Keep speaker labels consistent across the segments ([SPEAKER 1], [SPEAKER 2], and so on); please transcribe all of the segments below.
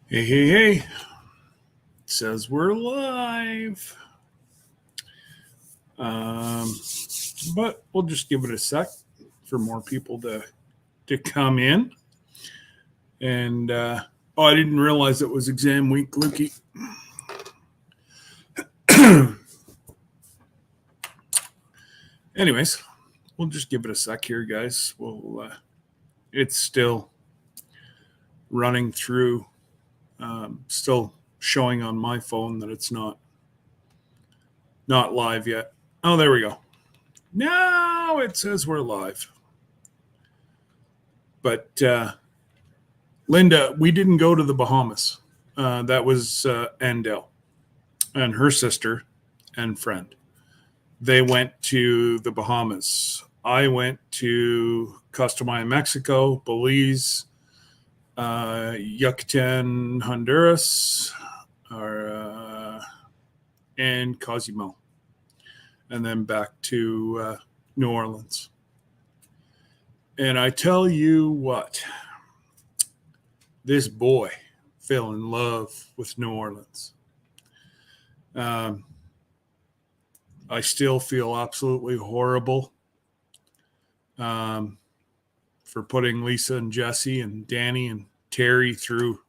[SPEAKER 1] Hey, hey, hey. It says we're live. Um, but we'll just give it a sec for more people to come in. And I didn't realize it was exam week, Lukey. Anyways, we'll just give it a sec here, guys. It's still running through, still showing on my phone that it's not live yet. Oh, there we go. Now it says we're live. But Linda, we didn't go to the Bahamas. That was Andel and her sister and friend. They went to the Bahamas. I went to Costa Maya, Mexico, Belize, Yucatan, Honduras, and Cozumel, and then back to New Orleans. And I tell you what, this boy fell in love with New Orleans. I still feel absolutely horrible for putting Lisa and Jesse and Dani and Terry through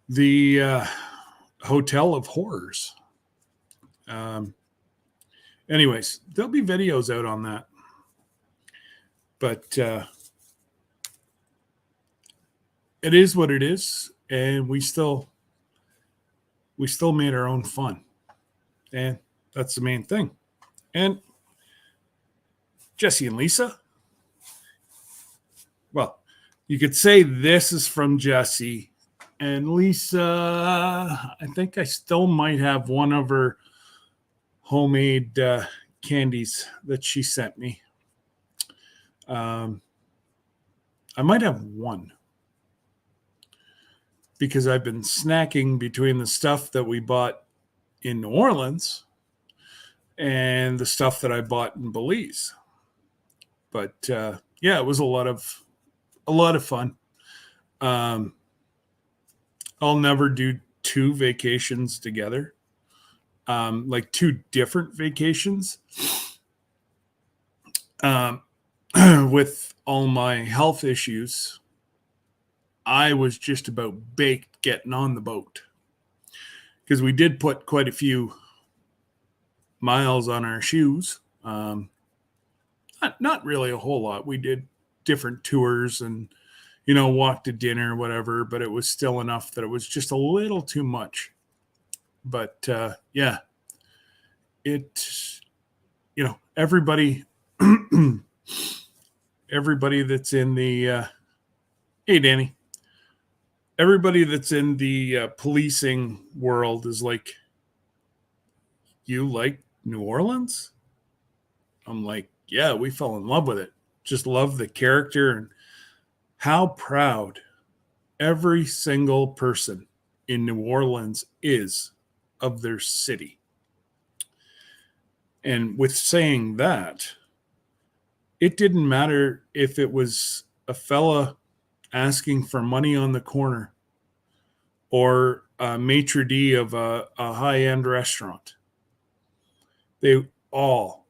[SPEAKER 1] the Hotel of Horrors. Anyways, there'll be videos out on that. But it is what it is, and we still made our own fun, and that's the main thing. And Jesse and Lisa, well, you could say this is from Jesse, and Lisa, I think I still might have one of her homemade candies that she sent me. I might have one, because I've been snacking between the stuff that we bought in New Orleans and the stuff that I bought in Belize. But yeah, it was a lot of fun. I'll never do two vacations together, like two different vacations. With all my health issues, I was just about baked getting on the boat, because we did put quite a few miles on our shoes. Not really a whole lot. We did different tours and, walk to dinner or whatever, but it was still enough that it was just a little too much. But yeah, everybody, everybody that's in the, hey, Danny, everybody that's in the policing world is like, you like New Orleans? I'm like, yeah, we fell in love with it. Just love the character and how proud every single person in New Orleans is of their city. And with saying that, it didn't matter if it was a fella asking for money on the corner or a maitre d' of a high-end restaurant. They all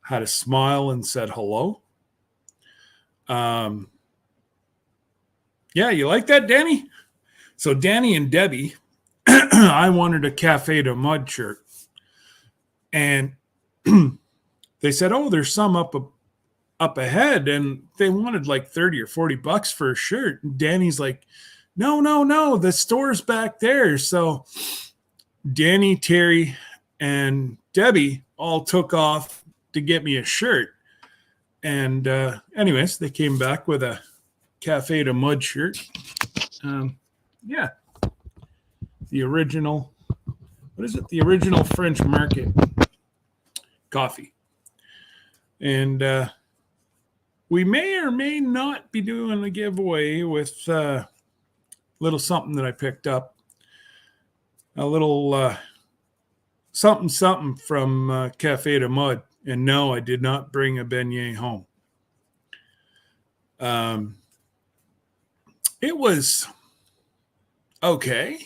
[SPEAKER 1] had a smile and said hello. Yeah, you like that, Danny? So Dani and Debbie, I wanted a Cafe de Mud shirt. And they said, oh, there's some up ahead. And they wanted like 30 or 40 bucks for a shirt. And Danny's like, no, the store's back there. So Dani, Terry, and Debbie all took off to get me a shirt. And anyways, they came back with a Cafe de Mud shirt. Yeah. The original, what is it? The original French Market coffee. And we may or may not be doing a giveaway with a little something that I picked up. A little something from Cafe de Mud. And no, I did not bring a beignet home. It was okay.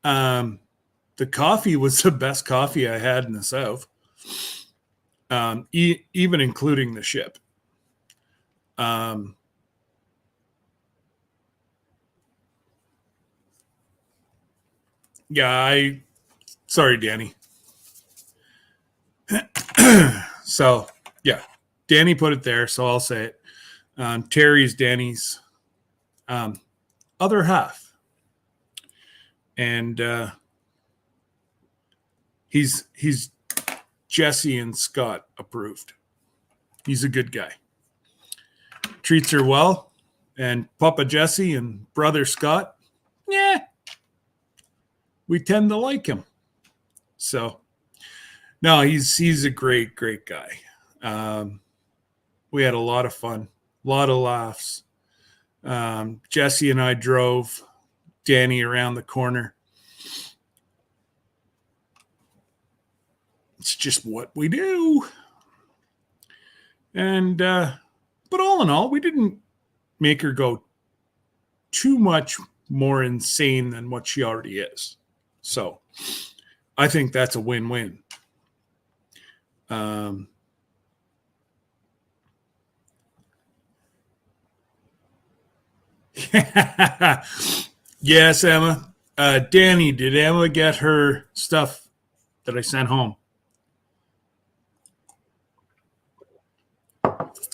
[SPEAKER 1] The coffee was the best coffee I had in the South, even including the ship. Yeah, sorry, Dani. So, yeah, Dani put it there, so I'll say it. Terry's Dani's other half. And he's Jesse and Scott approved. He's a good guy. Treats her well. And Papa Jesse and brother Scott, yeah, we tend to like him. So, no, he's a great guy. We had a lot of fun, a lot of laughs. Jesse and I drove Dani around the corner. It's just what we do. And but all in all, we didn't make her go too much more insane than what she already is. So I think that's a win-win. Yes, Emma. Dani, did Emma get her stuff that I sent home?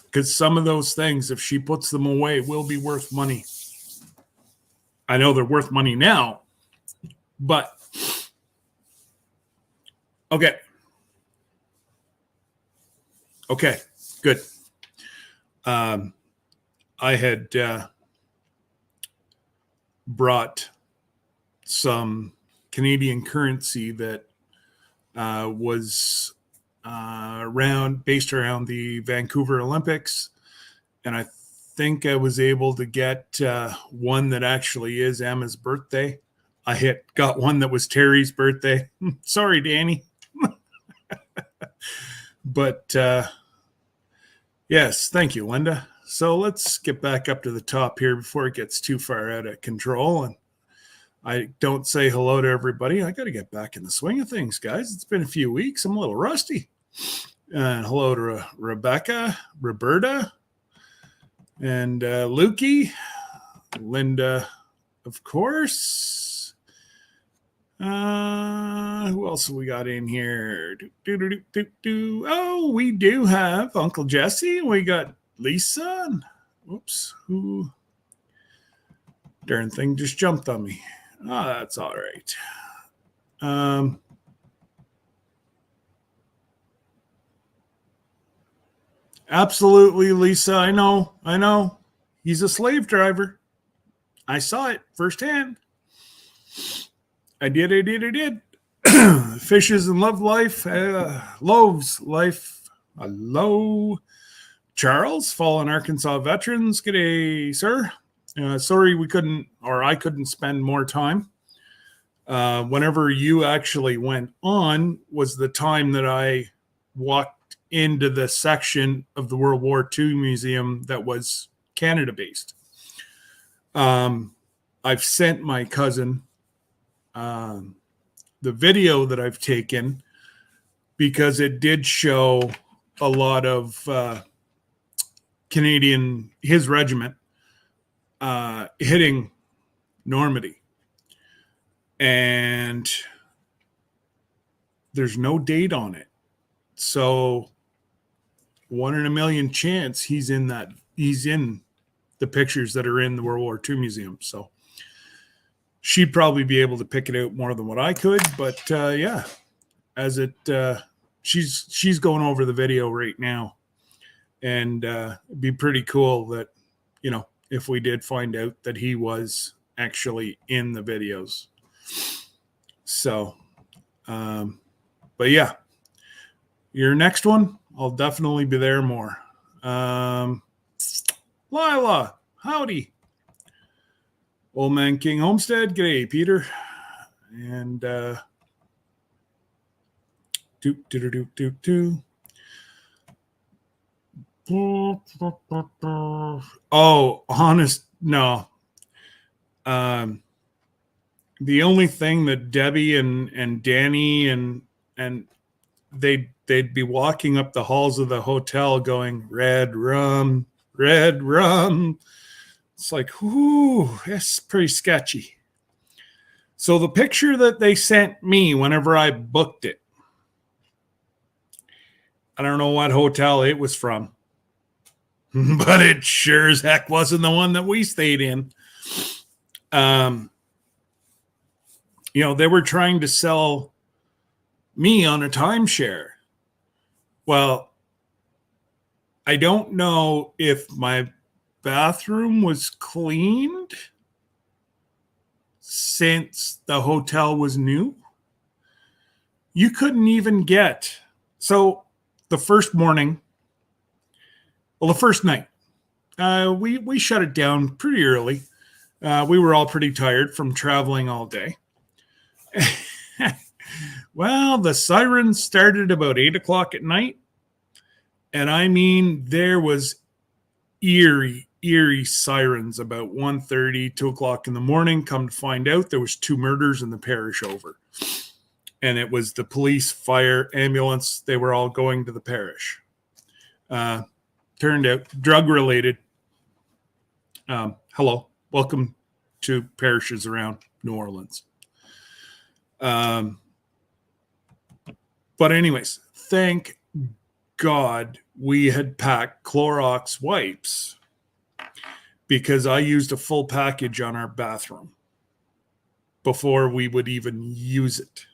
[SPEAKER 1] Because some of those things, if she puts them away, will be worth money. I know they're worth money now, but okay. Okay, good. I had brought some Canadian currency that was based around the Vancouver Olympics, and I think I was able to get one that actually is Emma's birthday. I got one that was Terry's birthday. Sorry, Dani. But yes, thank you, Linda. So let's get back up to the top here before it gets too far out of control. And I don't say hello to everybody. I got to get back in the swing of things, guys. It's been a few weeks. I'm a little rusty. And hello to Rebecca, Roberta, and Lukey, Linda, of course. Who else have we got in here? Oh, we do have Uncle Jesse. We got Lisa. Oops, who? Darn thing just jumped on me. Oh, that's all right. Absolutely, Lisa. I know. He's a slave driver. I saw it firsthand. I did. Fishes and love life. Loaves life. Hello. Charles, fallen Arkansas veterans. G'day, sir. Sorry I couldn't spend more time. Whenever you actually went on was the time that I walked into the section of the World War II Museum that was Canada-based. I've sent my cousin the video that I've taken because it did show a lot of his regiment hitting Normandy. And there's no date on it. So 1 in a million chance he's in the pictures that are in the World War II Museum. So she'd probably be able to pick it out more than what I could. But yeah, she's going over the video right now. And it'd be pretty cool that, if we did find out that he was actually in the videos. So, but yeah, your next one, I'll definitely be there more. Lila, howdy. Old Man King Homestead, g'day, Peter. And Oh, honest, no. The only thing that Debbie and Dani and they'd be walking up the halls of the hotel going, red rum, red rum. It's like, whoo, that's pretty sketchy. So the picture that they sent me whenever I booked it, I don't know what hotel it was from, but it sure as heck wasn't the one that we stayed in. They were trying to sell me on a timeshare. Well, I don't know if my bathroom was cleaned since the hotel was new. You couldn't even get. So the first morning, the first night, we shut it down pretty early. We were all pretty tired from traveling all day. Well, the sirens started about 8 o'clock at night. And I mean, there was eerie sirens about 1:30, 2 o'clock in the morning. Come to find out, there was 2 murders in the parish over. And it was the police, fire, ambulance. They were all going to the parish. Turned out drug-related. Hello. Welcome to parishes around New Orleans. But anyways, thank God we had packed Clorox wipes because I used a full package on our bathroom before we would even use it.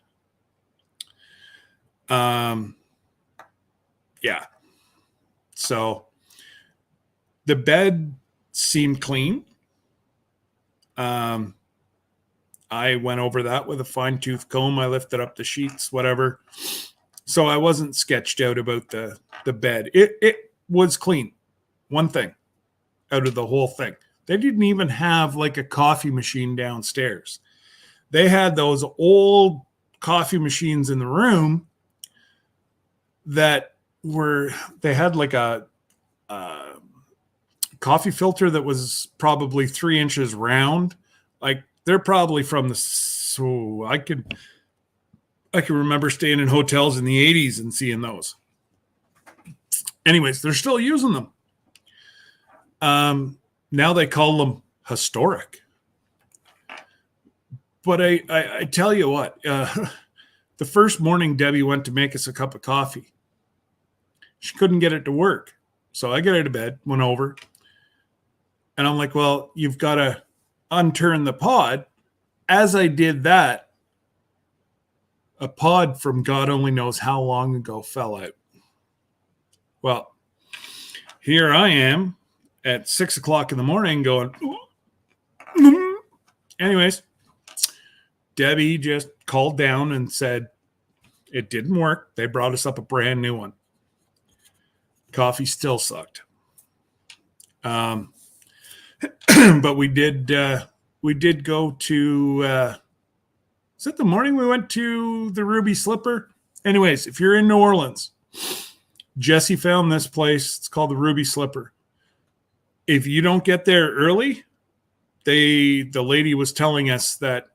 [SPEAKER 1] Yeah. So the bed seemed clean. I went over that with a fine-tooth comb. I lifted up the sheets, whatever. So I wasn't sketched out about the bed. It was clean. One thing out of the whole thing. They didn't even have like a coffee machine downstairs. They had those old coffee machines in the room that they had like a coffee filter that was probably 3 inches round. Like they're probably from I can remember staying in hotels in the 80s and seeing those. Anyways, they're still using them. Now they call them historic. But I tell you what, the first morning Debbie went to make us a cup of coffee. She couldn't get it to work. So I got out of bed, went over, and I'm like, well, you've got to unturn the pod. As I did that, a pod from God only knows how long ago fell out. Well, here I am at 6 o'clock in the morning going, anyways, Debbie just called down and said it didn't work. They brought us up a brand new one. Coffee still sucked. But we did go to, is it the morning we went to the Ruby Slipper? Anyways, if you're in New Orleans, Jesse found this place. It's called the Ruby Slipper. If you don't get there early, the lady was telling us that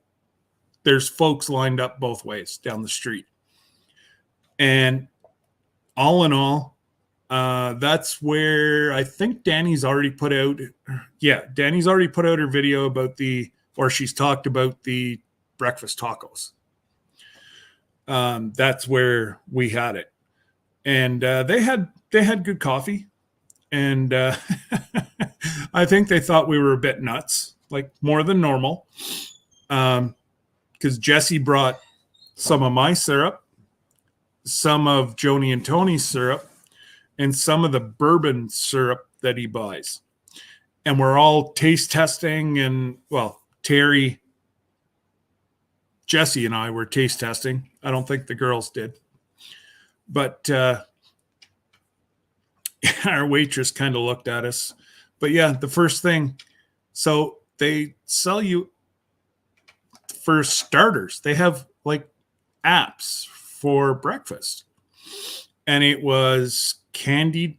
[SPEAKER 1] there's folks lined up both ways down the street. And all in all, that's where I think Dani's already put out. Yeah, Dani's already put out her video about she's talked about the breakfast tacos. That's where we had it. And they had good coffee. And I think they thought we were a bit nuts, like more than normal. Because Jesse brought some of my syrup, some of Joni and Tony's syrup, and some of the bourbon syrup that he buys. And we're all taste testing. And, well, Terry, Jesse, and I were taste testing. I don't think the girls did. But our waitress kind of looked at us. But, yeah, the first thing. So they sell you, for starters, they have, like, apps for breakfast. And it was candied,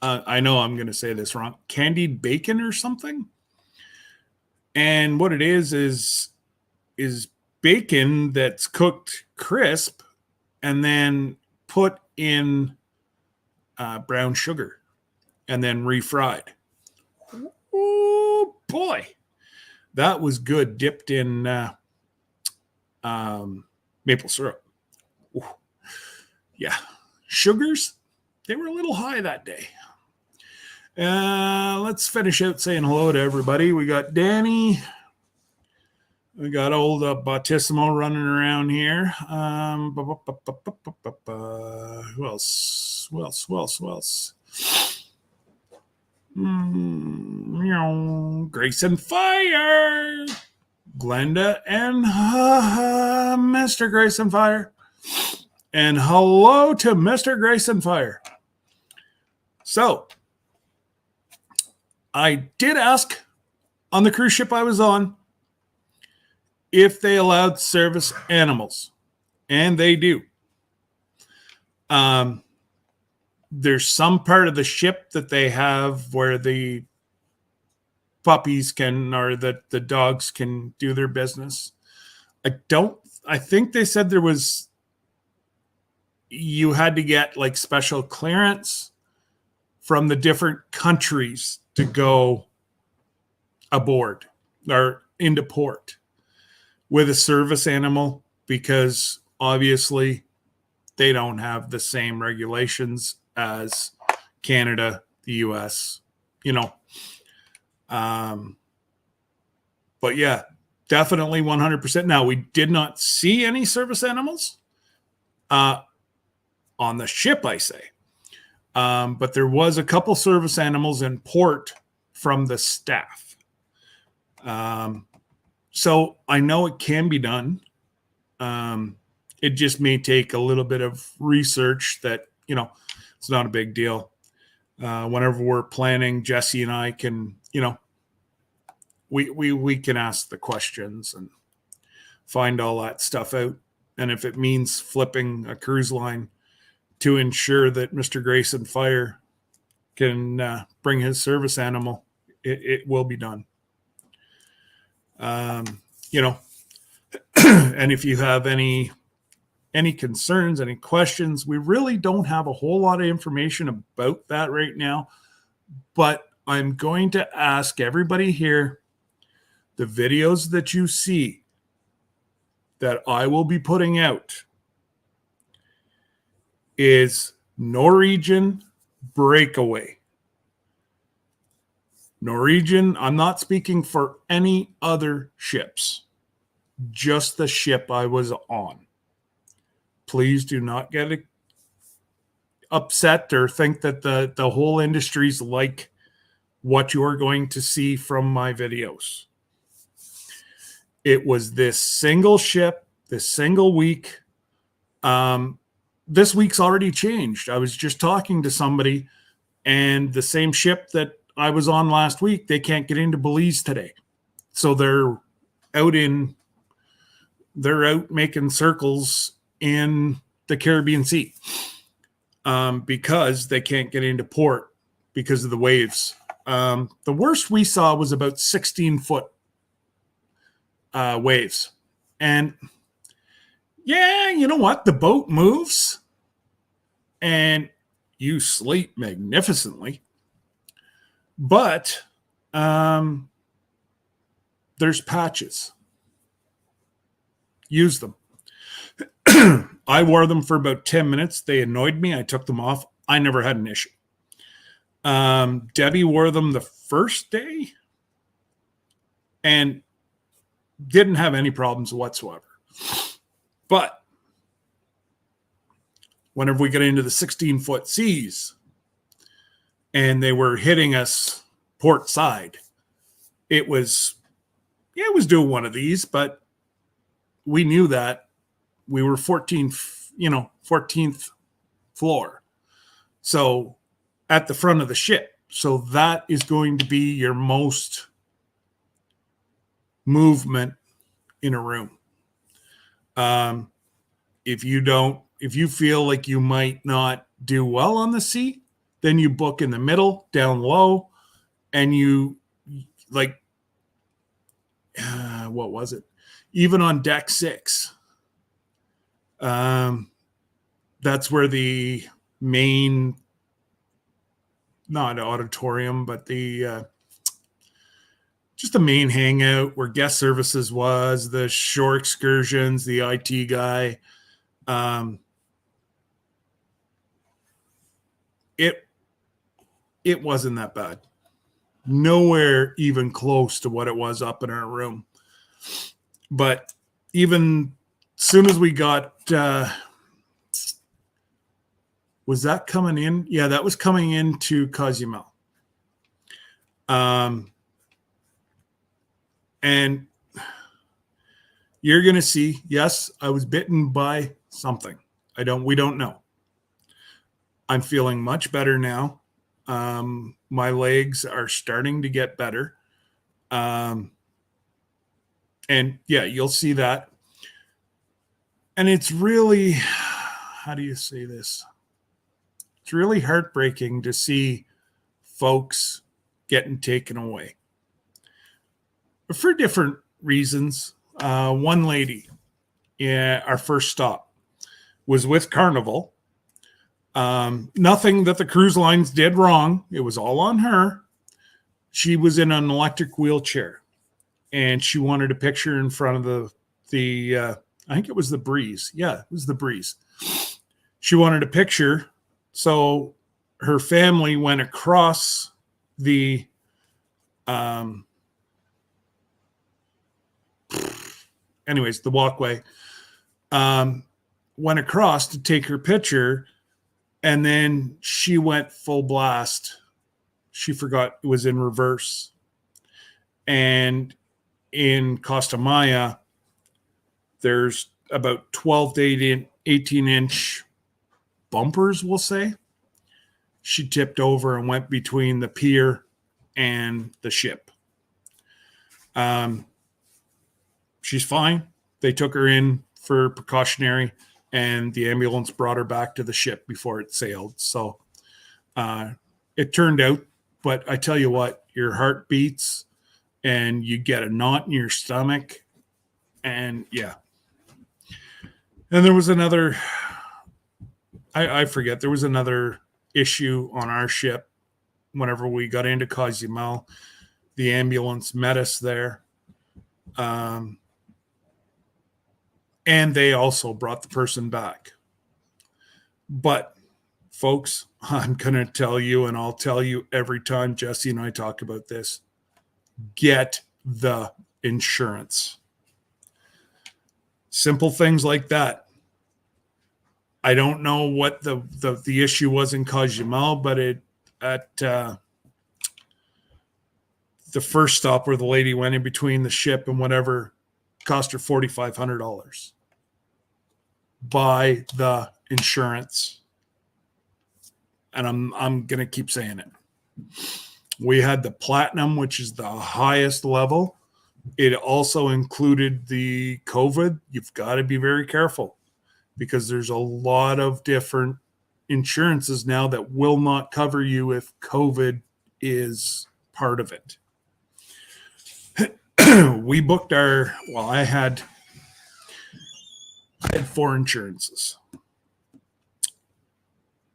[SPEAKER 1] I know I'm going to say this wrong, candied bacon or something. And what it is bacon that's cooked crisp and then put in brown sugar and then refried. Oh boy, that was good, dipped in maple syrup. Ooh. Yeah, sugars, they were a little high that day. Let's finish out saying hello to everybody. We got Dani. We got old Bautissimo running around here. Who else? Grace and Fire. Glenda and Mr. Grace and Fire. And hello to Mr. Grace and Fire. So, I did ask on the cruise ship I was on if they allowed service animals, and they do. There's some part of the ship that they have where the puppies can, or the dogs can do their business. I think they said you had to get like special clearance from the different countries to go aboard or into port with a service animal, because obviously they don't have the same regulations as Canada, the US, but yeah, definitely 100%. Now, we did not see any service animals on the ship, I say. But there was a couple service animals in port from the staff. So I know it can be done. It just may take a little bit of research that, it's not a big deal. Whenever we're planning, Jesse and I can, we can ask the questions and find all that stuff out. And if it means flipping a cruise line to ensure that Mr. Grace and Fire can bring his service animal, it will be done. And if you have any concerns, any questions, we really don't have a whole lot of information about that right now, but I'm going to ask everybody here, the videos that you see that I will be putting out is Norwegian Breakaway. Norwegian, I'm not speaking for any other ships, just the ship I was on. Please do not get upset or think that the whole industry's like what you're going to see from my videos. It was this single ship, this single week. This week's already changed. I was just talking to somebody, and the same ship that I was on last week, they can't get into Belize today. So they're out making circles in the Caribbean Sea because they can't get into port because of the waves. The worst we saw was about 16-foot waves. And yeah, you know what? The boat moves and you sleep magnificently. But there's patches. Use them. I wore them for about 10 minutes. They annoyed me. I took them off. I never had an issue. Debbie wore them the first day and didn't have any problems whatsoever. But whenever we got into the 16-foot seas and they were hitting us port side, it was doing one of these, but we knew that we were 14th floor. So at the front of the ship. So that is going to be your most movement in a room. If you feel like you might not do well on the sea, then you book in the middle, down low, and you what was it? Even on deck 6. That's where the main, not auditorium, but the just the main hangout where guest services was, the shore excursions, the IT guy. It wasn't that bad. Nowhere even close to what it was up in our room. But even soon as we got, was that coming in? Yeah, that was coming into Cozumel. And you're going to see, yes, I was bitten by something. We don't know. I'm feeling much better now. My legs are starting to get better. And yeah, you'll see that. And it's really, how do you say this? It's really heartbreaking to see folks getting taken away for different reasons. One lady, our first stop, was with Carnival. Nothing that the cruise lines did wrong. It was all on her. She was in an electric wheelchair, and she wanted a picture in front of the I think it was the Breeze. Yeah, it was the Breeze. She wanted a picture, so her family went across the the walkway, went across to take her picture, and then she went full blast. She forgot it was in reverse. And in Costa Maya, there's about 12 to 18-inch bumpers, we'll say. She tipped over and went between the pier and the ship. She's fine. They took her in for precautionary, and the ambulance brought her back to the ship before it sailed. So it turned out, but I tell you what, your heart beats and you get a knot in your stomach. And yeah. And there was another, I forget, there was another issue on our ship whenever we got into Cozumel. The ambulance met us there. And they also brought the person back. But, folks, I'm going to tell you, and I'll tell you every time Jesse and I talk about this, get the insurance. Simple things like that. I don't know what the issue was in Cozumel, but at the first stop where the lady went in between the ship and whatever cost her $4,500. Buy the insurance. And I'm going to keep saying it. We had the platinum, which is the highest level. It also included the COVID. You've got to be very careful because there's a lot of different insurances now that will not cover you if COVID is part of it. We booked I had 4 insurances.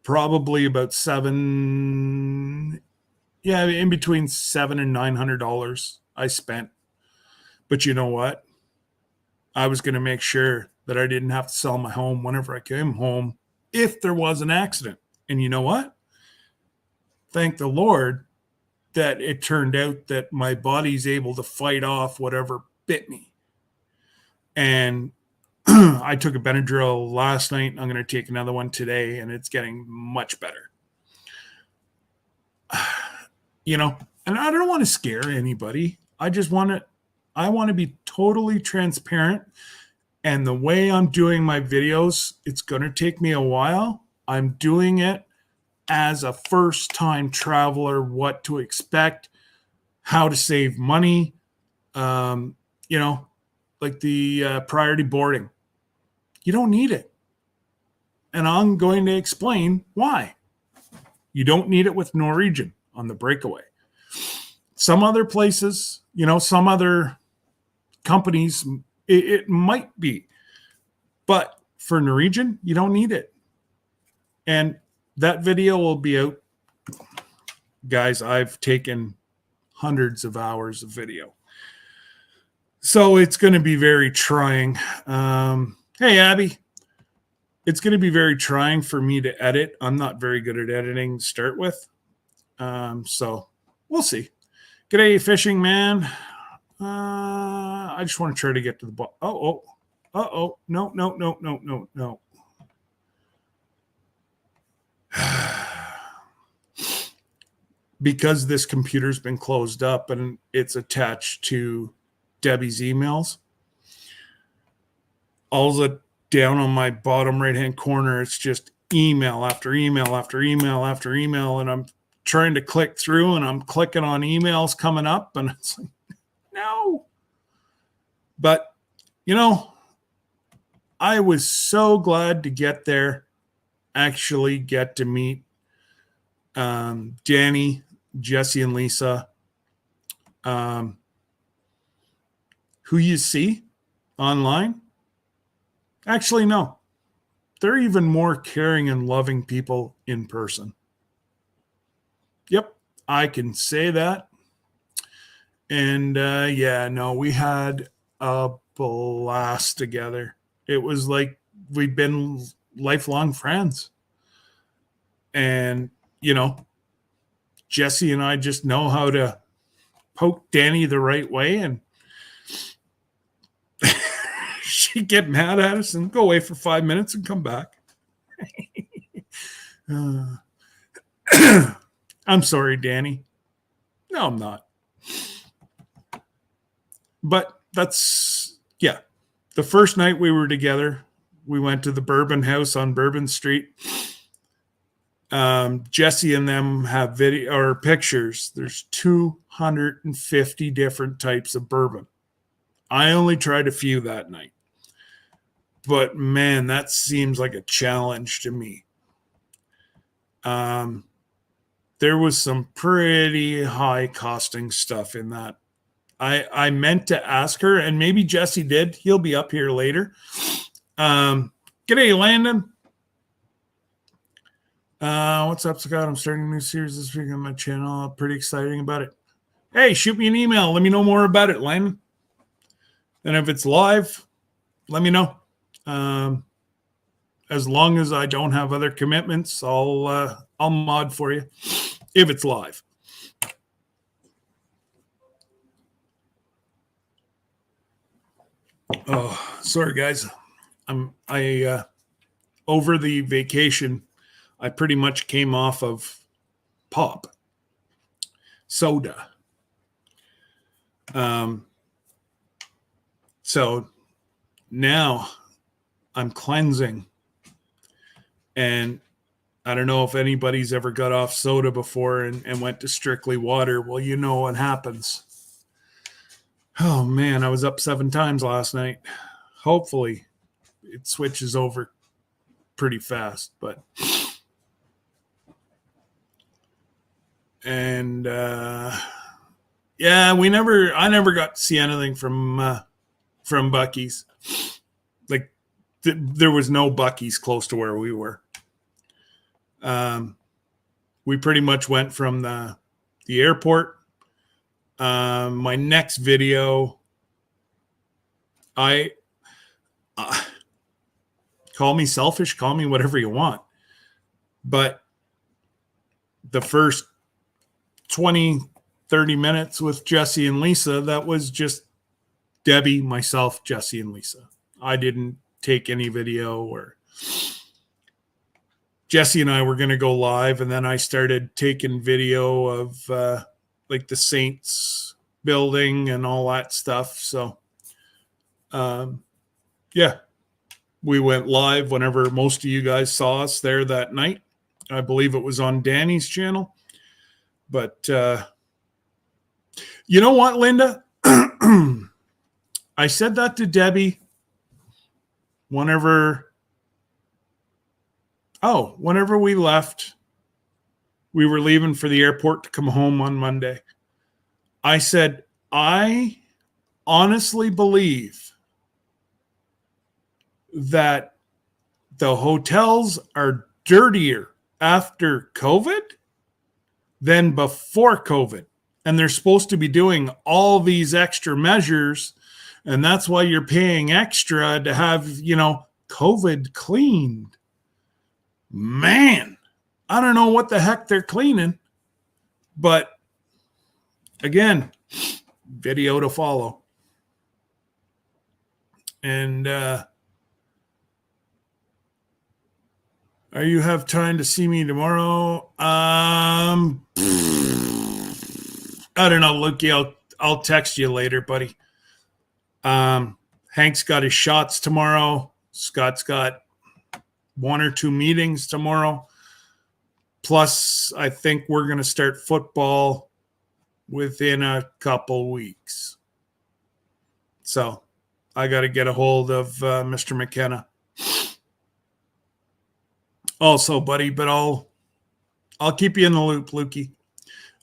[SPEAKER 1] Probably about in between $700 and $900 I spent. But you know what? I was going to make sure that I didn't have to sell my home whenever I came home if there was an accident. And you know what? Thank the Lord that it turned out that my body's able to fight off whatever bit me. And I took a Benadryl last night, and I'm going to take another one today, and it's getting much better. And I don't want to scare anybody. I want to be totally transparent. And the way I'm doing my videos, it's going to take me a while. I'm doing it as a first-time traveler, what to expect, how to save money, like the priority boarding. You don't need it. And I'm going to explain why. You don't need it with Norwegian on the breakaway. Some other places, some other companies, it might be. But for Norwegian, you don't need it. And that video will be out. Guys, I've taken hundreds of hours of video. So it's going to be very trying. Hey, Abby. It's going to be very trying for me to edit. I'm not very good at editing to start with. So we'll see. G'day, fishing man. I just want to try to get to the ball. No. Because this computer's been closed up and it's attached to Debbie's emails, all the down on my bottom right-hand corner, it's just email after email after email after email, and I'm trying to click through, and I'm clicking on emails coming up, and it's like, no. But, I was so glad to get there, actually get to meet Dani, Jesse, and Lisa, who you see online. Actually, no. They're even more caring and loving people in person. Yep, I can say that. And we had a blast together. It was like we'd been lifelong friends. And, Jesse and I just know how to poke Dani the right way, and she'd get mad at us and go away for 5 minutes and come back. I'm sorry, Dani. No, I'm not. But that's, the first night we were together, we went to the Bourbon House on Bourbon Street. Jesse and them have video or pictures. There's 250 different types of bourbon. I only tried a few that night. But man, that seems like a challenge to me. There was some pretty high costing stuff in that. I meant to ask her, and maybe Jesse did. He'll be up here later. G'day, Landon. What's up, Scott? I'm starting a new series this week on my channel. I'm pretty exciting about it. Hey, shoot me an email. Let me know more about it, Landon. And if it's live, let me know. As long as I don't have other commitments, I'll mod for you if it's live. Oh, sorry guys. I over the vacation, I pretty much came off of pop, soda. So now I'm cleansing, and I don't know if anybody's ever got off soda before and went to strictly water. Well, you know what happens. Oh man, I was up 7 times last night. Hopefully it switches over pretty fast, but and I never got to see anything from Buc-ee's. Like there was no Buc-ee's close to where we were. We pretty much went from the airport. My next video, call me selfish, call me whatever you want, but the first 20, 30 minutes with Jesse and Lisa, that was just Debbie, myself, Jesse, and Lisa. I didn't take any video, or Jesse and I were going to go live, and then I started taking video of like the Saints building and all that stuff. So, we went live whenever most of you guys saw us there that night. I believe it was on Dani's channel. But you know what, Linda? I said that to Debbie whenever we left. We were leaving for the airport to come home on Monday. I said, I honestly believe that the hotels are dirtier after COVID than before COVID. And they're supposed to be doing all these extra measures. And that's why you're paying extra to have, COVID cleaned. Man, I don't know what the heck they're cleaning. But again, video to follow. And are you have time to see me tomorrow? I don't know, Luke. I'll text you later, buddy. Hank's got his shots tomorrow. Scott's got 1 or 2 meetings tomorrow. Plus, I think we're going to start football within a couple weeks. So I got to get a hold of Mr. McKenna. Also, buddy, but I'll keep you in the loop, Lukey.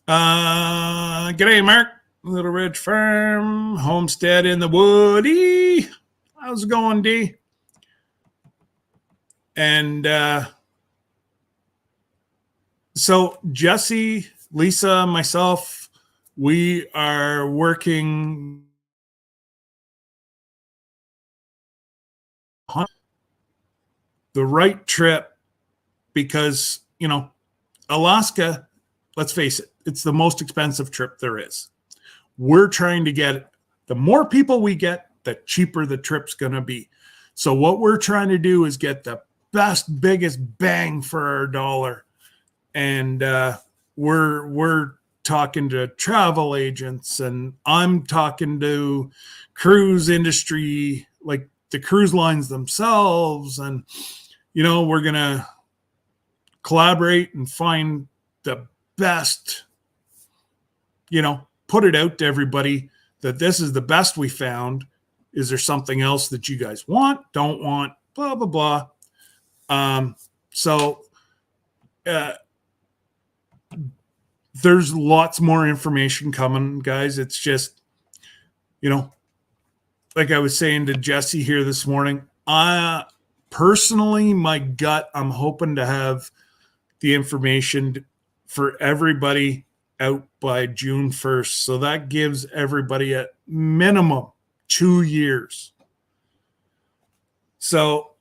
[SPEAKER 1] G'day, Mark. Little Ridge Farm, homestead in the Woody. How's it going, D? And so Jesse, Lisa, myself, we are working on the right trip because, Alaska, let's face it, it's the most expensive trip there is. We're trying to get, the more people we get, the cheaper the trip's going to be. So what we're trying to do is get the best, biggest bang for our dollar. And we're talking to travel agents, and I'm talking to cruise industry, like the cruise lines themselves. And, we're going to collaborate and find the best, put it out to everybody that this is the best we found. Is there something else that you guys want, don't want, blah, blah, blah. So there's lots more information coming, guys. It's just, like I was saying to Jesse here this morning, personally, my gut, I'm hoping to have the information for everybody out by June 1st. So that gives everybody a minimum 2 years. So,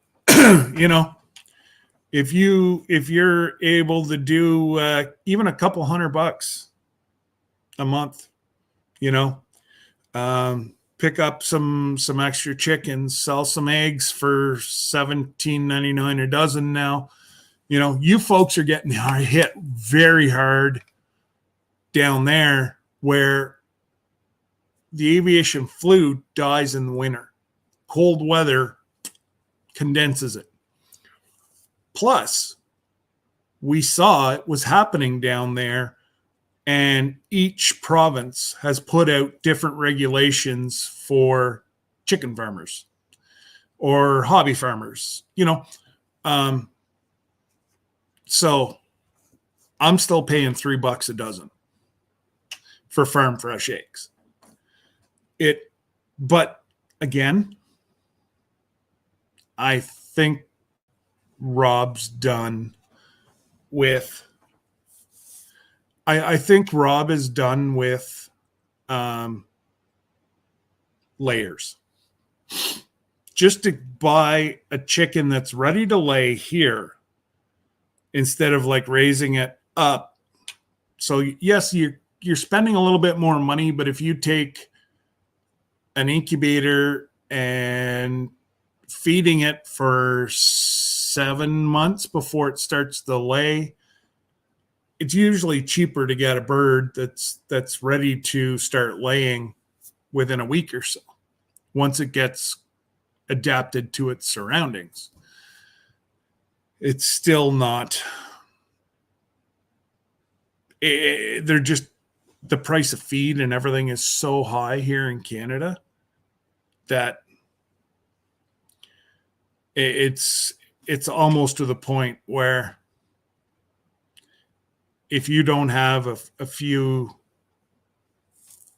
[SPEAKER 1] if you're able to do even a couple $100 a month, pick up some extra chickens, sell some eggs for $17.99 a dozen now. You folks are getting hit very hard down there where the aviation flu dies in the winter. Cold weather condenses it. Plus, we saw it was happening down there, and each province has put out different regulations for chicken farmers or hobby farmers, so I'm still paying $3 a dozen for farm fresh eggs. But again, I think Rob's done with. I think Rob is done with layers. Just to buy a chicken that's ready to lay here instead of like raising it up. So yes, you're spending a little bit more money, but if you take an incubator and feeding it for 7 months before it starts to lay, it's usually cheaper to get a bird that's ready to start laying within a week or so, once it gets adapted to its surroundings. It's still not. They're just, the price of feed and everything is so high here in Canada that it's almost to the point where if you don't have a few,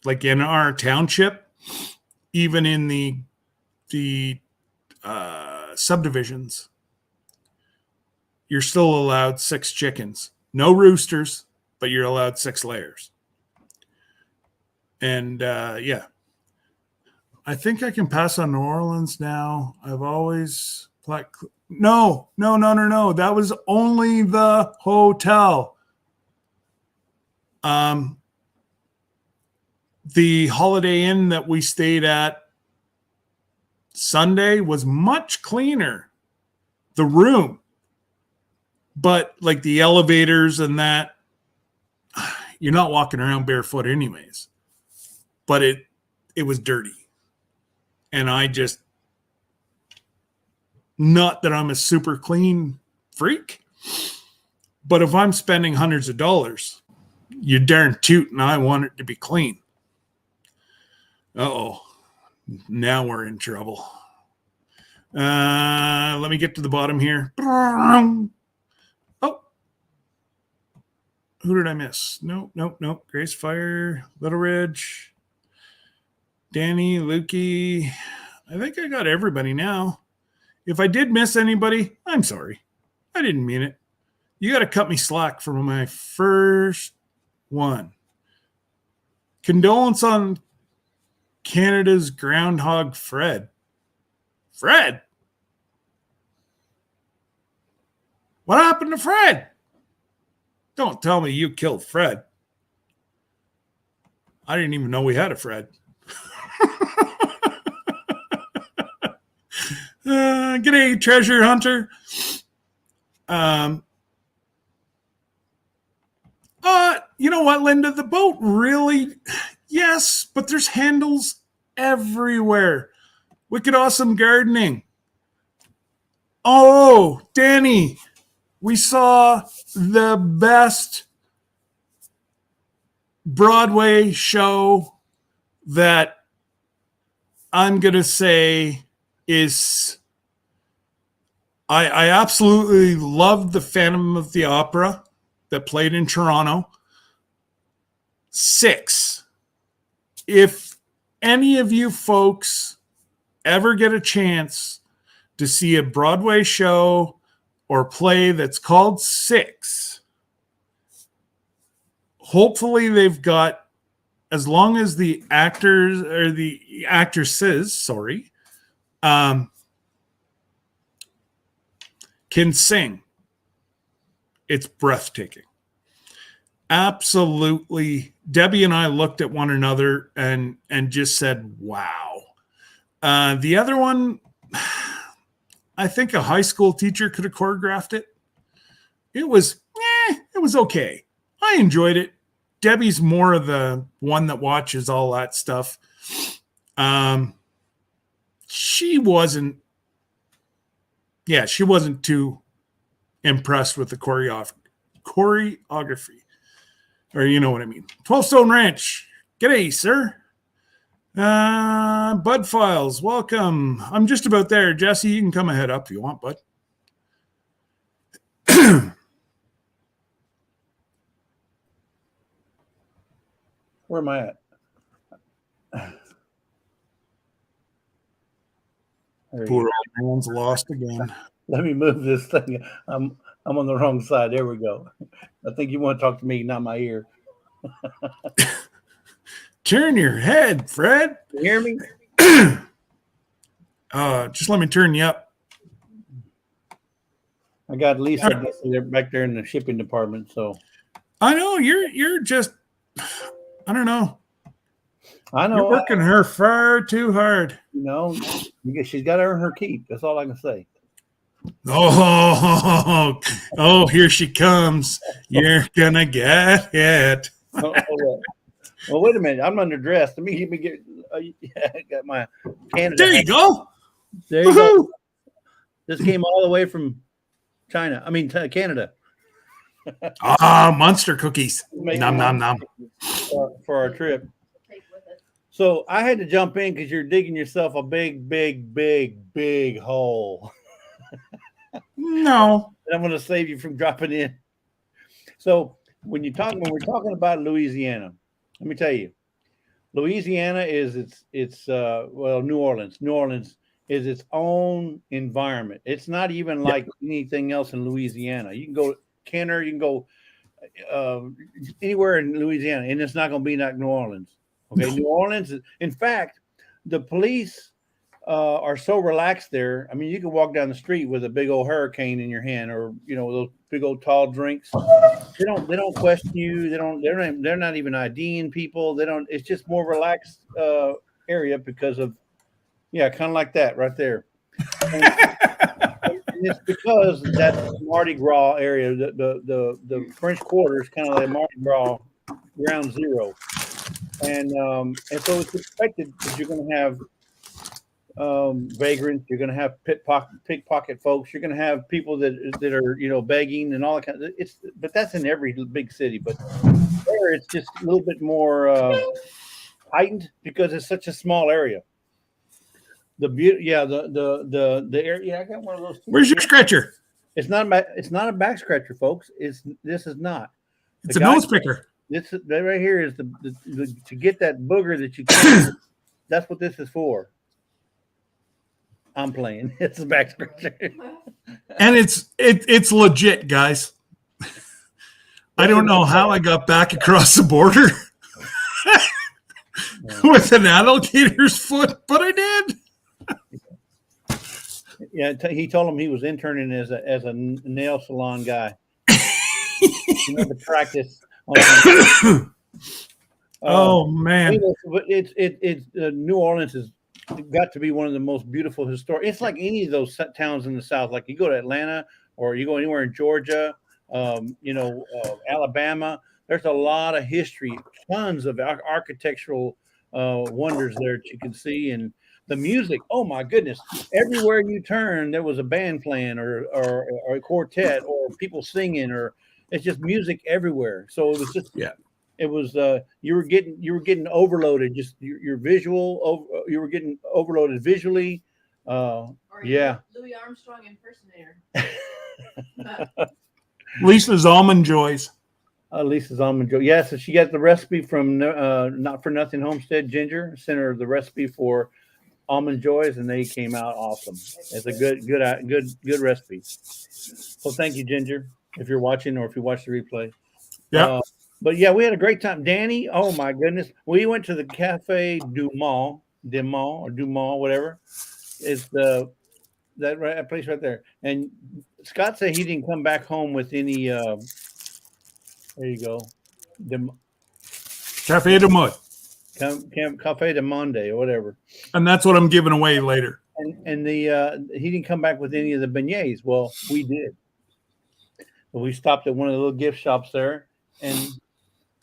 [SPEAKER 1] like in our township, even in the subdivisions, you're still allowed 6 chickens. No roosters, but you're allowed 6 layers. And yeah, I think I can pass on New Orleans now. I've always no. That was only the hotel. The Holiday Inn that we stayed at Sunday was much cleaner. The room, but like the elevators and that, you're not walking around barefoot anyways. But it was dirty. And I just, not that I'm a super clean freak, but if I'm spending hundreds of dollars, you darn tootin' I want it to be clean. Uh-oh. Now we're in trouble. Let me get to the bottom here. Oh. Who did I miss? Nope. Grace Fire, Little Ridge, Danny, Lukey. I think I got everybody now. If I did miss anybody, I'm sorry. I didn't mean it. You got to cut me slack for my first one. Condolence on Canada's groundhog Fred. Fred? What happened to Fred? Don't tell me you killed Fred. I didn't even know we had a Fred. G'day, treasure hunter. You know what, Linda? The boat really, yes, but there's handles everywhere. Wicked awesome gardening. Oh, Danny, we saw the best Broadway show that I'm going to say is, I absolutely loved the Phantom of the Opera that played in Toronto. 6. If any of you folks ever get a chance to see a Broadway show or play that's called 6, hopefully they've got, as long as the actors or the actresses, can sing, it's breathtaking. Absolutely. Debbie and I looked at one another and just said, wow. The other one, I think a high school teacher could have choreographed it. It was okay. I enjoyed it. Debbie's more of the one that watches all that stuff. She wasn't too impressed with the choreography. Or you know what I mean. 12 Stone Ranch. G'day, sir. Bud Files, welcome. I'm just about there. Jesse, you can come ahead up if you want, bud.
[SPEAKER 2] Where am I at?
[SPEAKER 1] Poor old man's lost again.
[SPEAKER 2] Let me move this thing. I'm on the wrong side. There we go. I think you want to talk to me, not my ear.
[SPEAKER 1] Turn your head, Fred.
[SPEAKER 2] You hear me?
[SPEAKER 1] Just let me turn you up.
[SPEAKER 2] I got Lisa back there in the shipping department. So
[SPEAKER 1] I know you're just, I don't know.
[SPEAKER 2] I know
[SPEAKER 1] you're working her far too hard.
[SPEAKER 2] You know, she's got to earn her keep. That's all I can say.
[SPEAKER 1] Oh, here she comes. You're gonna get it.
[SPEAKER 2] Well, wait a minute. I'm underdressed. Let me get. I got my Canada.
[SPEAKER 1] There you go.
[SPEAKER 2] There you go. This came all the way from China. I mean, Canada.
[SPEAKER 1] Monster cookies. Nom nom nom.
[SPEAKER 2] For our trip. So I had to jump in because you're digging yourself a big hole.
[SPEAKER 1] No.
[SPEAKER 2] And I'm going to save you from dropping in. So when we're talking about Louisiana, let me tell you, Louisiana is it's well, New Orleans. New Orleans is its own environment. It's not even
[SPEAKER 1] Yeah.
[SPEAKER 2] like anything else in Louisiana. You can go Kenner, you can go uh, anywhere in Louisiana, and it's not going to be like New Orleans. Okay,
[SPEAKER 1] No.
[SPEAKER 2] New Orleans. In fact, the police are so relaxed there. I mean, you can walk down the street with a big old hurricane in your hand, or those big old tall drinks. They don't question you. They're not even IDing people. They don't. It's just more relaxed area because of kind of like that right there. And, and it's because that's Mardi Gras area. The French Quarter is kind of like Mardi Gras ground zero, and so it's expected that you're going to have vagrants. You're going to have pickpocket folks. You're going to have people that are begging and all that kind of. But that's in every big city. But there, it's just a little bit more heightened because it's such a small area. The beauty, yeah, the area. Yeah, I got one of those.
[SPEAKER 1] Where's your scratcher?
[SPEAKER 2] It's not a back scratcher, folks. This is not.
[SPEAKER 1] It's a nose picker.
[SPEAKER 2] This right here is the to get that booger that you can. That's what this is for. I'm playing. It's a back scratcher.
[SPEAKER 1] And it's legit, guys. I don't know how I got back across the border with an alligator's foot, but I did.
[SPEAKER 2] Yeah, he told him he was interning as a nail salon guy. To practice.
[SPEAKER 1] Oh man!
[SPEAKER 2] It's New Orleans has got to be one of the most beautiful historic. It's like any of those towns in the South. Like you go to Atlanta or you go anywhere in Georgia, Alabama. There's a lot of history, tons of architectural wonders there that you can see, and the music. Oh my goodness! Everywhere you turn, there was a band playing, or a quartet, or people singing, or it's just music everywhere. So it was just It was you were getting overloaded. Just your visual. You were getting overloaded visually.
[SPEAKER 3] Louis Armstrong impersonator.
[SPEAKER 1] Lisa's almond joys.
[SPEAKER 2] Lisa's almond joy. Yeah, so she got the recipe from Not for Nothing Homestead Ginger. Sent her the recipe for almond joys, and they came out awesome. It's a good recipe. So thank you, Ginger, if you're watching or if you watch the replay.
[SPEAKER 1] Yeah.
[SPEAKER 2] But yeah, we had a great time. Danny, oh my goodness. We went to the Cafe du Mall, whatever. It's that place right there. And Scott said he didn't come back home with any there you go.
[SPEAKER 1] Cafe de Mud.
[SPEAKER 2] Cafe de Monde or whatever.
[SPEAKER 1] And that's what I'm giving away later.
[SPEAKER 2] And he didn't come back with any of the beignets. Well, we did. We stopped at one of the little gift shops there, and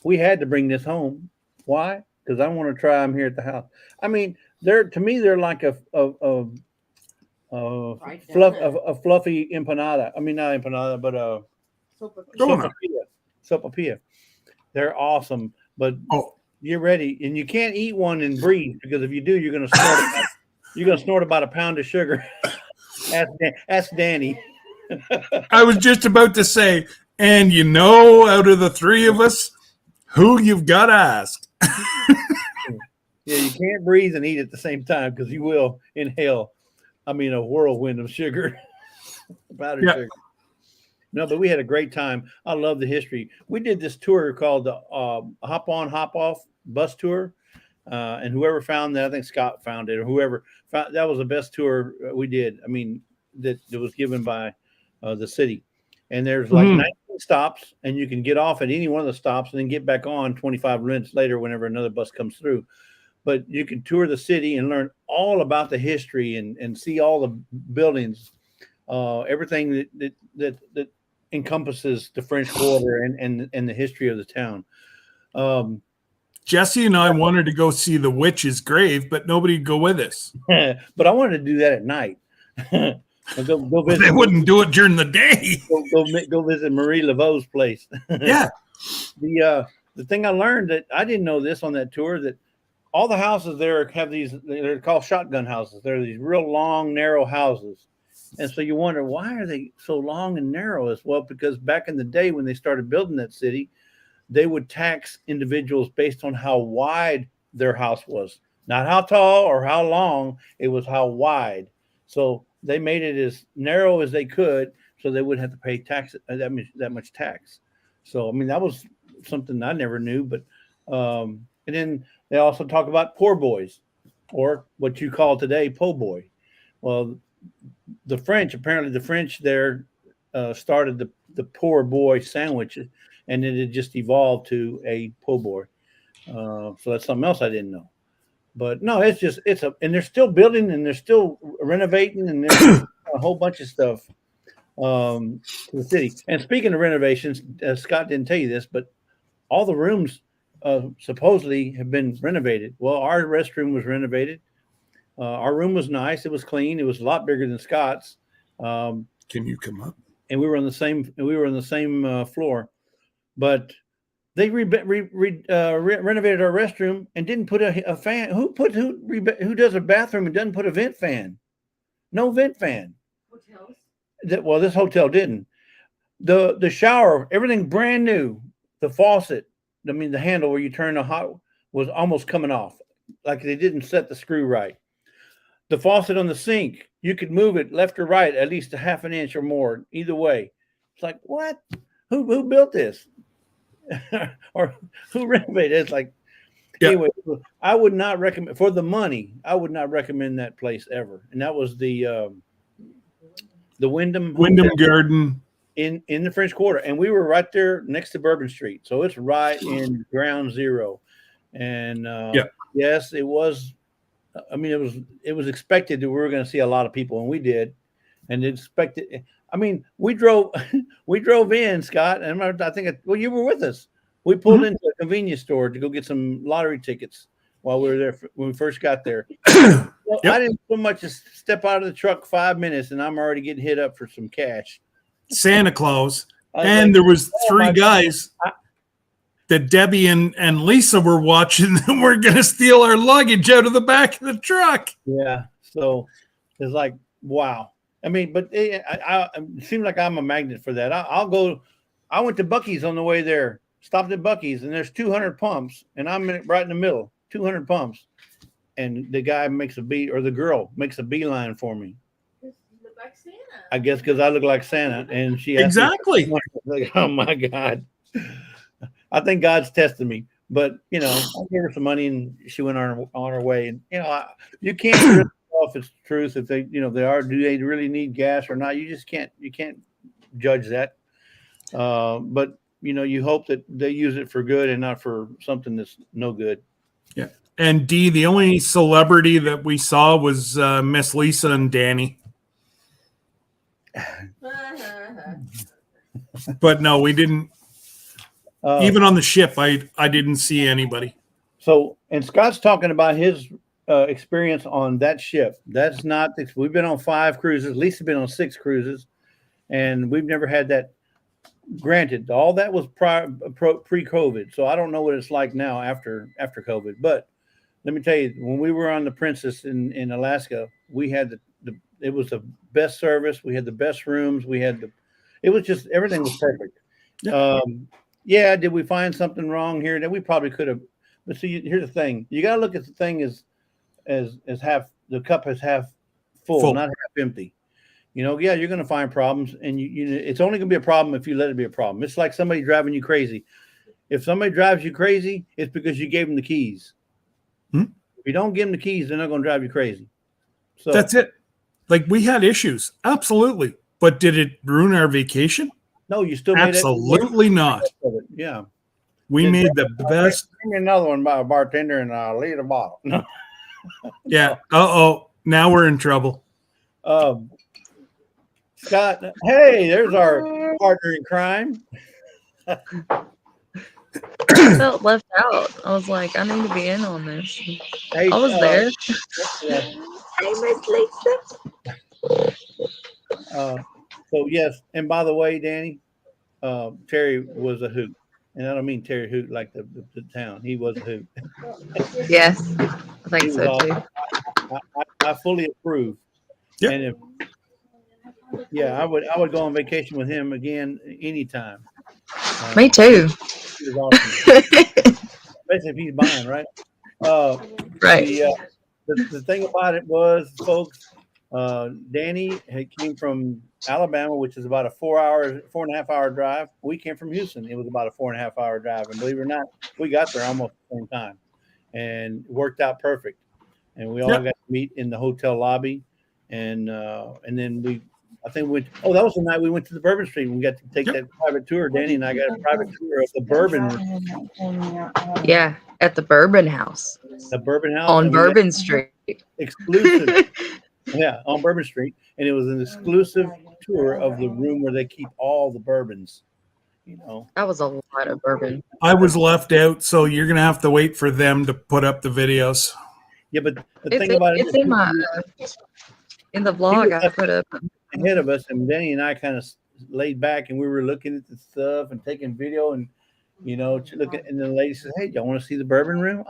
[SPEAKER 2] we had to bring this home. Why? Because I want to try them here at the house. I mean, they're like a fluffy empanada. I mean, not empanada, but sopapilla. They're awesome, but you're ready, and you can't eat one and breathe because if you do, you're gonna snort. You're gonna snort about a pound of sugar. Ask Danny.
[SPEAKER 1] I was just about to say, and out of the three of us, who you've got to ask.
[SPEAKER 2] Yeah, you can't breathe and eat at the same time because you will inhale. I mean, a whirlwind of sugar, powdered sugar. No, but we had a great time. I love the history. We did this tour called the Hop On, Hop Off bus tour. And whoever found that, I think Scott found it, or whoever found that was the best tour we did. I mean, that was given by the city. And there's like 19 stops, and you can get off at any one of the stops and then get back on 25 minutes later whenever another bus comes through. But you can tour the city and learn all about the history and see all the buildings, everything that encompasses the French Quarter and the history of the town.
[SPEAKER 1] Jesse and I wanted to go see the witch's grave, but nobody'd go with us.
[SPEAKER 2] But I wanted to do that at night. Go visit.
[SPEAKER 1] They wouldn't do it during the day.
[SPEAKER 2] Go visit Marie Laveau's place.
[SPEAKER 1] Yeah.
[SPEAKER 2] The thing I learned that I didn't know this on that tour, that all the houses there have they're called shotgun houses. They're these real long, narrow houses. And so you wonder, why are they so long and narrow? As well, because back in the day when they started building that city, they would tax individuals based on how wide their house was. Not how tall or how long, it was how wide. So they made it as narrow as they could so they wouldn't have to pay tax that much tax. So I mean that was something I never knew. But and then they also talk about poor boys, or what you call today po' boy. Well, apparently the French there started the poor boy sandwich, and then it just evolved to a po' boy. So that's something else I didn't know. But no, and they're still building and they're still renovating and there's a whole bunch of stuff to the city. And speaking of renovations, Scott didn't tell you this, but all the rooms supposedly have been renovated. Well, our restroom was renovated. Our room was nice. It was clean. It was a lot bigger than Scott's.
[SPEAKER 1] Can you come up?
[SPEAKER 2] And we were on the same floor, but they renovated our restroom and didn't put a fan. Who does a bathroom and doesn't put a vent fan? No vent fan.
[SPEAKER 3] Hotels.
[SPEAKER 2] Well, this hotel didn't. The shower, everything brand new. The faucet, I mean, the handle where you turn the hot was almost coming off, like they didn't set the screw right. The faucet on the sink, you could move it left or right at least a half an inch or more, either way. It's like, what? Who built this? Or who renovated it? It's like, anyway, I would not recommend, for the money, I would not recommend that place ever. And that was the Wyndham
[SPEAKER 1] Garden
[SPEAKER 2] in the French Quarter, and we were right there next to Bourbon Street, so it's right in ground zero. And yes, it was. I mean, it was expected that we were going to see a lot of people, and we did. And expected. I mean, we drove in, Scott, and I think you were with us. We pulled into a convenience store to go get some lottery tickets while we were there when we first got there. Well, I didn't so much as step out of the truck 5 minutes, and I'm already getting hit up for some cash.
[SPEAKER 1] Santa Claus, and there was three guys that Debbie and Lisa were watching that were going to steal our luggage out of the back of the truck.
[SPEAKER 2] Yeah, so it's like, wow. I mean, but it seems like I'm a magnet for that. I'll go. I went to Buc-ee's on the way there, stopped at Buc-ee's, and there's 200 pumps, and I'm right in the middle, 200 pumps, and the guy the girl makes a beeline for me.
[SPEAKER 3] Like Santa.
[SPEAKER 2] I guess because I look like Santa, and she
[SPEAKER 1] exactly.
[SPEAKER 2] Like, oh my God! I think God's testing me, but I gave her some money, and she went on her way. And you can't rip off its truth if they, do they really need gas or not? You just can't judge that. But you hope that they use it for good and not for something that's no good.
[SPEAKER 1] Yeah. And Dee, the only celebrity that we saw was Miss Lisa and Danny. But no, we didn't. Even on the ship, I didn't see anybody.
[SPEAKER 2] So, and Scott's talking about his experience on that ship. That's not. We've been on 5 cruises. Lisa's been on 6 cruises, and we've never had that. Granted, all that was pre-COVID, so I don't know what it's like now after COVID. But let me tell you, when we were on the Princess in Alaska, we had it was the best service. We had the best rooms. It was just everything was perfect. Did we find something wrong here? That we probably could have. But see, here's the thing: you got to look at the thing as half. The cup is half full, not half empty. You're going to find problems, and it's only going to be a problem if you let it be a problem. It's like somebody driving you crazy. If somebody drives you crazy, it's because you gave them the keys. If you don't give them the keys, they're not going to drive you crazy. So
[SPEAKER 1] that's it. Like, we had issues, absolutely, but did it ruin our vacation?
[SPEAKER 2] No, you still
[SPEAKER 1] absolutely not.
[SPEAKER 2] Yeah,
[SPEAKER 1] we made the best.
[SPEAKER 2] Bring me another one by a bartender, and I'll leave the bottle. No.
[SPEAKER 1] Yeah. Now we're in trouble.
[SPEAKER 2] Scott, hey, there's our partner in crime.
[SPEAKER 4] I felt left out. I was like, I need to be in on this.
[SPEAKER 2] Hey,
[SPEAKER 4] I was there.
[SPEAKER 3] Hey, Miss Lisa.
[SPEAKER 2] So yes, and by the way, Danny, Terry was a hoot, and I don't mean Terry Hoot like the town. He was a hoot.
[SPEAKER 4] Yes, I think so too.
[SPEAKER 2] I fully approve.
[SPEAKER 1] Yep.
[SPEAKER 2] And I would go on vacation with him again anytime.
[SPEAKER 4] Me too.
[SPEAKER 2] He was awesome. Especially if he's buying, right?
[SPEAKER 4] Right.
[SPEAKER 2] The thing about it was, folks, Danny came from Alabama, which is about a 4.5 hour drive. We came from Houston. It was about a 4.5 hour drive. And believe it or not, we got there almost at the same time, and it worked out perfect. And we all got to meet in the hotel lobby. And then I think we went, that was the night we went to the Bourbon Street. We got to take that private tour. Danny and I got a private tour of the Bourbon.
[SPEAKER 4] Yeah, at the Bourbon House.
[SPEAKER 2] The Bourbon House.
[SPEAKER 4] On Bourbon Street.
[SPEAKER 2] Exclusive. Yeah, on Bourbon Street. And it was an exclusive tour of the room where they keep all the bourbons.
[SPEAKER 4] That was a lot of bourbon.
[SPEAKER 1] I was left out, so you're going to have to wait for them to put up the videos.
[SPEAKER 2] Yeah, but the thing about it
[SPEAKER 4] is in my in the vlog I put up
[SPEAKER 2] ahead of us, and Danny and I kind of laid back and we were looking at the stuff and taking video and looking, and the lady said, "Hey, y'all want to see the bourbon room?"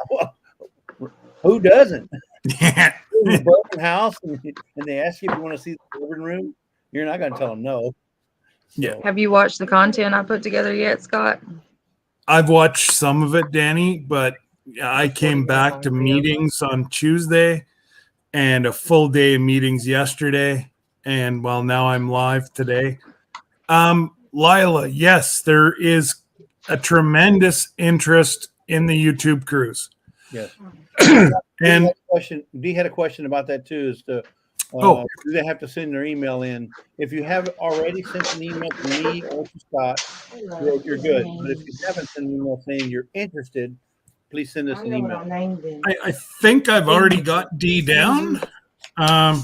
[SPEAKER 2] Who doesn't? The Bourbon House, and they ask you if you want to see the bourbon room. You're not going to tell them no. So.
[SPEAKER 1] Yeah.
[SPEAKER 4] Have you watched the content I put together yet, Scott?
[SPEAKER 1] I've watched some of it, Danny, but I came back to meetings on Tuesday and a full day of meetings yesterday. And now I'm live today. Lila, yes, there is a tremendous interest in the YouTube cruise.
[SPEAKER 2] Yes.
[SPEAKER 1] And
[SPEAKER 2] Dee had a question about that too. Is do they have to send their email in? If you have already sent an email to me or to Scott, you're good. But if you haven't sent an email saying you're interested, please send us an email.
[SPEAKER 1] I think I've already got D down. I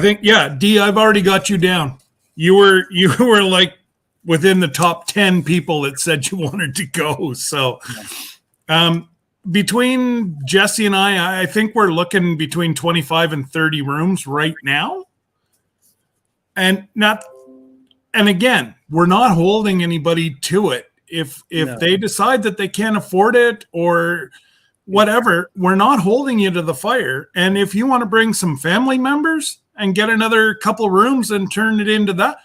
[SPEAKER 1] think, D, I've already got you down. You were like within the top 10 people that said you wanted to go. So between Jesse and I think we're looking between 25 and 30 rooms right now. And again, we're not holding anybody to it. If they decide that they can't afford it or whatever, we're not holding you to the fire. And if you want to bring some family members and get another couple rooms and turn it into that,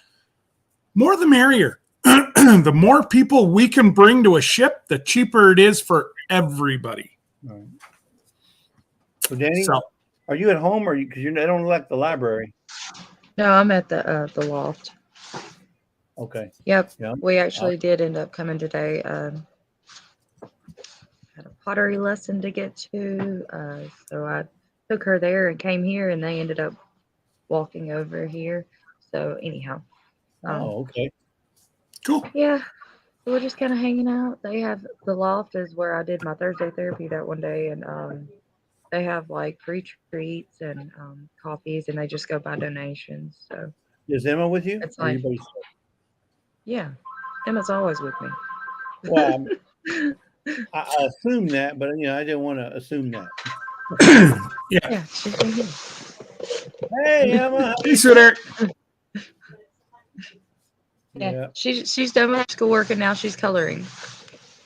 [SPEAKER 1] more the merrier. The more people we can bring to a ship, the cheaper it is for everybody.
[SPEAKER 2] Right. So, Danny, are you at home or because I don't like the library?
[SPEAKER 4] No, I'm at the loft.
[SPEAKER 2] Okay.
[SPEAKER 4] Yep.
[SPEAKER 2] Yeah.
[SPEAKER 4] We actually did end up coming today. Had a pottery lesson to get to, so I took her there and came here, and they ended up walking over here. So anyhow.
[SPEAKER 2] Okay.
[SPEAKER 1] Cool.
[SPEAKER 4] Yeah. So we're just kind of hanging out. They have the loft is where I did my Thursday therapy that one day, and they have like free treats and coffees, and they just go by donations. So
[SPEAKER 2] is Emma with you?
[SPEAKER 4] It's like, yeah, Emma's always with me.
[SPEAKER 2] Well, I assume that, but I didn't want to assume that.
[SPEAKER 4] Yeah, she's been here.
[SPEAKER 2] Hey, Emma.
[SPEAKER 1] Hey, sweetheart.
[SPEAKER 4] Yeah, she's done her schoolwork and now she's coloring.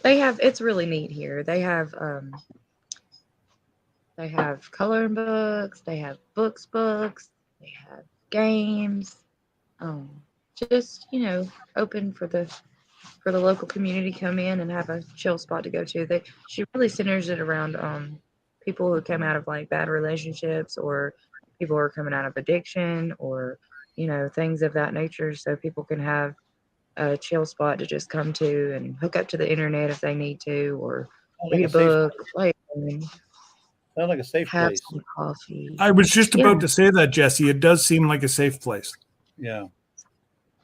[SPEAKER 4] It's really neat here. They have coloring books, they have books, they have games. Just open for the local community to come in and have a chill spot to go to. She really centers it around people who come out of like bad relationships or people who are coming out of addiction or things of that nature, so people can have a chill spot to just come to and hook up to the internet if they need to, or read a book, play.
[SPEAKER 2] Sounds like a safe
[SPEAKER 4] have
[SPEAKER 2] place.
[SPEAKER 4] some coffee.
[SPEAKER 1] I was just about to say that, Jesse. It does seem like a safe place.
[SPEAKER 2] Yeah.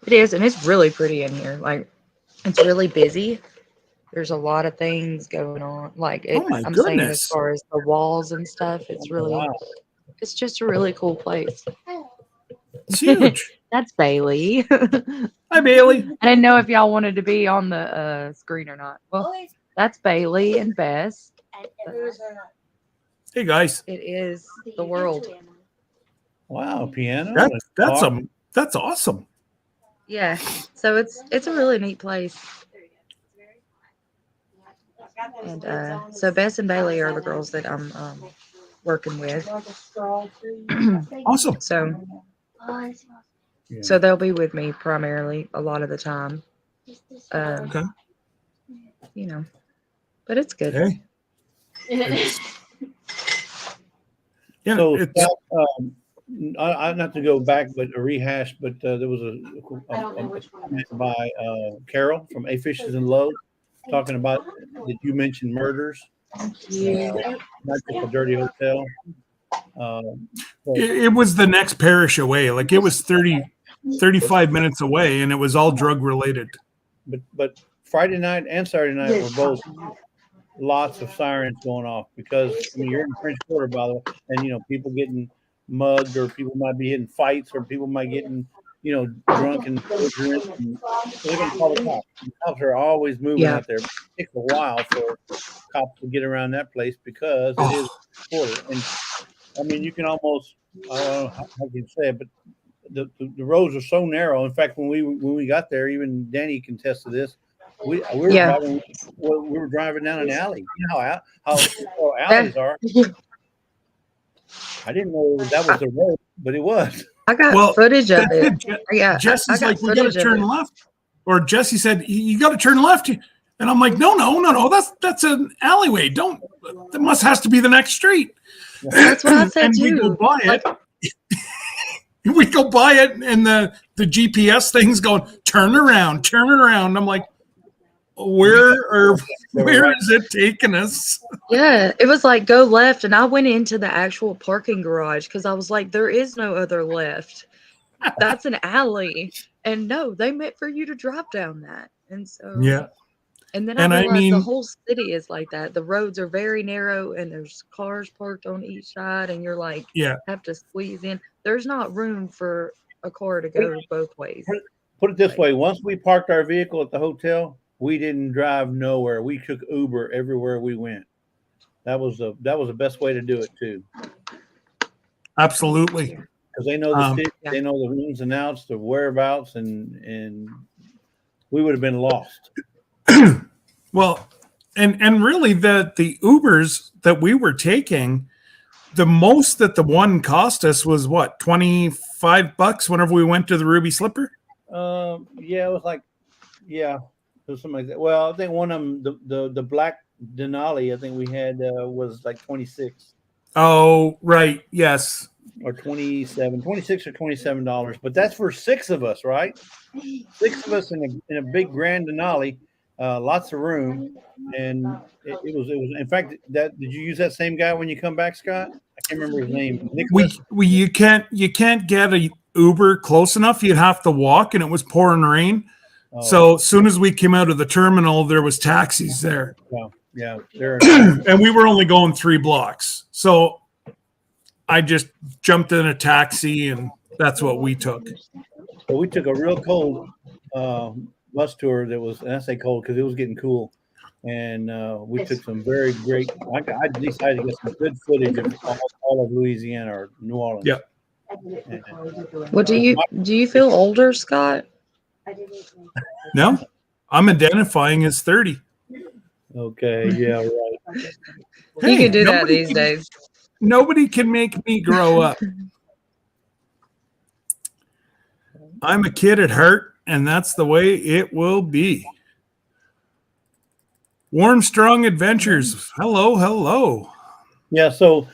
[SPEAKER 4] It is, and it's really pretty in here. Like, it's really busy. There's a lot of things going on. Like, I'm saying as far as the walls and stuff, it's really, it's just a really cool place.
[SPEAKER 1] It's huge.
[SPEAKER 4] That's Bailey.
[SPEAKER 1] Hi, Bailey.
[SPEAKER 4] I didn't know if y'all wanted to be on the screen or not. Well, that's Bailey and Bess.
[SPEAKER 1] Hey, guys.
[SPEAKER 4] It is the world.
[SPEAKER 2] Wow, piano.
[SPEAKER 1] That's awesome.
[SPEAKER 4] Yeah. So it's a really neat place. And so Bess and Bailey are the girls that I'm working with.
[SPEAKER 1] Awesome.
[SPEAKER 4] So they'll be with me primarily a lot of the time.
[SPEAKER 1] Okay.
[SPEAKER 4] but it's good.
[SPEAKER 1] Okay. It's- yeah,
[SPEAKER 2] So,
[SPEAKER 1] it's,
[SPEAKER 2] I not to go back, but a rehash. But there was
[SPEAKER 3] I don't know
[SPEAKER 2] a
[SPEAKER 3] which one.
[SPEAKER 2] comment by Carol from A Fishes and Low talking about that you mentioned murders,
[SPEAKER 3] Yeah.
[SPEAKER 2] not just a dirty hotel. So,
[SPEAKER 1] it was the next parish away. Like it was 35 minutes away, and it was all drug related.
[SPEAKER 2] but Friday night and Saturday night were both lots of sirens going off because I mean you're in French Quarter, by the way, and you know people getting mugged, or people might be hitting fights, or people might getting drunk and belligerent, and so they're gonna call the cops. The cops are always moving
[SPEAKER 4] Yeah.
[SPEAKER 2] out there. It takes a while for cops to get around that place because it is quarter, and I mean you can almost I don't know how you say it, but the roads are so narrow. In fact, when we got there, even Danny can attest to this. We were
[SPEAKER 4] Yeah.
[SPEAKER 2] driving down an alley. You know how alleys are. I didn't know that was the road, but it was.
[SPEAKER 4] I got
[SPEAKER 1] Well,
[SPEAKER 4] footage of
[SPEAKER 1] that's
[SPEAKER 4] it.
[SPEAKER 1] it.
[SPEAKER 4] Yeah,
[SPEAKER 1] Jesse's
[SPEAKER 4] I got
[SPEAKER 1] like, we got to
[SPEAKER 4] footage of
[SPEAKER 1] turn
[SPEAKER 4] it.
[SPEAKER 1] left. Or Jesse said, you got to turn left. And I'm like, no. That's an alleyway. That has to be the next street.
[SPEAKER 4] That's what I said
[SPEAKER 1] And we
[SPEAKER 4] too.
[SPEAKER 1] go by it. We go by it, and the GPS thing's going, turn around. I'm like, where is it taking us?
[SPEAKER 4] Yeah, it was like go left, and I went into the actual parking garage because I was like, there is no other left. That's an alley, and no, they meant for you to drive down that, and so
[SPEAKER 1] Yeah.
[SPEAKER 4] And then
[SPEAKER 1] And
[SPEAKER 4] I
[SPEAKER 1] I
[SPEAKER 4] realized the
[SPEAKER 1] mean-
[SPEAKER 4] whole city is like that. The roads are very narrow, and there's cars parked on each side, and you're like,
[SPEAKER 1] Yeah.
[SPEAKER 4] have to squeeze in. There's not room for a car to go both ways.
[SPEAKER 2] Put it this way: once we parked our vehicle at the hotel, we didn't drive nowhere. We took Uber everywhere we went. That was the best way to do it too,
[SPEAKER 1] Absolutely.
[SPEAKER 2] because they know the city,
[SPEAKER 4] Yeah.
[SPEAKER 2] they know the ins and outs, the whereabouts, and we would have been lost.
[SPEAKER 1] Well, and really the Ubers that we were taking, the most that the one cost us was what, $25 whenever we went to the Ruby Slipper?
[SPEAKER 2] Yeah, it was like, yeah, it was something like that. Well, I think one of them, the black Denali, I think we had was like 26
[SPEAKER 1] Oh, right. Yes.
[SPEAKER 2] or 27, 26 or $27. But that's for six of us, right? Six of us in a big grand Denali, lots of room, and it was. In fact, did you use that same guy when you come back, Scott? I can't remember his name. Nicholas?
[SPEAKER 1] You can't get a Uber close enough. You'd have to walk, and it was pouring rain.
[SPEAKER 2] Oh,
[SPEAKER 1] So as soon as we came out of the terminal, there was taxis there.
[SPEAKER 2] yeah, they're
[SPEAKER 1] And we were only going 3 blocks. So I just jumped in a taxi, and that's what we took.
[SPEAKER 2] But we took a real cold bus tour that was, and I say cold because it was getting cool. And we took some very great, I decided to get some good footage of all of Louisiana or New Orleans.
[SPEAKER 1] Yeah.
[SPEAKER 4] Well, do you feel older, Scott?
[SPEAKER 1] No, I'm identifying as 30.
[SPEAKER 2] Okay, yeah, right.
[SPEAKER 4] You can do that
[SPEAKER 1] nobody
[SPEAKER 4] these days.
[SPEAKER 1] Nobody can make me grow up. I'm a kid at heart, and that's the way it will be. Warm Strong Adventures. Hello.
[SPEAKER 2] Yeah, so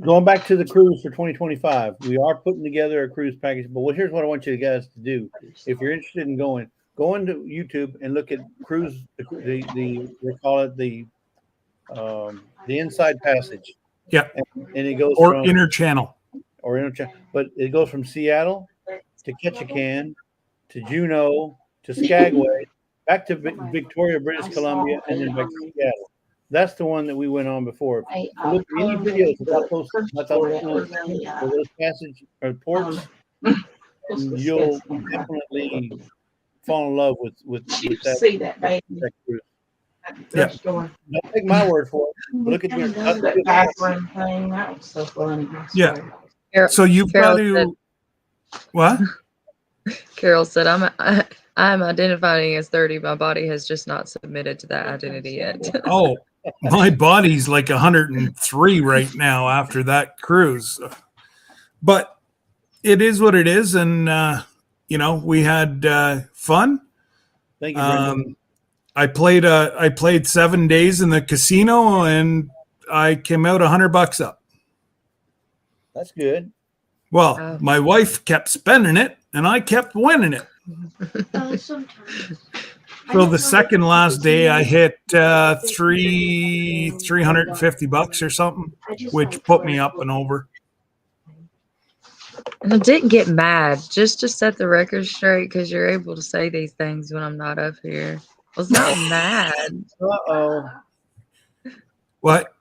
[SPEAKER 2] going back to the cruise for 2025, we are putting together a cruise package. But here's what I want you guys to do. If you're interested in going, go into YouTube and look at cruise. They call it the Inside Passage.
[SPEAKER 1] Yeah.
[SPEAKER 2] And it goes
[SPEAKER 1] Or
[SPEAKER 2] from
[SPEAKER 1] Inner Channel.
[SPEAKER 2] but it goes from Seattle to Ketchikan to Juneau to Skagway, back to Victoria, British Columbia, and then back to Seattle. That's the one that we went on before. So look, any videos about those passage or ports, you'll definitely fall in love with that.
[SPEAKER 3] See that, baby.
[SPEAKER 2] That cruise.
[SPEAKER 1] Yeah.
[SPEAKER 2] Don't take my word for it. But look at your
[SPEAKER 3] That bathroom thing. That was so funny. I
[SPEAKER 1] Yeah.
[SPEAKER 3] swear.
[SPEAKER 1] So you've got
[SPEAKER 4] Carol
[SPEAKER 1] to what?
[SPEAKER 4] Carol said, I'm identifying as 30. My body has just not submitted to that identity yet.
[SPEAKER 1] Oh, my body's like 103 right now after that cruise. But it is what it is, and we had fun.
[SPEAKER 2] Thank you, Brenda.
[SPEAKER 1] I played 7 days in the casino and I came out $100 up.
[SPEAKER 2] That's good.
[SPEAKER 1] Well,
[SPEAKER 4] Oh.
[SPEAKER 1] my wife kept spending it and I kept winning it.
[SPEAKER 3] Sometimes.
[SPEAKER 1] So the second last day I hit $350 or something, which put me up and over.
[SPEAKER 4] And I didn't get mad, just to set the record straight, because you're able to say these things when I'm not up here. I was not mad.
[SPEAKER 2] Uh-oh.
[SPEAKER 1] What?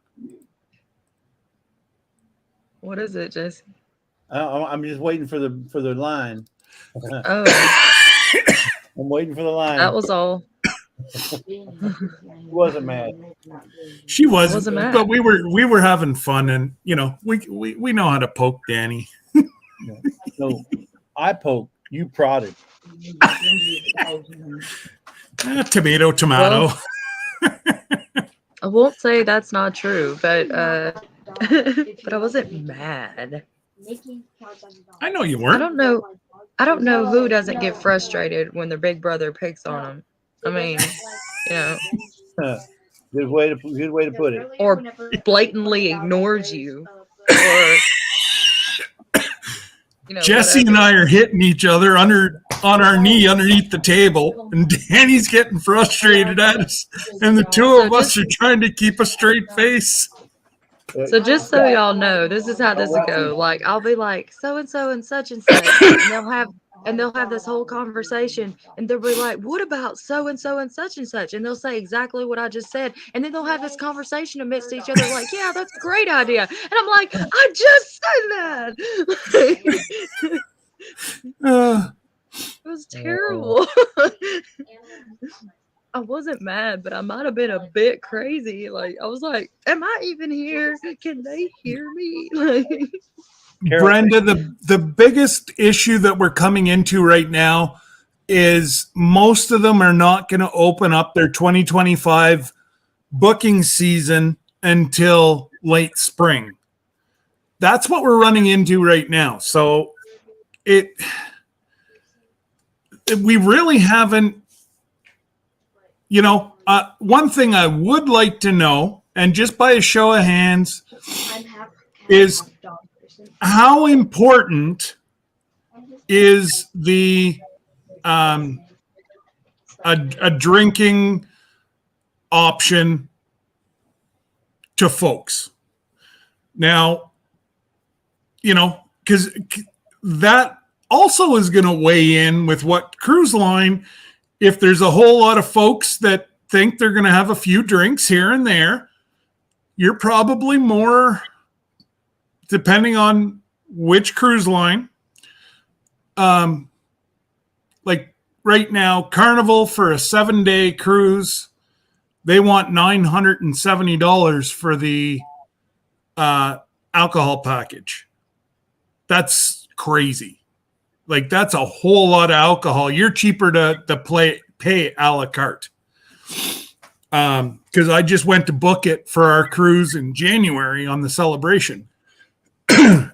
[SPEAKER 4] What is it, Jesse?
[SPEAKER 2] I'm just waiting for the line.
[SPEAKER 4] Oh,
[SPEAKER 2] I'm waiting for the line.
[SPEAKER 4] that was all.
[SPEAKER 2] Wasn't mad.
[SPEAKER 1] She wasn't,
[SPEAKER 4] Wasn't mad.
[SPEAKER 1] but we were having fun, and we know how to poke Danny.
[SPEAKER 2] No, I poked. You prodded.
[SPEAKER 1] Tomato.
[SPEAKER 4] Well, I won't say that's not true, but but I wasn't mad.
[SPEAKER 1] I know you
[SPEAKER 4] I
[SPEAKER 1] weren't.
[SPEAKER 4] don't know who doesn't get frustrated when their big brother picks on them. I mean, you know,
[SPEAKER 2] Good way to put it.
[SPEAKER 4] or blatantly ignores you, or you know,
[SPEAKER 1] Jesse and I are hitting each other on our knee underneath the table, and Danny's getting frustrated at us, and the two of us are trying to keep a straight face.
[SPEAKER 4] So just so y'all know, this is how this will go. Like I'll be like so and such, and they'll have this whole conversation, and they'll be like, "What about so and such and such?" And they'll say exactly what I just said, and then they'll have this conversation amidst each other, like, "Yeah, that's a great idea," and I'm like, "I just said that." It was terrible. I wasn't mad, but I might have been a bit crazy. Like I was like, "Am I even here? Can they hear me?" Like,
[SPEAKER 1] Brenda, the biggest issue that we're coming into right now is most of them are not going to open up their 2025 booking season until late spring. That's what we're running into right now. So we really haven't, one thing I would like to know, and just by a show of hands, is how important is the a drinking option to folks now, because that also is going to weigh in with what cruise line, if there's a whole lot of folks that think they're going to have a few drinks here and there, you're probably more, depending on which cruise line. Like right now, Carnival for a 7-day cruise, they want $970 for the alcohol package. That's crazy. Like that's a whole lot of alcohol. You're cheaper to pay a la carte. Because I just went to book it for our cruise in January on the Celebration.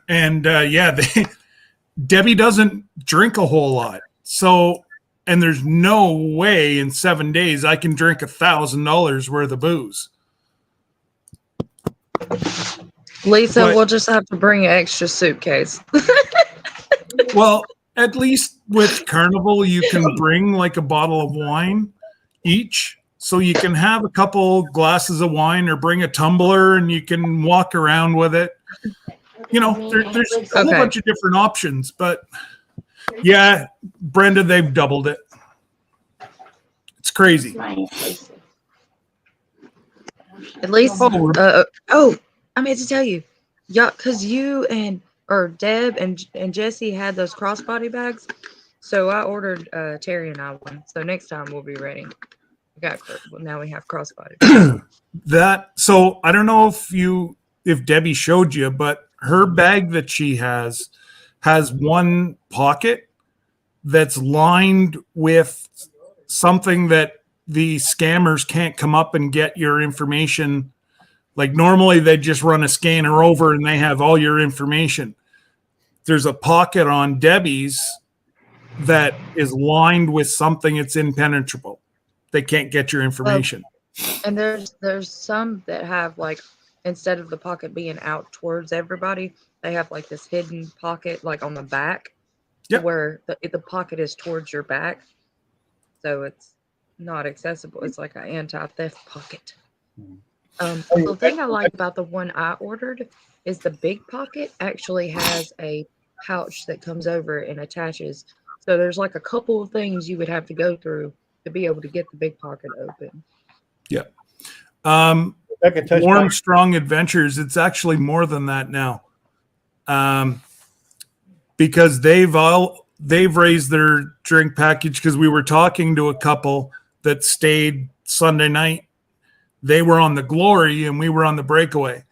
[SPEAKER 1] And Debbie doesn't drink a whole lot. So, and there's no way in 7 days I can drink $1,000 worth of booze.
[SPEAKER 4] Lisa, we'll just have to bring an extra suitcase.
[SPEAKER 1] Well, at least with Carnival, you can bring like a bottle of wine each. So you can have a couple glasses of wine or bring a tumbler and you can walk around with it. There's a whole bunch of different options. But yeah, Brenda, they've doubled it. It's crazy.
[SPEAKER 4] At least, I meant to tell you, yeah, because you or Deb and Jesse had those crossbody bags. So I ordered Terry and I one. So next time we'll be ready. Now we have crossbody.
[SPEAKER 1] So I don't know if Debbie showed you, but her bag that she has one pocket that's lined with something that the scammers can't come up and get your information. Like normally they just run a scanner over and they have all your information. There's a pocket on Debbie's that is lined with something that's impenetrable. they can't get your information.
[SPEAKER 4] And there's some that have like, instead of the pocket being out towards everybody, they have like this hidden pocket like on the back,
[SPEAKER 1] Yep.
[SPEAKER 4] where the pocket is towards your back, so it's not accessible. It's like an anti-theft pocket. The thing I like about the one I ordered is the big pocket actually has a pouch that comes over and attaches. So there's like a couple of things you would have to go through to be able to get the big pocket open.
[SPEAKER 1] Yeah.
[SPEAKER 2] Rebecca touched
[SPEAKER 1] Warm
[SPEAKER 2] on-
[SPEAKER 1] Strong Adventures, it's actually more than that now. Because they've raised their drink package, because we were talking to a couple that stayed Sunday night. They were on the Glory and we were on the Breakaway.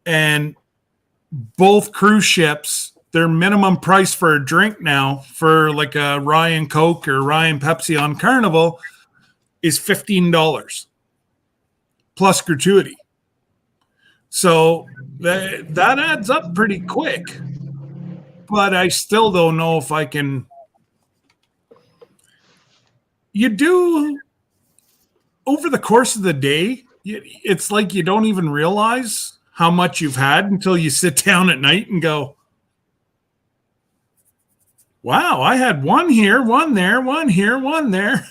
[SPEAKER 1] And both cruise ships, their minimum price for a drink now for like a Ryan Coke or Ryan Pepsi on Carnival is $15 plus gratuity. So that adds up pretty quick. But I still don't know if I can. You do, over the course of the day, it's like you don't even realize how much you've had until you sit down at night and go, wow, I had one here, one there, one here, one there.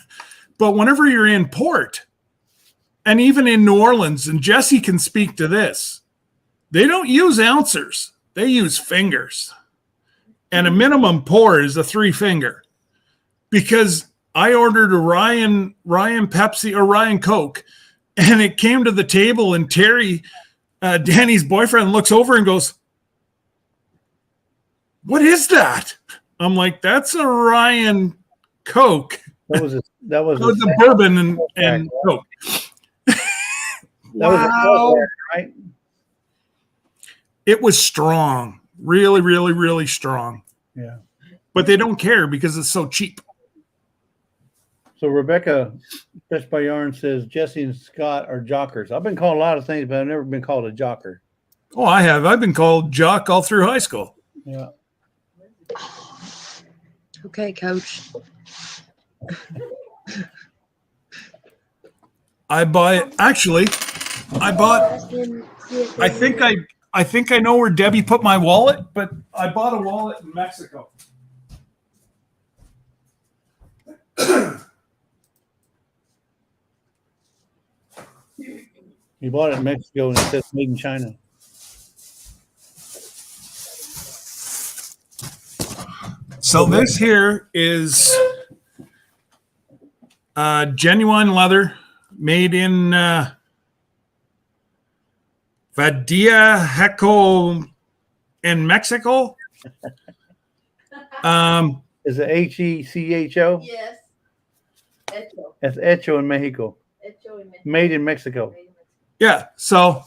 [SPEAKER 1] But whenever you're in port, and even in New Orleans, and Jesse can speak to this, they don't use ounces. They use fingers. And a minimum pour is a 3-finger. Because I ordered a Ryan Pepsi or Ryan Coke, and it came to the table, and Terry, Danny's boyfriend, looks over and goes, "What is that?" I'm like, "That's a Ryan Coke."
[SPEAKER 2] That was a
[SPEAKER 1] bourbon and Coke. Wow.
[SPEAKER 2] Right?
[SPEAKER 1] It was strong. Really, really, really strong.
[SPEAKER 2] Yeah.
[SPEAKER 1] But they don't care because it's so cheap.
[SPEAKER 2] So Rebecca, Fresh by Yarn, says Jesse and Scott are jockers. I've been called a lot of things, but I've never been called a jocker.
[SPEAKER 1] Oh, I have. I've been called jock all through high school.
[SPEAKER 2] Yeah.
[SPEAKER 4] Okay, coach.
[SPEAKER 1] I think I know where Debbie put my wallet, but I bought a wallet in Mexico.
[SPEAKER 2] You bought it in Mexico and it says made in China.
[SPEAKER 1] So this here is genuine leather made in Vallejo in Mexico.
[SPEAKER 2] Is it Hecho?
[SPEAKER 3] Yes. Hecho.
[SPEAKER 2] It's Hecho in Mexico.
[SPEAKER 3] Hecho in Mexico.
[SPEAKER 2] Made in Mexico.
[SPEAKER 1] Yeah, so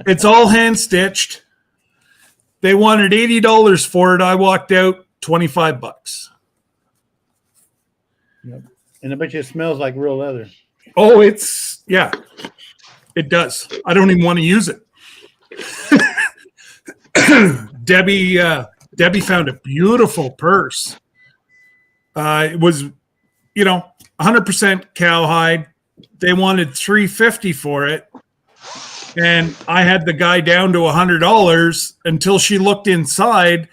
[SPEAKER 1] it's all hand stitched. They wanted $80 for it. I walked out $25.
[SPEAKER 2] Yep. And I bet you it smells like real leather.
[SPEAKER 1] Oh, it does. I don't even want to use it. Debbie found a beautiful purse. It was, 100% cowhide. They wanted $350 for it. And I had the guy down to $100 until she looked inside,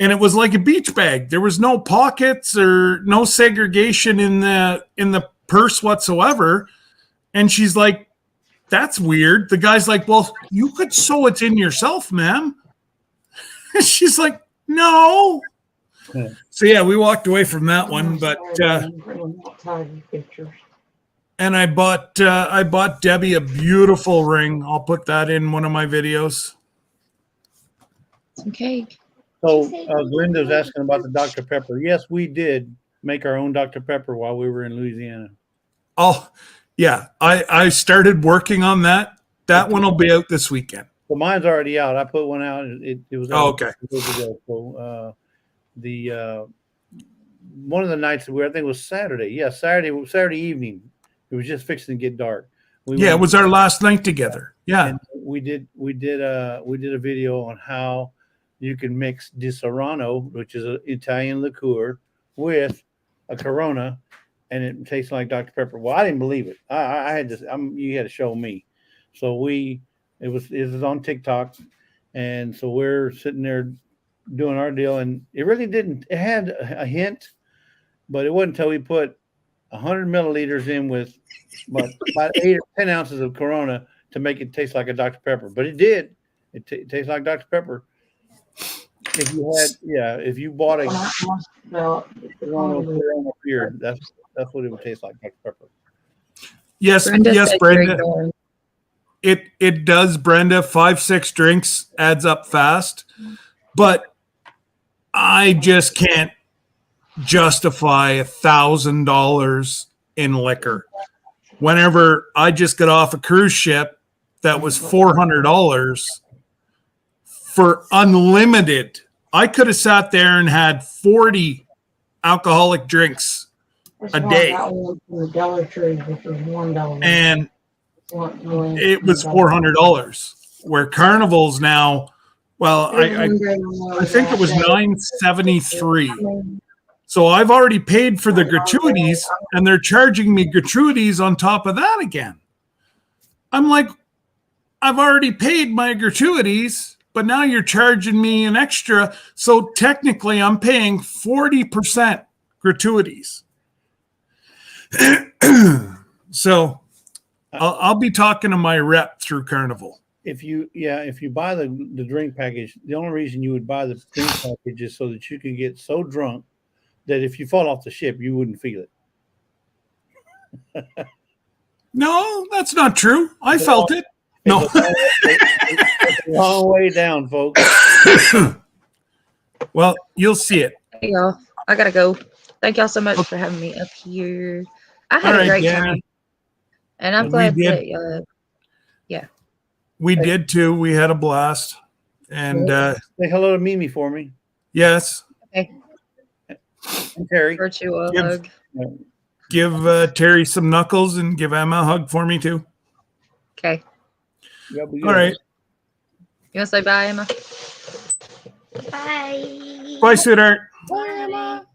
[SPEAKER 1] and it was like a beach bag. There was no pockets or no segregation in the purse whatsoever. And she's like, "That's weird." The guy's like, "Well, you could sew it in yourself, ma'am." She's like, "No."
[SPEAKER 2] Yeah.
[SPEAKER 1] So yeah, we walked away from that one, but and I bought Debbie a beautiful ring. I'll put that in one of my videos.
[SPEAKER 4] Some cake.
[SPEAKER 2] So Glenda's asking about the Dr. Pepper. Yes, we did make our own Dr. Pepper while we were in Louisiana.
[SPEAKER 1] Oh, yeah. I started working on that. That one will be out this weekend.
[SPEAKER 2] Well, mine's already out. I put one out. It was out
[SPEAKER 1] okay.
[SPEAKER 2] a week ago. So one of the nights I think it was Saturday. Yeah, Saturday evening. It was just fixing to get dark.
[SPEAKER 1] It was our last night together. Yeah.
[SPEAKER 2] And we did a video on how you can mix Di Serrano, which is an Italian liqueur, with a Corona, and it tastes like Dr. Pepper. Well, I didn't believe it. I had this. You had to show me. So it was on TikTok, and so we're sitting there doing our deal, and it really didn't. It had a hint, but it wasn't until we put 100 milliliters in with about 8 or 10 ounces of Corona to make it taste like a Dr. Pepper. But it did. It tastes like Dr. Pepper. If you bought a Corona beer, that's what it would taste like, Dr. Pepper.
[SPEAKER 1] Yes,
[SPEAKER 4] Brenda
[SPEAKER 1] yes,
[SPEAKER 4] said
[SPEAKER 1] Brenda.
[SPEAKER 4] you're ignoring.
[SPEAKER 1] It does, Brenda. 5-6 drinks adds up fast, but I just can't justify $1,000 in liquor. Whenever I just got off a cruise ship that was $400 for unlimited, I could have sat there and had 40 alcoholic drinks a day,
[SPEAKER 5] Dollar Tree, which was $1.
[SPEAKER 1] and it was $400. Where Carnival's now, well, I think it was $9.73. So I've already paid for the gratuities, and they're charging me gratuities on top of that again. I'm like, I've already paid my gratuities, but now you're charging me an extra. So technically, I'm paying 40% gratuities. So I'll be talking to my rep through Carnival.
[SPEAKER 2] If you buy the drink package, the only reason you would buy the drink package is so that you can get so drunk that if you fall off the ship, you wouldn't feel it.
[SPEAKER 1] No, that's not true. I felt it. No.
[SPEAKER 2] It's a long way down, folks.
[SPEAKER 1] Well, you'll see it.
[SPEAKER 4] Hey, y'all. I gotta go. Thank y'all so much for having me up here. I had
[SPEAKER 1] All
[SPEAKER 4] a
[SPEAKER 1] right,
[SPEAKER 4] great
[SPEAKER 1] Danny.
[SPEAKER 4] time. And I'm
[SPEAKER 1] We
[SPEAKER 4] glad
[SPEAKER 1] did.
[SPEAKER 4] that
[SPEAKER 1] We did too. We had a blast. And
[SPEAKER 2] Say hello to Mimi for me.
[SPEAKER 1] yes,
[SPEAKER 2] And Terry.
[SPEAKER 4] virtual
[SPEAKER 1] Give-
[SPEAKER 4] hug.
[SPEAKER 1] give Terry some knuckles and give Emma a hug for me too.
[SPEAKER 4] Okay.
[SPEAKER 2] Yeah, we
[SPEAKER 1] All right.
[SPEAKER 4] You want to say bye, Emma?
[SPEAKER 3] Bye.
[SPEAKER 1] Bye, sweetheart.
[SPEAKER 3] Bye, Emma.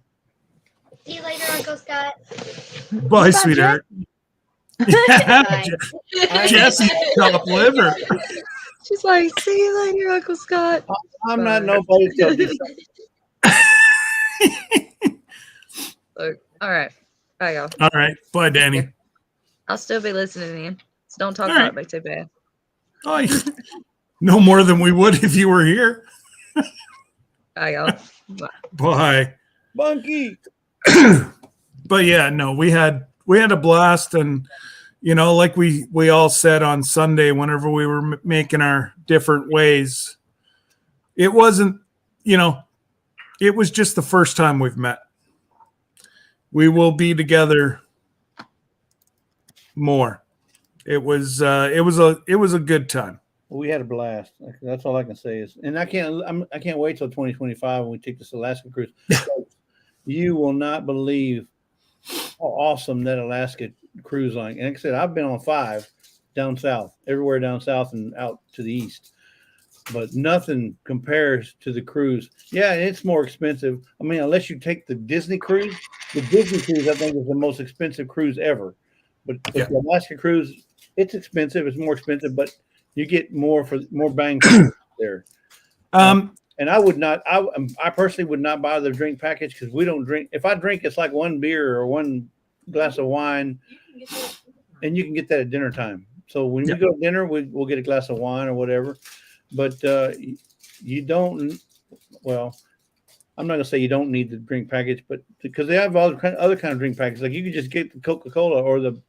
[SPEAKER 3] See you later, Uncle Scott.
[SPEAKER 1] Bye, sweetheart.
[SPEAKER 3] Bye.
[SPEAKER 1] Jesse's top liver.
[SPEAKER 4] She's like, see you later, Uncle Scott.
[SPEAKER 2] I'm not nobody to tell you.
[SPEAKER 4] Look, all right. Bye, y'all.
[SPEAKER 1] All right. Bye, Danny.
[SPEAKER 4] I'll still be listening in. So don't talk
[SPEAKER 1] All
[SPEAKER 4] about
[SPEAKER 1] right.
[SPEAKER 4] me too bad.
[SPEAKER 1] Oh, no more than we would if you were here.
[SPEAKER 4] Bye, y'all. Bye.
[SPEAKER 1] Bye.
[SPEAKER 2] Bunky.
[SPEAKER 1] But yeah, no, we had a blast, and like we all said on Sunday whenever we were making our different ways, it wasn't, it was just the first time we've met. We will be together more. It was a good time.
[SPEAKER 2] We had a blast. That's all I can say is, and I can't wait till 2025 when we take this Alaska cruise. You will not believe how awesome that Alaska cruise line. And like I said, I've been on 5 down south, everywhere down south and out to the east, but nothing compares to the cruise. Yeah, it's more expensive. I mean, unless you take the Disney cruise, I think is the most expensive cruise ever. But
[SPEAKER 1] Yeah.
[SPEAKER 2] the Alaska cruise, it's expensive. It's more expensive, but you get more bang for there. And I personally would not buy the drink package because we don't drink. If I drink, it's like one beer or one glass of wine, and you can get that at dinner time. So when we go to dinner, we'll get a glass of wine or whatever. But you don't. Well, I'm not gonna say you don't need the drink package, but because they have other kind of drink packages, like you can just get the Coca-Cola or the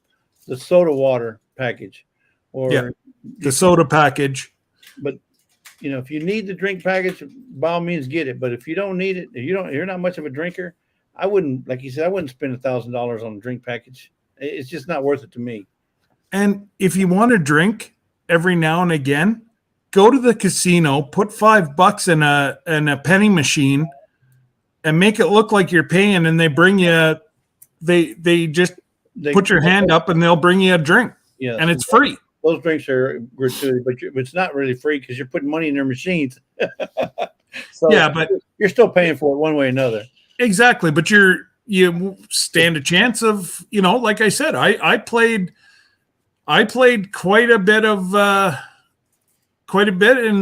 [SPEAKER 2] soda water package, or
[SPEAKER 1] The soda package.
[SPEAKER 2] But if you need the drink package, by all means get it. But if you don't need it, you're not much of a drinker, I wouldn't, like you said, I wouldn't spend $1,000 on a drink package. It's just not worth it to me.
[SPEAKER 1] And if you want to drink every now and again, go to the casino, put $5 in a penny machine, and make it look like you're paying. And they bring you, they put your hand up, and they'll bring you a drink.
[SPEAKER 2] Yeah,
[SPEAKER 1] and it's free.
[SPEAKER 2] Those drinks are gratuitous, but it's not really free because you're putting money in their machines. So
[SPEAKER 1] yeah, but
[SPEAKER 2] you're still paying for it one way or another.
[SPEAKER 1] Exactly, but you stand a chance of, like I said, I played quite a bit in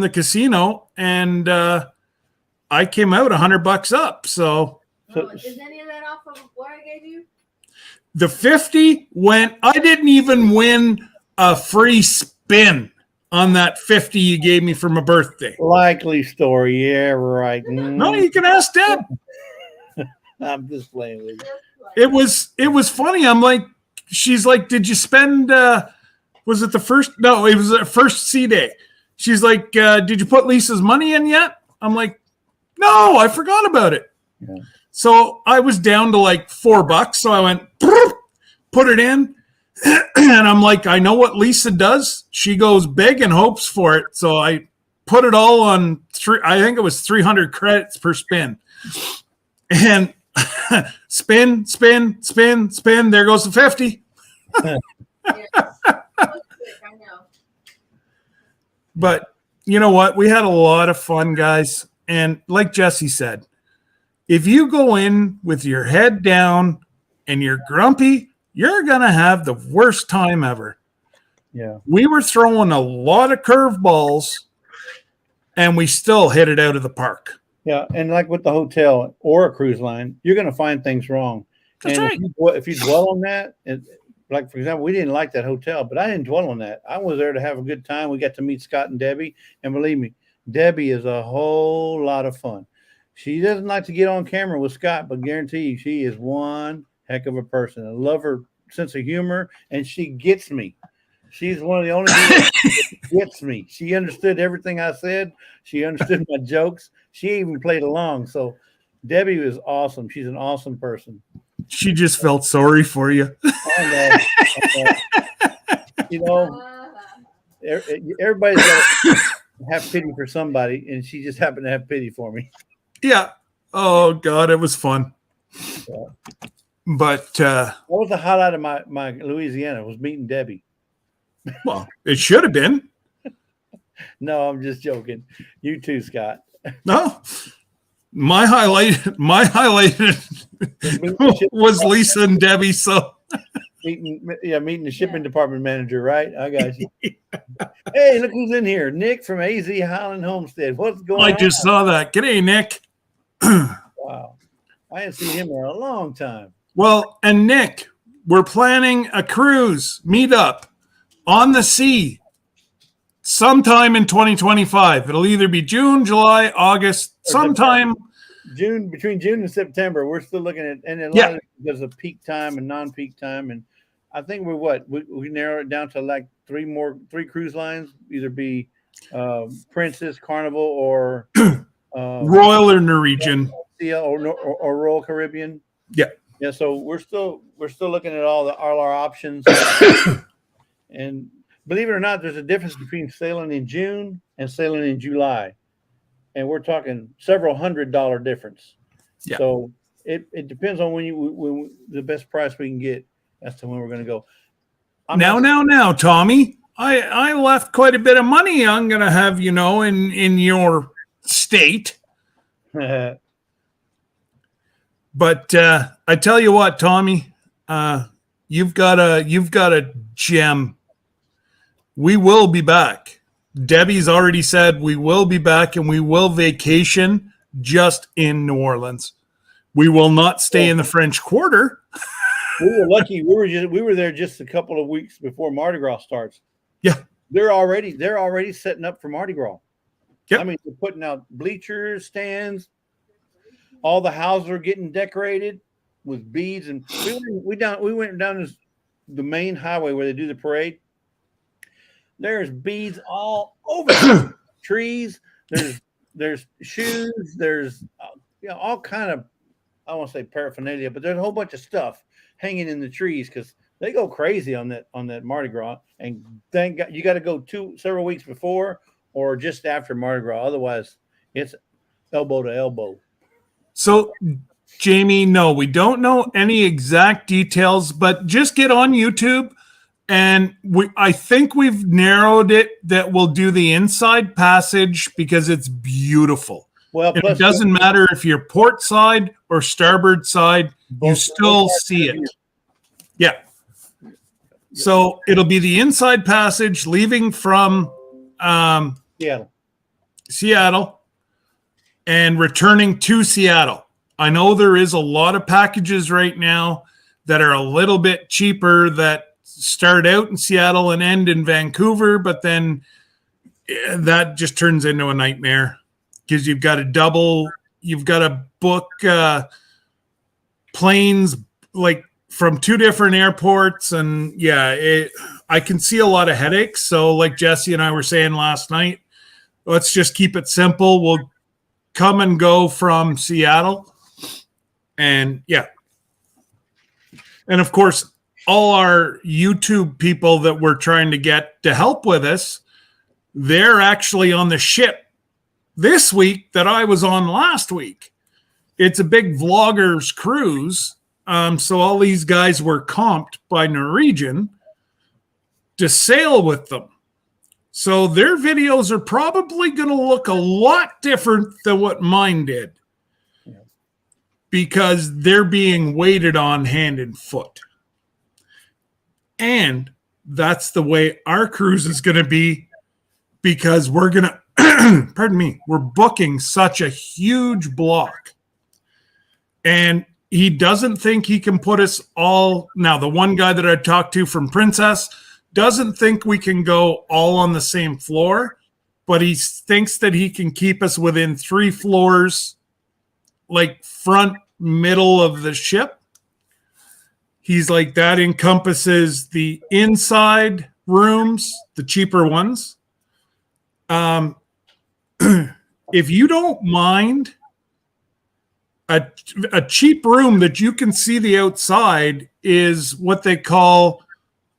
[SPEAKER 1] the casino, and I came out $100 up. So
[SPEAKER 6] Is any of that off of what I gave you?
[SPEAKER 1] the 50 went. I didn't even win a free spin on that 50 you gave me for my birthday.
[SPEAKER 2] Likely story. Yeah, right.
[SPEAKER 1] No, you can ask Deb.
[SPEAKER 2] I'm just playing with you.
[SPEAKER 1] It was funny. I'm like, she's like, did you spend? Was it the first? No, it was the first C day. She's like, did you put Lisa's money in yet? I'm like, no, I forgot about it.
[SPEAKER 2] Yeah.
[SPEAKER 1] So I was down to like $4. So I went, put it in. And I'm like, I know what Lisa does. She goes big and hopes for it. So I put it all on I think it was 300 credits per spin. And spin. There goes the 50.
[SPEAKER 6] I know.
[SPEAKER 1] But you know what? We had a lot of fun, guys. And like Jesse said, if you go in with your head down and you're grumpy, you're going to have the worst time ever.
[SPEAKER 2] Yeah.
[SPEAKER 1] We were throwing a lot of curveballs, and we still hit it out of the park.
[SPEAKER 2] Yeah, and like with the hotel or a cruise line, you're going to find things wrong.
[SPEAKER 1] That's
[SPEAKER 2] and
[SPEAKER 1] right.
[SPEAKER 2] if you dwell on that, like for example, we didn't like that hotel, but I didn't dwell on that. I was there to have a good time. We got to meet Scott and Debbie, and believe me, Debbie is a whole lot of fun. She doesn't like to get on camera with Scott, but guarantee you, she is one heck of a person. I love her sense of humor, and she gets me. She's one of the only people that gets me. She understood everything I said. She understood my jokes. She even played along. So Debbie was awesome. She's an awesome person.
[SPEAKER 1] She just felt sorry for you.
[SPEAKER 2] I know. You know, everybody's got to have pity for somebody, and she just happened to have pity for me.
[SPEAKER 1] Yeah. Oh, God, it was fun.
[SPEAKER 2] Yeah.
[SPEAKER 1] But
[SPEAKER 2] That was the highlight of my Louisiana, was meeting Debbie.
[SPEAKER 1] well, it should have been.
[SPEAKER 2] No, I'm just joking. You too, Scott.
[SPEAKER 1] No. My highlight was Lisa and Debbie. So
[SPEAKER 2] Meeting the shipping department manager, right? I got you. Hey, look who's in here. Nick from AZ Highland Homestead. What's going on?
[SPEAKER 1] I just saw that. G'day, Nick.
[SPEAKER 2] Wow. I haven't seen him in a long time.
[SPEAKER 1] Well, and Nick, we're planning a cruise meetup on the sea sometime in 2025. It'll either be June, July, August, sometime.
[SPEAKER 2] Between June and September, we're still looking at, and a lot of it because of peak time and non-peak time. And I think we narrow it down to like three cruise lines, either be Princess, Carnival, or
[SPEAKER 1] Royal or Norwegian.
[SPEAKER 2] Or Royal Caribbean.
[SPEAKER 1] Yeah.
[SPEAKER 2] Yeah. So we're still looking at all our options. And believe it or not, there's a difference between sailing in June and sailing in July. And we're talking several $100 difference.
[SPEAKER 1] Yeah.
[SPEAKER 2] So it depends on when the best price we can get as to when we're going to go.
[SPEAKER 1] Now, Tommy, I left quite a bit of money. I'm going to have, in your state. But I tell you what, Tommy, you've got a gem. We will be back. Debbie's already said we will be back, and we will vacation just in New Orleans. We will not stay in the French Quarter.
[SPEAKER 2] We were lucky. We were there just a couple of weeks before Mardi Gras starts.
[SPEAKER 1] Yeah,
[SPEAKER 2] they're already setting up for Mardi Gras.
[SPEAKER 1] Yep.
[SPEAKER 2] I mean, they're putting out bleachers, stands. All the houses are getting decorated with beads, and we went down the main highway where they do the parade. There's beads all over trees. There's shoes. There's all kind of, I won't say paraphernalia, but there's a whole bunch of stuff hanging in the trees because they go crazy on that Mardi Gras. And thank God you got to go several weeks before or just after Mardi Gras. Otherwise, it's elbow to elbow.
[SPEAKER 1] So, Jamie, no, we don't know any exact details, but just get on YouTube. And I think we've narrowed it that we'll do the inside passage because it's beautiful.
[SPEAKER 2] Well,
[SPEAKER 1] And
[SPEAKER 2] plus
[SPEAKER 1] it doesn't matter if you're port side or starboard side, you
[SPEAKER 2] both-
[SPEAKER 1] still
[SPEAKER 2] both
[SPEAKER 1] see
[SPEAKER 2] sides
[SPEAKER 1] it. Yeah. So it'll be the inside passage leaving from
[SPEAKER 2] Seattle.
[SPEAKER 1] Seattle and returning to Seattle. I know there is a lot of packages right now that are a little bit cheaper that start out in Seattle and end in Vancouver, but then that just turns into a nightmare because you've got to book planes like from two different airports. And I can see a lot of headaches. So like Jesse and I were saying last night, let's just keep it simple. We'll come and go from Seattle. And and of course, all our YouTube people that we're trying to get to help with us, they're actually on the ship this week that I was on last week. It's a big vloggers cruise. So all these guys were comped by Norwegian to sail with them. So their videos are probably going to look a lot different than what mine did because they're being waited on hand and foot. And that's the way our cruise is going to be because we're going to, pardon me, we're booking such a huge block. And he doesn't think he can put us all. Now, the one guy that I talked to from Princess doesn't think we can go all on the same floor, but he thinks that he can keep us within 3 floors, like front, middle of the ship. He's like, that encompasses the inside rooms, the cheaper ones. If you don't mind a cheap room that you can see the outside is what they call,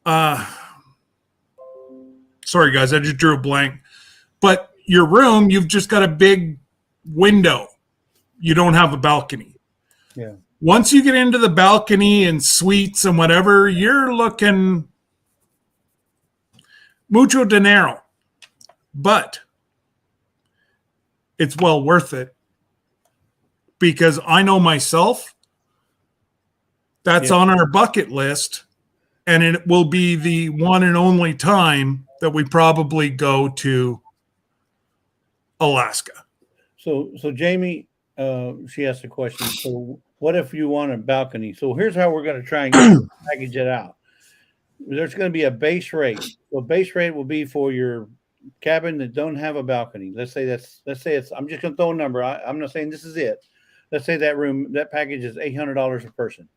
[SPEAKER 1] sorry guys, I just drew a blank, but your room, you've just got a big window. You don't have a balcony.
[SPEAKER 2] Yeah.
[SPEAKER 1] Once you get into the balcony and suites and whatever, you're looking mucho dinero, but it's well worth it because I know myself that's on our bucket list, and it will be the one and only time that we probably go to Alaska.
[SPEAKER 2] So Jamie, she asked a question. So what if you want a balcony? So here's how we're going to try and package it out. There's going to be a base rate. So base rate will be for your cabin that don't have a balcony. Let's say it's, I'm just going to throw a number. I'm not saying this is it. Let's say that package is $800 a person.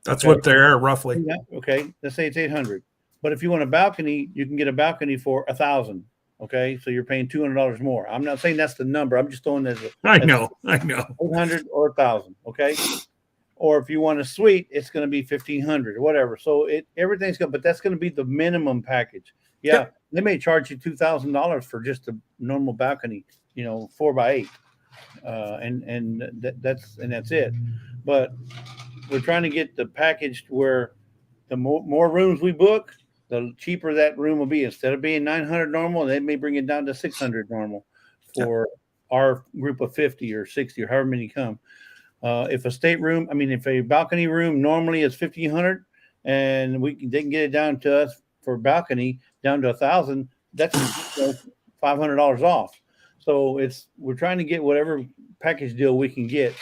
[SPEAKER 1] That's what they're roughly.
[SPEAKER 2] Yeah, okay. Let's say it's 800. But if you want a balcony, you can get a balcony for $1,000. Okay, so you're paying $200 more. I'm not saying that's the number. I'm just throwing as
[SPEAKER 1] I know.
[SPEAKER 2] 800 or 1,000. Okay, or if you want a suite, it's going to be 1,500 or whatever. So everything's good, but that's going to be the minimum package. Yeah,
[SPEAKER 1] Yep.
[SPEAKER 2] They may charge you $2,000 for just a normal balcony, 4x8, and that's it. But we're trying to get the package where the more rooms we book, the cheaper that room will be. Instead of being 900 normal, they may bring it down to 600 normal for our group of 50 or 60 or however many come. If a balcony room normally is 1,500, and they can get it down to us for balcony down to 1,000, that's $500 off. So we're trying to get whatever package deal we can get.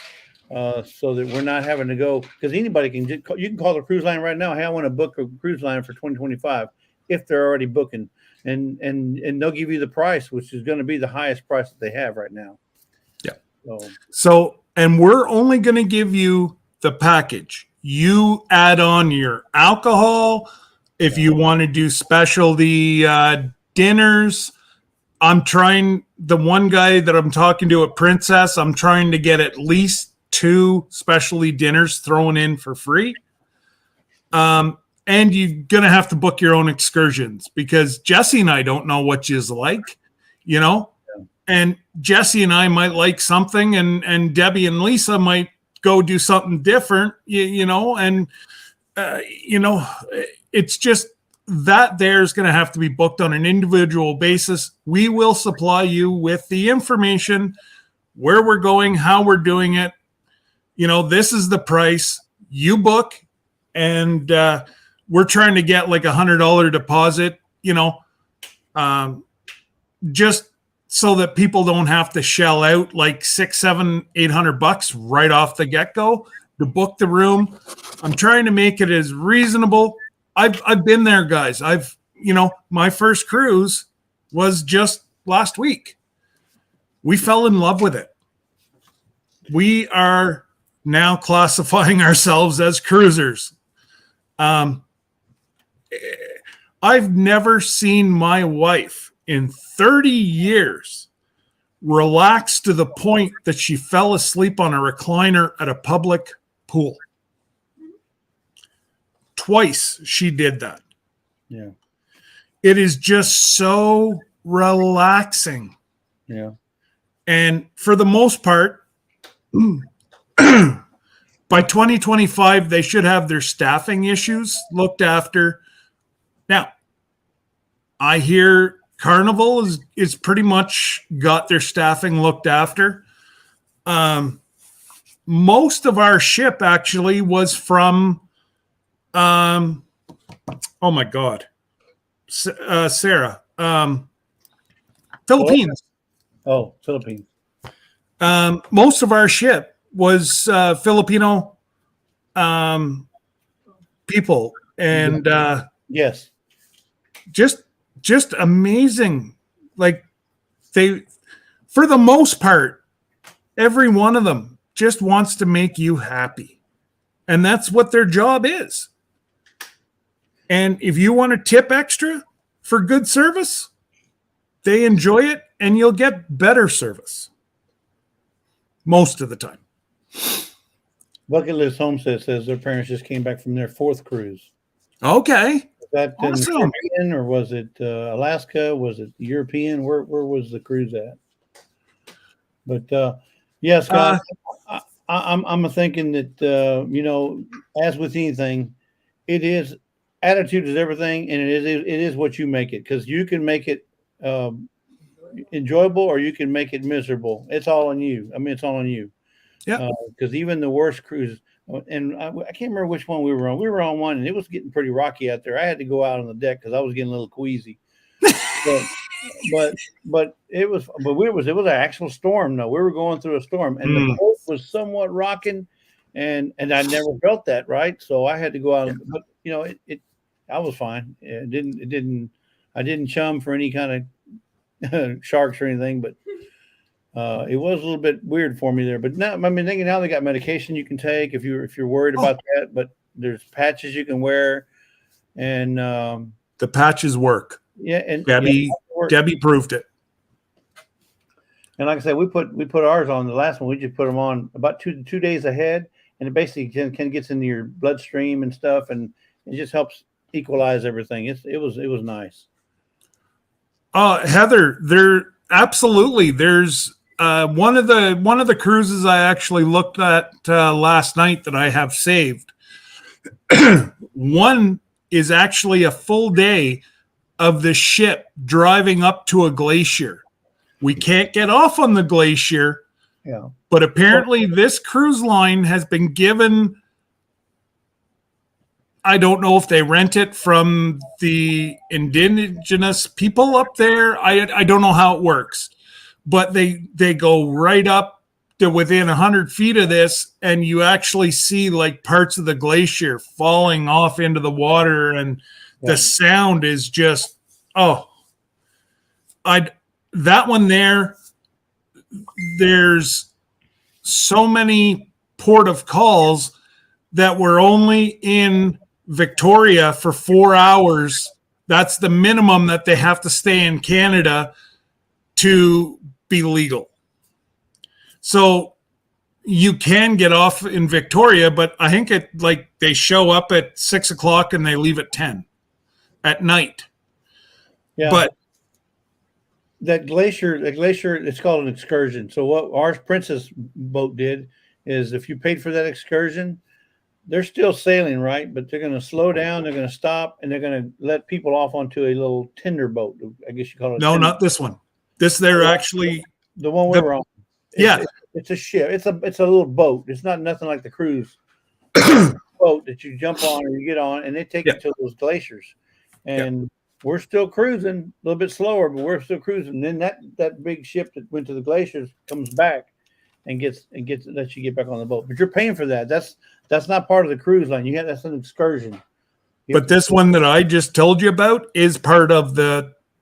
[SPEAKER 2] So that we're not having to go, because anybody you can call the cruise line right now. Hey, I want to book a cruise line for 2025 if they're already booking, and they'll give you the price, which is going to be the highest price that they have right now.
[SPEAKER 1] Yeah. So, and we're only going to give you the package. You add on your alcohol if you want to do specialty dinners. I'm trying, the one guy that I'm talking to at Princess, I'm trying to get at least 2 specialty dinners thrown in for free. And you're going to have to book your own excursions because Jesse and I don't know what you's like, and Jesse and I might like something and Debbie and Lisa might go do something different, and it's just that there's going to have to be booked on an individual basis. We will supply you with the information where we're going, how we're doing it. This is the price. You book, and we're trying to get like $100 deposit, just so that people don't have to shell out like $600, $700, $800 right off the get-go to book the room. I'm trying to make it as reasonable. I've been there, guys. My first cruise was just last week. We fell in love with it. We are now classifying ourselves as cruisers. I've never seen my wife in 30 years relax to the point that she fell asleep on a recliner at a public pool. Twice she did that.
[SPEAKER 2] Yeah.
[SPEAKER 1] It is just so relaxing.
[SPEAKER 2] Yeah.
[SPEAKER 1] And for the most part, by 2025, they should have their staffing issues looked after. Now, I hear Carnival is pretty much got their staffing looked after. Most of our ship actually was from, oh my God, Sarah, Philippines.
[SPEAKER 2] Oh, Philippines.
[SPEAKER 1] Most of our ship was Filipino people, and
[SPEAKER 2] yes,
[SPEAKER 1] just amazing. Like they, for the most part, every one of them just wants to make you happy, and that's what their job is. And if you want to tip extra for good service, they enjoy it, and you'll get better service most of the time.
[SPEAKER 2] Bucket List Homestead says their parents just came back from their 4th cruise.
[SPEAKER 1] Okay.
[SPEAKER 2] Was that in the
[SPEAKER 1] Awesome.
[SPEAKER 2] Caribbean, or was it Alaska? Was it European? Where was the cruise at? But yes, Scott, I'm thinking that as with anything, it is attitude is everything, and it is what you make it, because you can make it enjoyable or you can make it miserable. It's all on you. I mean, it's all on you.
[SPEAKER 1] Yeah.
[SPEAKER 2] Because even the worst cruise, and I can't remember which one we were on. We were on one, and it was getting pretty rocky out there. I had to go out on the deck because I was getting a little queasy. but it was an actual storm. though. We were going through a storm, and the boat was somewhat rocking, and I never felt that, right. So I had to go out. But I was fine. I didn't chum for any kind of sharks or anything, but it was a little bit weird for me there. But now, I mean, thinking now they got medication you can take if you're worried about that. But there's patches you can wear, and
[SPEAKER 1] the patches work.
[SPEAKER 2] Yeah, and
[SPEAKER 1] Debbie proved it.
[SPEAKER 2] And like I said, we put ours on the last one. We just put them on about two days ahead, and it basically kind of gets into your bloodstream and stuff, and it just helps equalize everything. It was nice.
[SPEAKER 1] Heather, there's one of the cruises I actually looked at last night that I have saved. One is actually a full day of the ship driving up to a glacier. We can't get off on the glacier, but apparently this cruise line has been given, I don't know if they rent it from the indigenous people up there. I don't know how it works, but they go right up to within 100 feet of this, and you actually see like parts of the glacier falling off into the water, and the sound is just, that one there's so many port of calls that we're only in Victoria for 4 hours. That's the minimum that they have to stay in Canada to be legal. So you can get off in Victoria, but I think they show up at 6:00 and they leave at 10 at night.
[SPEAKER 2] Yeah.
[SPEAKER 1] But
[SPEAKER 2] that glacier, it's called an excursion. So what our Princess boat did is, if you paid for that excursion, they're still sailing, right? But they're going to slow down, they're going to stop, and they're going to let people off onto a little tender boat. I guess you call it.
[SPEAKER 1] No, not this one. They're actually
[SPEAKER 2] the one we were on.
[SPEAKER 1] Yeah.
[SPEAKER 2] It's a ship. It's a little boat. It's not nothing like the cruise boat that you jump on or you get on, and they take you to those glaciers. And we're still cruising a little bit slower, but we're still cruising. And then that big ship that went to the glaciers comes back and lets you get back on the boat. But you're paying for that. That's not part of the cruise line. That's an excursion.
[SPEAKER 1] But this one that I just told you about is part of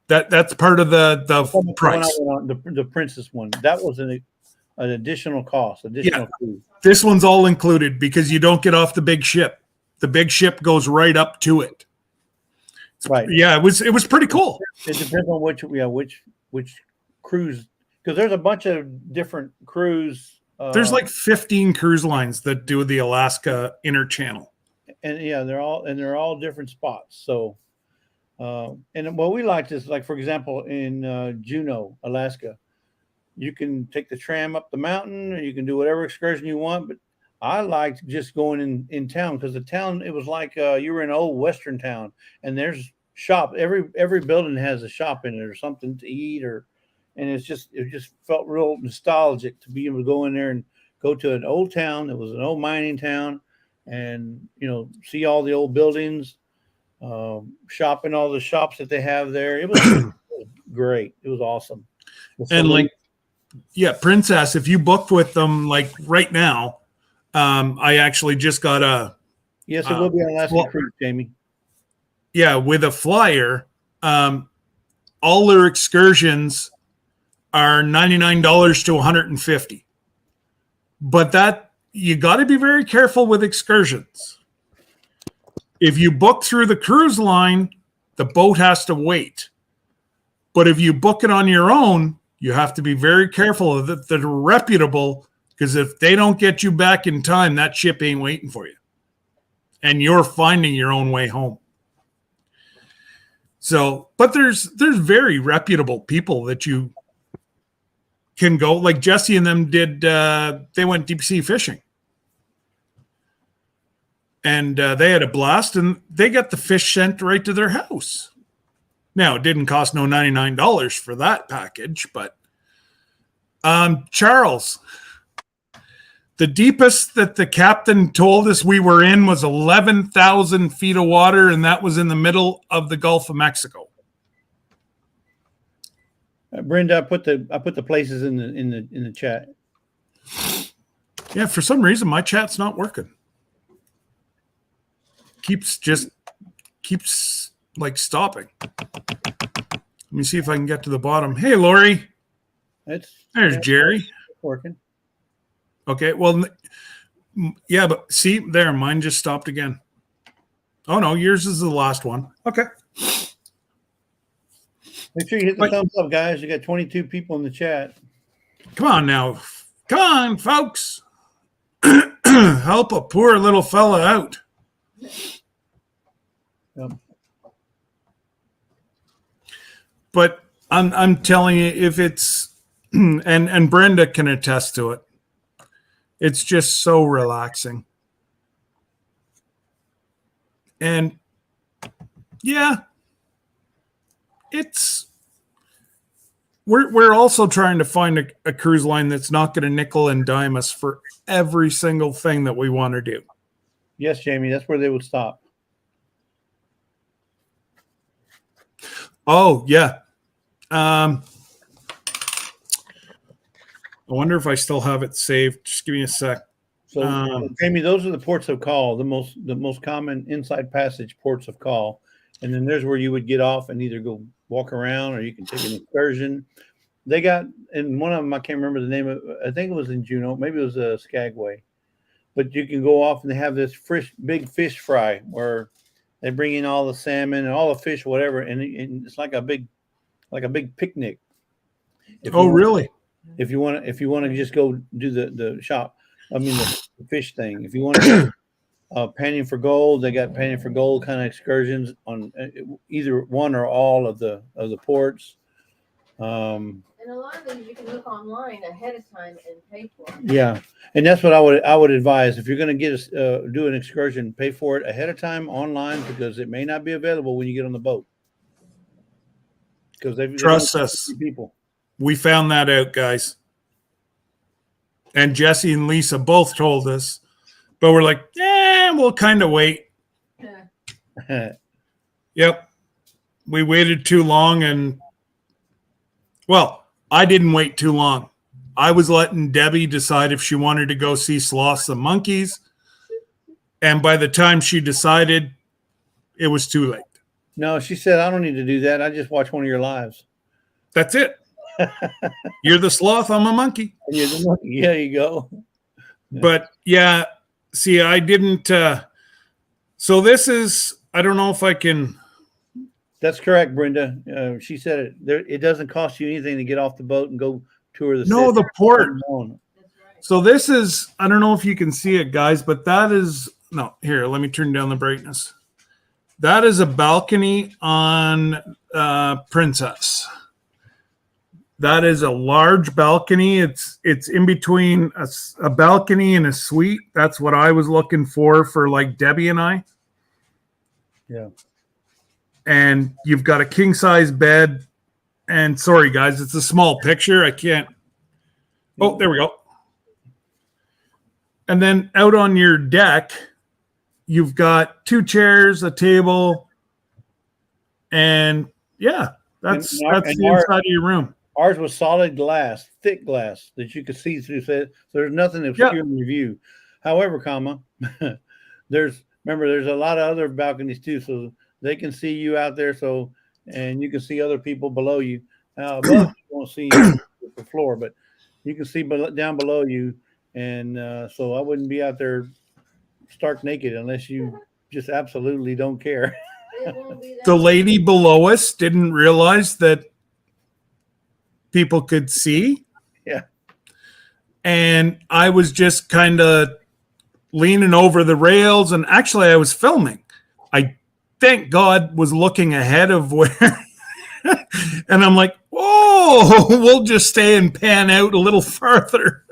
[SPEAKER 1] that's part of the price.
[SPEAKER 2] The Princess one. That was an additional cost, fee.
[SPEAKER 1] This one's all included because you don't get off the big ship. The big ship goes right up to it.
[SPEAKER 2] Right.
[SPEAKER 1] Yeah, it was pretty cool.
[SPEAKER 2] It depends on which cruise, because there's a bunch of different cruise.
[SPEAKER 1] There's like 15 cruise lines that do the Alaska Interchannel.
[SPEAKER 2] And they're all different spots. So and what we liked is, like, for example, in Juneau, Alaska, you can take the tram up the mountain, or you can do whatever excursion you want. But I liked just going in town, because the town, it was like you were in an old Western town, and there's shop. Every building has a shop in it or something to eat, and it just felt real nostalgic to be able to go in there and go to an old town. It was an old mining town, and see all the old buildings, shop in all the shops that they have there. It was great. It was awesome.
[SPEAKER 1] And Princess, if you booked with them like right now, I actually just got
[SPEAKER 2] yes, it will be on Alaska Cruise, Jamie.
[SPEAKER 1] Yeah, with a flyer. All their excursions are $99 to $150. But that, you got to be very careful with excursions. If you book through the cruise line, the boat has to wait. But if you book it on your own, you have to be very careful that they're reputable, because if they don't get you back in time, that ship ain't waiting for you. And you're finding your own way home. So, but there's very reputable people that you can go, like Jesse and them did. They went deep sea fishing, and they had a blast, and they got the fish sent right to their house. Now, it didn't cost no $99 for that package, but Charles, the deepest that the captain told us we were in was 11,000 feet of water, and that was in the middle of the Gulf of Mexico.
[SPEAKER 2] Brenda, I put the places in the chat.
[SPEAKER 1] Yeah, for some reason my chat's not working. Keeps like stopping. Let me see if I can get to the bottom. Hey, Lori. There's Jerry.
[SPEAKER 2] Working.
[SPEAKER 1] Okay, well, yeah, but see, there, mine just stopped again. Oh, no, yours is the last one. Okay.
[SPEAKER 2] Make sure you hit the thumbs up, guys. You got 22 people in the chat.
[SPEAKER 1] Come on now. Come on, folks. Help a poor little fella out.
[SPEAKER 2] Yep.
[SPEAKER 1] But I'm telling you, if it's and Brenda can attest to it, it's just so relaxing. And yeah, we're also trying to find a cruise line that's not going to nickel and dime us for every single thing that we want to do.
[SPEAKER 2] Yes, Jamie, that's where they would stop.
[SPEAKER 1] Oh, yeah. I wonder if I still have it saved. Just give me a sec.
[SPEAKER 2] So, Jamie, those are the ports of call, the most common inside passage ports of call. And then there's where you would get off and either go walk around, or you can take an excursion. They got, and one of them, I can't remember the name of, I think it was in Juneau, maybe it was Skagway. But you can go off and they have this big fish fry where they bring in all the salmon and all the fish, whatever, and it's like a big picnic.
[SPEAKER 1] Really?
[SPEAKER 2] If you want to just go do the shop, I mean the fish thing. If you want to panning for gold, they got panning for gold kind of excursions on either one or all of the ports.
[SPEAKER 6] And a lot of these you can look online ahead of time and pay for.
[SPEAKER 2] Yeah, and that's what I would advise. If you're going to get do an excursion, pay for it ahead of time online, because it may not be available when you get on the boat. Because they
[SPEAKER 1] trust us,
[SPEAKER 2] people.
[SPEAKER 1] We found that out, guys. and Jesse and Lisa both told us, but we're like, we'll kind of wait. Yep. We waited too long, and well, I didn't wait too long. I was letting Debbie decide if she wanted to go see Sloths and Monkeys. And by the time she decided, it was too late.
[SPEAKER 2] No, she said, I don't need to do that. I just watch one of your lives.
[SPEAKER 1] That's it. You're the sloth, I'm a monkey.
[SPEAKER 2] And you're the monkey. Yeah, you go.
[SPEAKER 1] But yeah, see, I didn't. So this is, I don't know if I can.
[SPEAKER 2] That's correct, Brenda. She said it. It doesn't cost you anything to get off the boat and go tour the
[SPEAKER 1] No,
[SPEAKER 2] city.
[SPEAKER 1] the port.
[SPEAKER 6] That's right.
[SPEAKER 1] So this is, I don't know if you can see it, guys, but that is, no, here, let me turn down the brightness. That is a balcony on Princess. That is a large balcony. It's in between a balcony and a suite. That's what I was looking for like Debbie and I.
[SPEAKER 2] Yeah.
[SPEAKER 1] And you've got a king size bed. And sorry, guys, it's a small picture. I can't. Oh, there we go. And then out on your deck, you've got 2 chairs, a table, and yeah, that's the inside of your room.
[SPEAKER 2] Ours was solid glass, thick glass that you could see through. So there's nothing obscuring your view. However, there's a lot of other balconies too, so they can see you out there. So, and you can see other people below you. Now, above you won't see the floor, but you can see down below you. And so I wouldn't be out there stark naked unless you just absolutely don't care.
[SPEAKER 1] The lady below us didn't realize that people could see.
[SPEAKER 2] Yeah.
[SPEAKER 1] And I was just kind of leaning over the rails, and actually I was filming. I thank God was looking ahead of where and I'm like, oh, we'll just stay and pan out a little farther.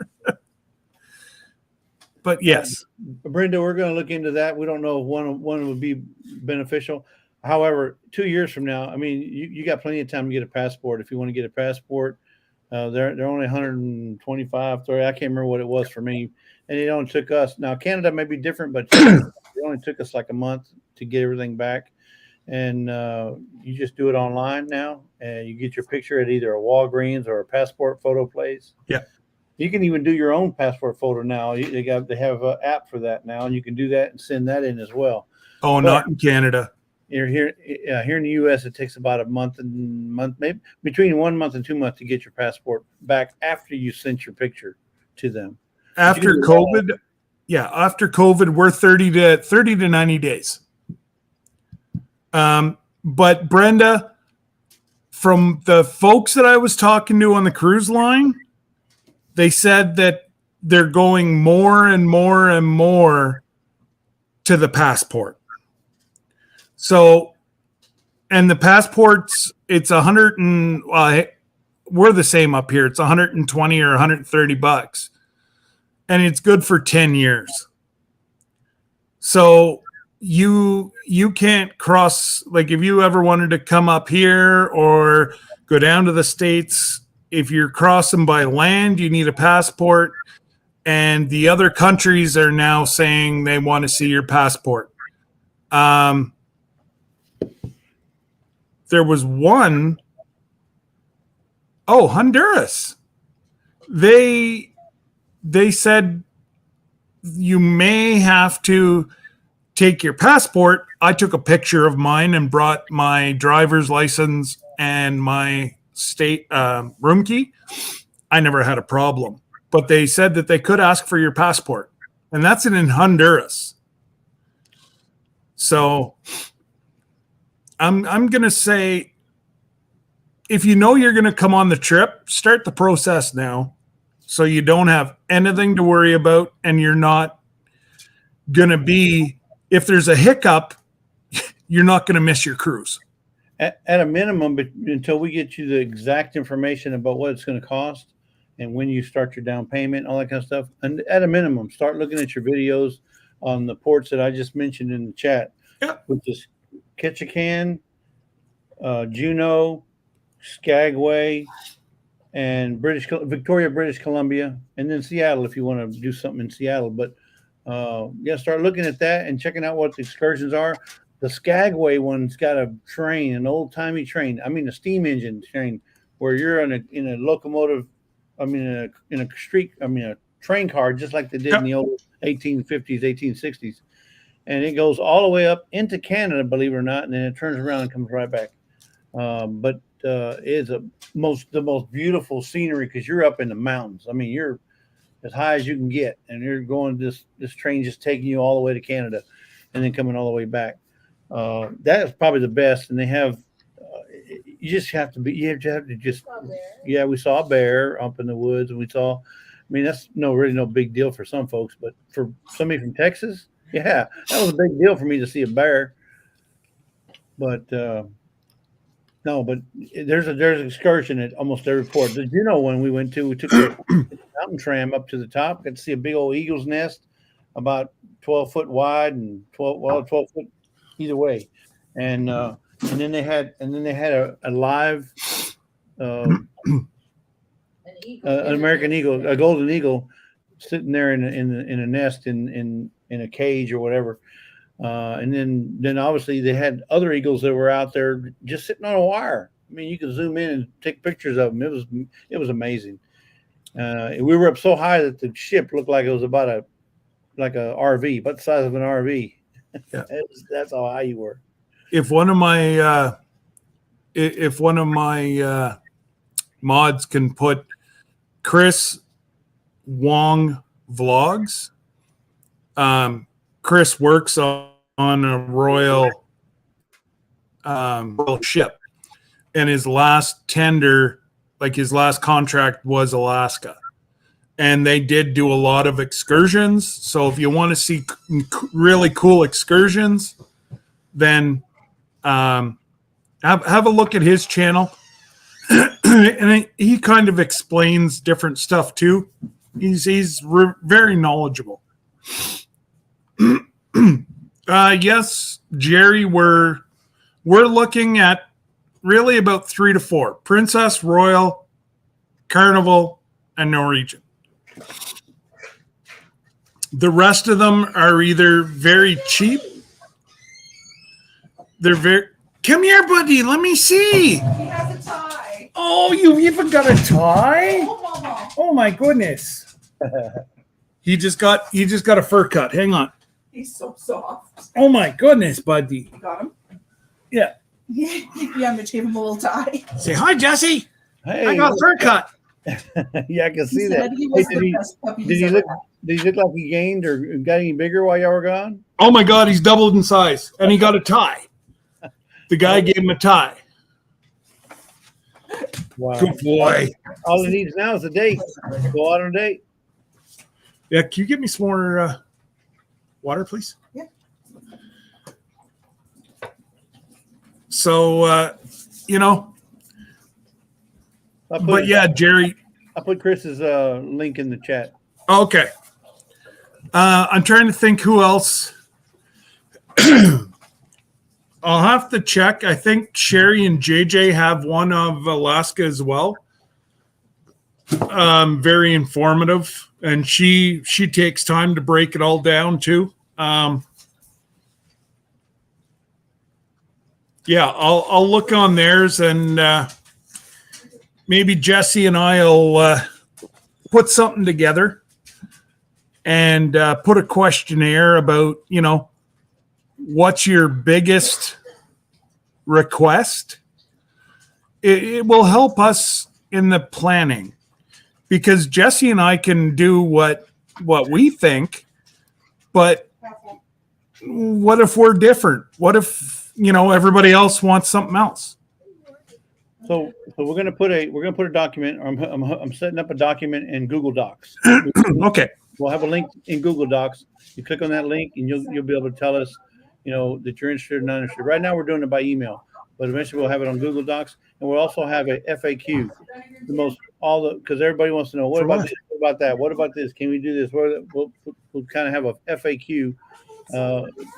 [SPEAKER 1] But yes,
[SPEAKER 2] Brenda, we're going to look into that. We don't know if one would be beneficial. However, 2 years from now, I mean, you got plenty of time to get a passport. If you want to get a passport, they're only 125, 30. I can't remember what it was for me. And it only took us. Now, Canada may be different, but it only took us like a month to get everything back. And you just do it online now, and you get your picture at either a Walgreens or a passport photo place.
[SPEAKER 1] Yeah.
[SPEAKER 2] You can even do your own passport photo now. They have an app for that now, and you can do that and send that in as well.
[SPEAKER 1] Oh, but not in Canada.
[SPEAKER 2] Here in the U.S., it takes about a month, maybe between 1 month and 2 months to get your passport back after you sent your picture to them.
[SPEAKER 1] After COVID, after COVID, we're 30 to 90 days. But Brenda, from the folks that I was talking to on the cruise line, they said that they're going more and more and more to the passport. So, and the passports, it's 100 and we're the same up here. It's 120 or 130 bucks, and it's good for 10 years. So you can't cross, like if you ever wanted to come up here or go down to the States, if you're crossing by land, you need a passport. And the other countries are now saying they want to see your passport. There was one, Honduras. They said you may have to take your passport. I took a picture of mine and brought my driver's license and my state room key. I never had a problem, but they said that they could ask for your passport, and that's in Honduras. So I'm going to say, if you know you're going to come on the trip, start the process now so you don't have anything to worry about, and you're not going to be, if there's a hiccup, you're not going to miss your cruise.
[SPEAKER 2] At a minimum, but until we get you the exact information about what it's going to cost and when you start your down payment, all that kind of stuff. And at a minimum, start looking at your videos on the ports that I just mentioned in the chat, which is Ketchikan, Juneau, Skagway, and Victoria, British Columbia, and then Seattle if you want to do something in Seattle. But yeah, start looking at that and checking out what the excursions are. The Skagway one's got a train, an old timey train. I mean, a steam engine train where you're in a locomotive. I mean, in a street. I mean, a train car, just like they did in the old 1850s, 1860s, and it goes all the way up into Canada, believe it or not, and then it turns around and comes right back. But it's the most beautiful scenery because you're up in the mountains. I mean, you're as high as you can get, and you're going this train just taking you all the way to Canada, and then coming all the way back. That is probably the best, and they have. You just have to be. You have to just. Yeah, we saw a bear up in the woods, and we saw. I mean, that's really no big deal for some folks, but for somebody from Texas, yeah, that was a big deal for me to see a bear. But no, but there's an excursion at almost every port. Did you know when we took the mountain tram up to the top, got to see a big old eagle's nest, about 12 foot wide and 12 foot either way, and then they had a live an American eagle, a golden eagle, sitting there in a nest in a cage or whatever. And then obviously they had other eagles that were out there just sitting on a wire. I mean, you could zoom in and take pictures of them. It was amazing. We were up so high that the ship looked like it was about a RV, about the size of an RV. Yeah. That's how high you were.
[SPEAKER 1] If one of my mods can put Chris Wong vlogs. Chris works on a royal ship, and his last tender, like his last contract, was Alaska, and they did do a lot of excursions. So if you want to see really cool excursions, then have a look at his channel. And he kind of explains different stuff too. He's very knowledgeable. Yes, Jerry, we're looking at really about 3 to 4: Princess, Royal, Carnival, and Norwegian. The rest of them are either very cheap. They're very. Come here, buddy. Let me see.
[SPEAKER 7] He has a tie.
[SPEAKER 1] Oh, you even got a tie?
[SPEAKER 7] Oh, Mama.
[SPEAKER 1] Oh my goodness. He just got a fur cut. Hang on.
[SPEAKER 7] He's so soft.
[SPEAKER 1] Oh my goodness, buddy.
[SPEAKER 7] You got him?
[SPEAKER 1] Yeah.
[SPEAKER 7] Yeah, Mitch gave him a little tie.
[SPEAKER 1] Say hi, Jesse.
[SPEAKER 2] Hey,
[SPEAKER 1] I got a fur cut.
[SPEAKER 2] yeah, I can see
[SPEAKER 7] He
[SPEAKER 2] that.
[SPEAKER 7] said he was
[SPEAKER 2] Hey,
[SPEAKER 7] the best puppy
[SPEAKER 2] did
[SPEAKER 7] he's
[SPEAKER 2] he
[SPEAKER 7] ever
[SPEAKER 2] look?
[SPEAKER 7] had.
[SPEAKER 2] Did he look like he gained or got any bigger while y'all were gone?
[SPEAKER 1] Oh my God, he's doubled in size, and he got a tie. The guy gave him a tie.
[SPEAKER 2] Wow.
[SPEAKER 1] Good boy.
[SPEAKER 2] All he needs now is a date. Go out on a date.
[SPEAKER 1] Yeah, can you get me some more water, please?
[SPEAKER 7] Yeah.
[SPEAKER 1] So, but yeah, Jerry.
[SPEAKER 2] I put Chris's link in the chat.
[SPEAKER 1] Okay. I'm trying to think who else. I'll have to check. I think Sherry and JJ have one of Alaska as well. Very informative, and she takes time to break it all down too. Yeah, I'll look on theirs, and maybe Jesse and I'll put something together and put a questionnaire about, what's your biggest request. It will help us in the planning, because Jesse and I can do what we think, but what if we're different? What if, everybody else wants something else?
[SPEAKER 2] So we're gonna put a document. I'm setting up a document in Google Docs.
[SPEAKER 1] Okay.
[SPEAKER 2] We'll have a link in Google Docs. You click on that link, and you'll be able to tell us, that you're interested or not interested. Right now, we're doing it by email, but eventually we'll have it on Google Docs, and we'll also have a FAQ. Because everybody wants to know what about this, what about that, what about this? Can we do this? We'll kind of have a FAQ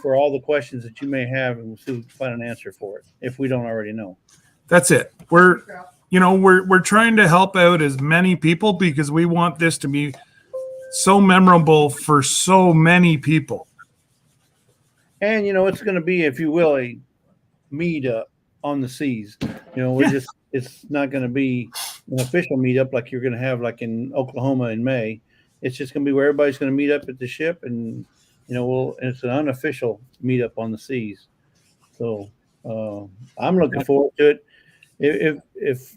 [SPEAKER 2] for all the questions that you may have, and we'll see if we can find an answer for it if we don't already know.
[SPEAKER 1] That's it. we're trying to help out as many people because we want this to be so memorable for so many people.
[SPEAKER 2] And it's going to be, if you will, a meetup on the seas. It's not going to be an official meetup like you're going to have like in Oklahoma in May. It's just going to be where everybody's going to meet up at the ship, and it's an unofficial meetup on the seas. So I'm looking forward to it. If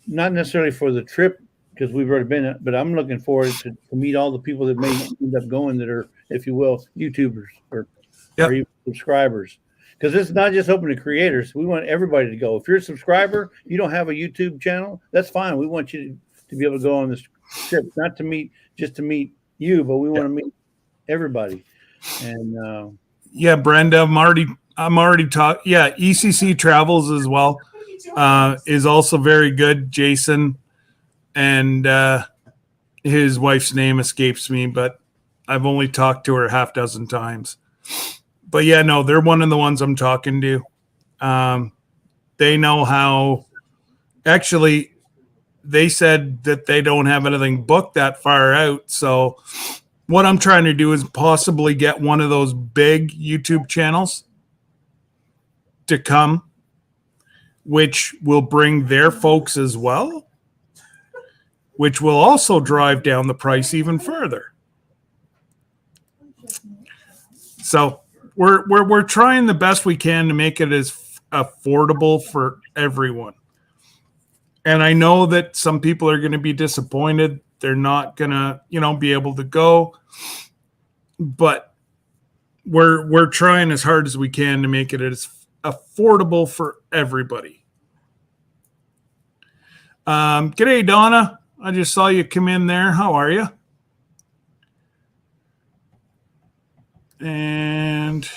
[SPEAKER 2] not necessarily for the trip, because we've already been, but I'm looking forward to meet all the people that may end up going that are, if you will, YouTubers or even subscribers. Because it's not just open to creators. We want everybody to go. If you're a subscriber, you don't have a YouTube channel, that's fine. We want you to be able to go on this trip, not to meet you, but we want to meet everybody. And
[SPEAKER 1] Brenda, I'm already talking. Yeah, ECC Travels as well is also very good. Jason and his wife's name escapes me, but I've only talked to her half dozen times. But yeah, no, they're one of the ones I'm talking to. They know how. Actually, they said that they don't have anything booked that far out. So what I'm trying to do is possibly get one of those big YouTube channels to come, which will bring their folks as well, which will also drive down the price even further. So we're trying the best we can to make it as affordable for everyone. And I know that some people are going to be disappointed. They're not going to, be able to go. But we're trying as hard as we can to make it as affordable for everybody. G'day, Donna. I just saw you come in there. How are you? And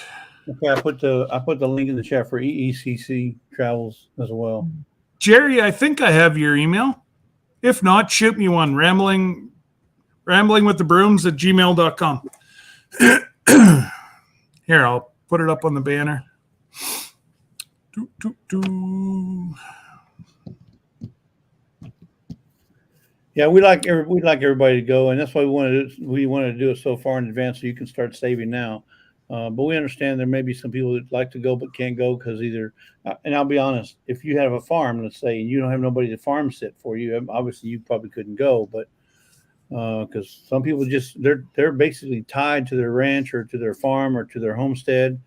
[SPEAKER 2] okay, I put the link in the chat for EECC Travels as well.
[SPEAKER 1] Jerry, I think I have your email. If not, shoot me one, ramblingwiththebrooms@gmail.com. Here, I'll put it up on the banner.
[SPEAKER 2] Yeah, we'd like everybody to go, and that's why we wanted to do it so far in advance so you can start saving now. But we understand there may be some people that like to go but can't go because either, and I'll be honest, if you have a farm, let's say, and you don't have nobody to farm sit for you, obviously you probably couldn't go. But because some people just they're basically tied to their ranch or to their farm or to their homestead,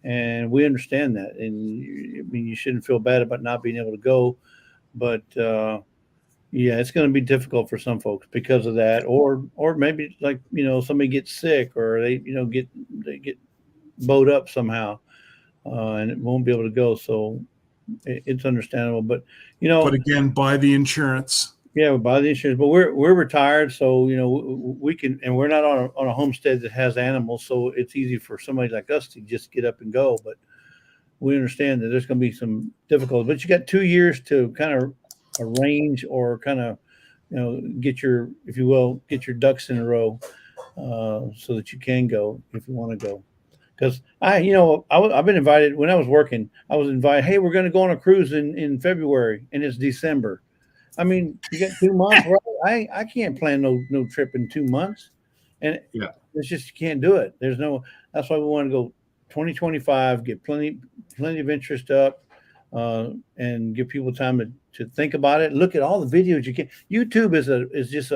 [SPEAKER 2] and we understand that. And you shouldn't feel bad about not being able to go, but yeah, it's going to be difficult for some folks because of that, or maybe like somebody gets sick or they get bowed up somehow, and it won't be able to go. So it's understandable, but
[SPEAKER 1] but again, buy the insurance.
[SPEAKER 2] Yeah, we buy the insurance, but we're retired, so we can, and we're not on a homestead that has animals, so it's easy for somebody like us to just get up and go. But we understand that there's going to be some difficulty. But you got 2 years to kind of arrange or kind of get your, if you will, get your ducks in a row, so that you can go if you want to go. Because I've been invited when I was working. I was invited. Hey, we're going to go on a cruise in February, and it's December. I mean, you got 2 months, right? I can't plan no trip in 2 months, and it's just you can't do it. That's why we want to go 2025. Get plenty of interest up, and give people time to think about it. Look at all the videos you can. YouTube is just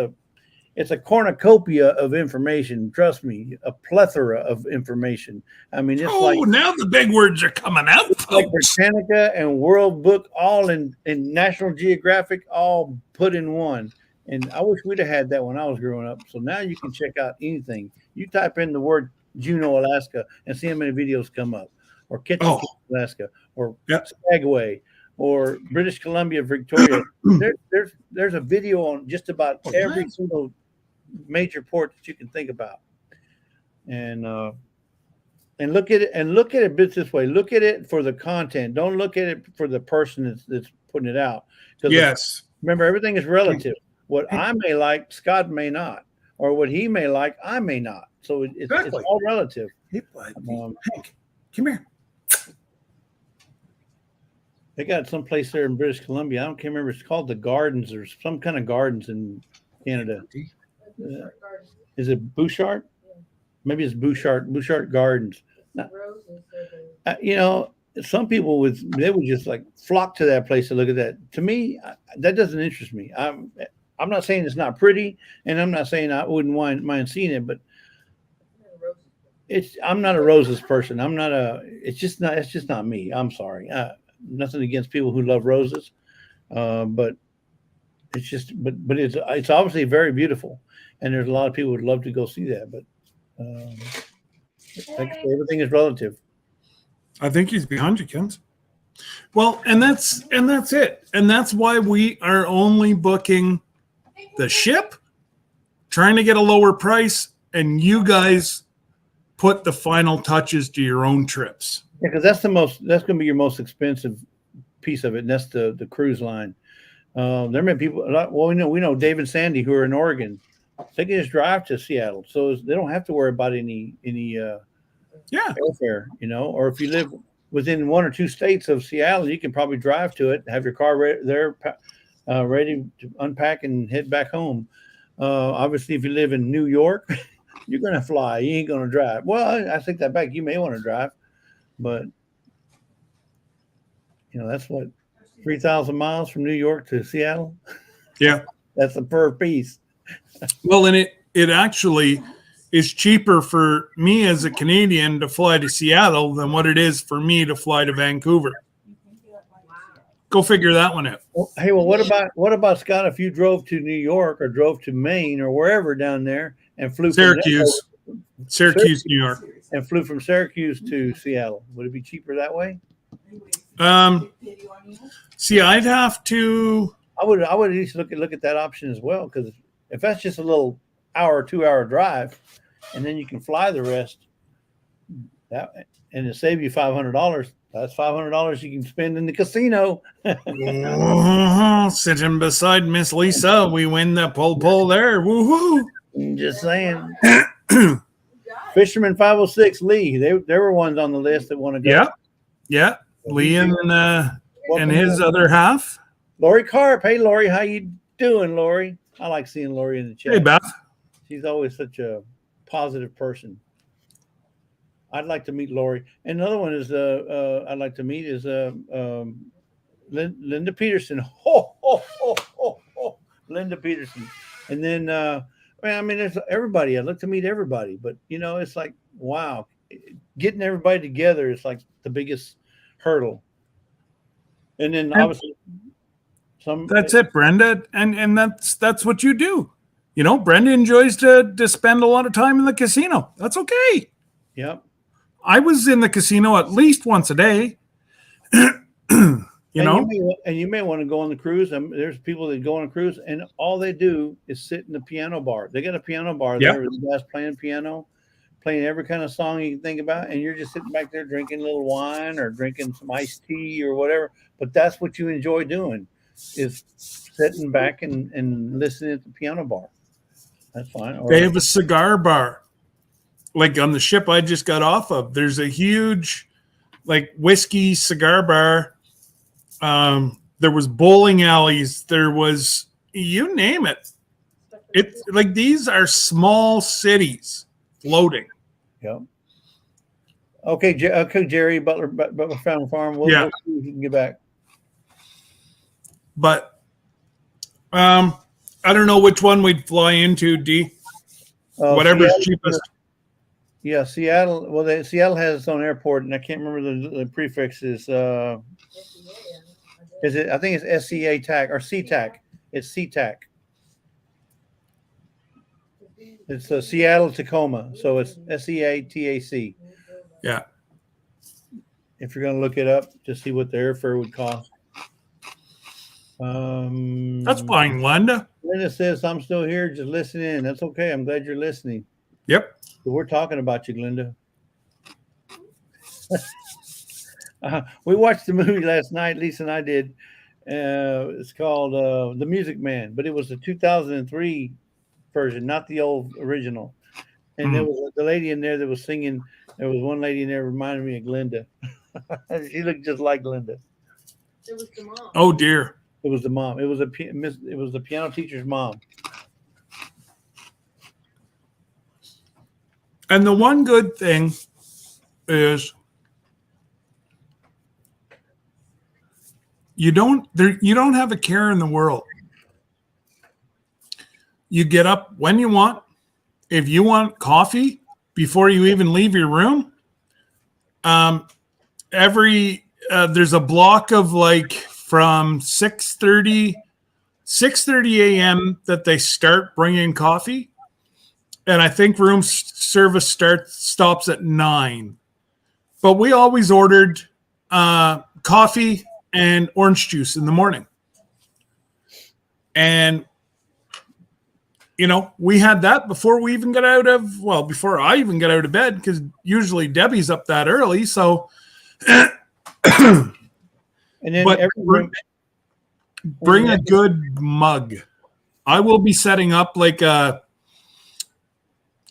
[SPEAKER 2] it's a cornucopia of information. Trust me, a plethora of information. I mean, it's
[SPEAKER 1] now the big words are coming out.
[SPEAKER 2] It's like Britannica and World Book, all in National Geographic, all put in one. And I wish we'd have had that when I was growing up. So now you can check out anything. You type in the word Juneau, Alaska, and see how many videos come up, or Ketchikan, Alaska, or Skagway, or British Columbia, Victoria. There's a video on just about every single major port that you can think about, and look at it a bit this way. Look at it for the content. Don't look at it for the person that's putting it out.
[SPEAKER 1] Yes.
[SPEAKER 2] Remember, everything is relative. What I may like, Scott may not, or what he may like, I may not. So it's all relative.
[SPEAKER 1] Hank, come here.
[SPEAKER 2] They got some place there in British Columbia. I don't can't remember. It's called the Gardens or some kind of gardens in Canada. Is it Bouchard? Maybe it's Bouchard Gardens. You know, some people they would just like flock to that place to look at that. To me, that doesn't interest me. I'm not saying it's not pretty, and I'm not saying I wouldn't mind seeing it, but I'm not a roses person. It's just not me. I'm sorry. Nothing against people who love roses, but it's obviously very beautiful, and there's a lot of people who would love to go see that, but like everything is relative.
[SPEAKER 1] I think he's behind you, Kent. Well, and that's it. And that's why we are only booking the ship, trying to get a lower price, and you guys put the final touches to your own trips.
[SPEAKER 2] Yeah, because that's going to be your most expensive piece of it, and that's the cruise line. There may be people. Well, we know Dave and Sandy who are in Oregon. They can just drive to Seattle, so they don't have to worry about any airfare, you know. Or if you live within 1 or 2 states of Seattle, you can probably drive to it, have your car ready to unpack and head back home. Obviously, if you live in New York, you're going to fly. You ain't going to drive. Well, I take that back. You may want to drive, but you know that's what 3,000 miles from New York to Seattle.
[SPEAKER 1] Yeah,
[SPEAKER 2] that's a per piece.
[SPEAKER 1] Well, and it actually is cheaper for me as a Canadian to fly to Seattle than what it is for me to fly to Vancouver. Go figure that one out.
[SPEAKER 2] Well, hey, what about Scott? If you drove to New York or drove to Maine or wherever down there and flew
[SPEAKER 1] Syracuse, New York,
[SPEAKER 2] and flew from Syracuse to Seattle, would it be cheaper that way?
[SPEAKER 1] See, I'd have to.
[SPEAKER 2] I would at least look at that option as well, because if that's just a little hour, 2-hour drive, and then you can fly the rest, and it save you $500. That's $500 you can spend in the casino.
[SPEAKER 1] Sitting beside Miss Lisa, we win the pull there. Woohoo!
[SPEAKER 2] Just saying. Fisherman 506 Lee. There were ones on the list that want to go.
[SPEAKER 1] Yeah. Lee and his other half.
[SPEAKER 2] Lori Carp. Hey, Lori, how you doing, Lori? I like seeing Lori in the chat.
[SPEAKER 1] Hey, Beth.
[SPEAKER 2] She's always such a positive person. I'd like to meet Lori. And another one is I'd like to meet is Linda Peterson. Linda Peterson. And then there's everybody. I'd like to meet everybody, but it's like, wow, getting everybody together is like the biggest hurdle. And then obviously
[SPEAKER 1] that's it, Brenda, and that's what you do. Brenda enjoys to spend a lot of time in the casino. That's okay.
[SPEAKER 2] Yep.
[SPEAKER 1] I was in the casino at least once a day. You
[SPEAKER 2] may want to go on the cruise. There's people that go on a cruise and all they do is sit in the piano bar. They got a piano bar there with the guys playing piano, playing every kind of song you can think about, and you're just sitting back there drinking a little wine or drinking some iced tea or whatever. But that's what you enjoy doing, is sitting back and listening at the piano bar. That's fine.
[SPEAKER 1] They have a cigar bar. Like on the ship I just got off of, there's a huge whiskey cigar bar. There was bowling alleys. There was, you name it. It's like these are small cities floating.
[SPEAKER 2] Yep. Okay, Jerry Butler Fountain Farm. We'll see if you can get back.
[SPEAKER 1] But I don't know which one we'd fly into, D. Whatever's
[SPEAKER 2] Seattle,
[SPEAKER 1] cheapest.
[SPEAKER 2] Yeah, Seattle. Well, Seattle has its own airport, and I can't remember the prefix is. Is it? I think it's SCA TAC or CTAC. It's CTAC. It's Seattle Tacoma, so it's SEATAC.
[SPEAKER 1] Yeah.
[SPEAKER 2] If you're going to look it up to see what the airfare would cost.
[SPEAKER 1] That's fine, Linda.
[SPEAKER 2] Linda says, I'm still here, just listening. That's okay. I'm glad you're listening.
[SPEAKER 1] Yep.
[SPEAKER 2] So we're talking about you, Glenda. We watched the movie last night, Lisa and I did. It's called The Music Man, but it was the 2003 version, not the old original. And there was the lady in there that was singing. There was one lady in there reminded me of Glenda. She looked just like Glenda.
[SPEAKER 6] It was the mom.
[SPEAKER 1] Oh dear.
[SPEAKER 2] It was the mom. It was the piano teacher's mom.
[SPEAKER 1] And the one good thing is you don't have a care in the world. You get up when you want. If you want coffee before you even leave your room, there's a block of like from 6:30 a.m. that they start bringing coffee, and I think room service stops at 9. But we always ordered coffee and orange juice in the morning, and we had that before we even got before I even got out of bed, because usually Debbie's up that early. So,
[SPEAKER 2] And then
[SPEAKER 1] but
[SPEAKER 2] every room,
[SPEAKER 1] bring a good mug. I will be setting up like an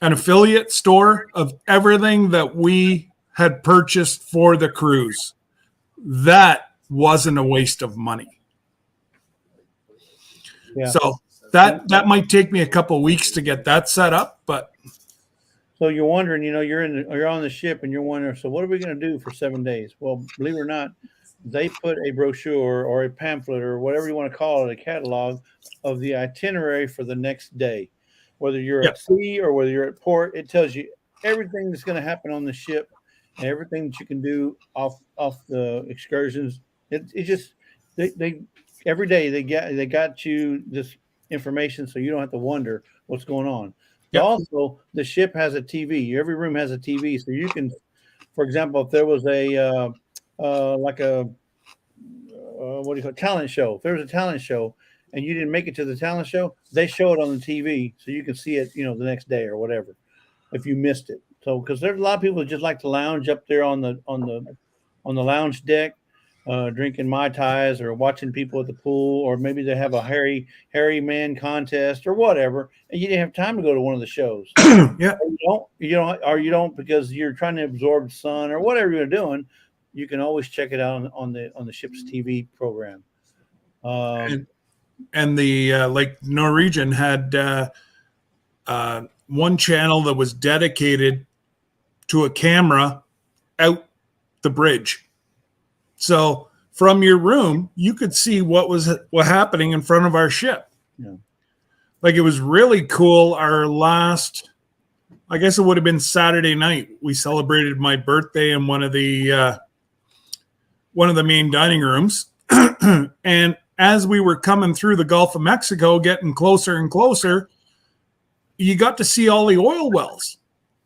[SPEAKER 1] affiliate store of everything that we had purchased for the cruise. That wasn't a waste of money.
[SPEAKER 2] yeah.
[SPEAKER 1] So that might take me a couple of weeks to get that set up, but
[SPEAKER 2] So you're wondering, you're on the ship and you're wondering, so what are we going to do for 7 days? Well, believe it or not, they put a brochure or a pamphlet or whatever you want to call it, a catalog of the itinerary for the next day. Whether you're at sea or whether you're at port, it tells you everything that's going to happen on the ship and everything that you can do off the excursions. It just they every day they got you this information so you don't have to wonder what's going on.
[SPEAKER 1] Yep.
[SPEAKER 2] Also, the ship has a TV. Every room has a TV, so you can, for example, if there was a talent show. If there was a talent show and you didn't make it to the talent show, they show it on the TV so you can see it, the next day or whatever, if you missed it. So, because there's a lot of people that just like to lounge up there on the lounge deck, drinking Mai Tais or watching people at the pool, or maybe they have a hairy man contest or whatever, and you didn't have time to go to one of the shows.
[SPEAKER 1] Yeah.
[SPEAKER 2] You don't because you're trying to absorb the sun or whatever you're doing. You can always check it out on the ship's TV program.
[SPEAKER 1] And the like Norwegian had one channel that was dedicated to a camera out the bridge. So from your room, you could see what happening in front of our ship.
[SPEAKER 2] Yeah.
[SPEAKER 1] Like, it was really cool. Our last, I guess it would have been Saturday night, we celebrated my birthday in one of the main dining rooms. And as we were coming through the Gulf of Mexico, getting closer and closer, you got to see all the oil wells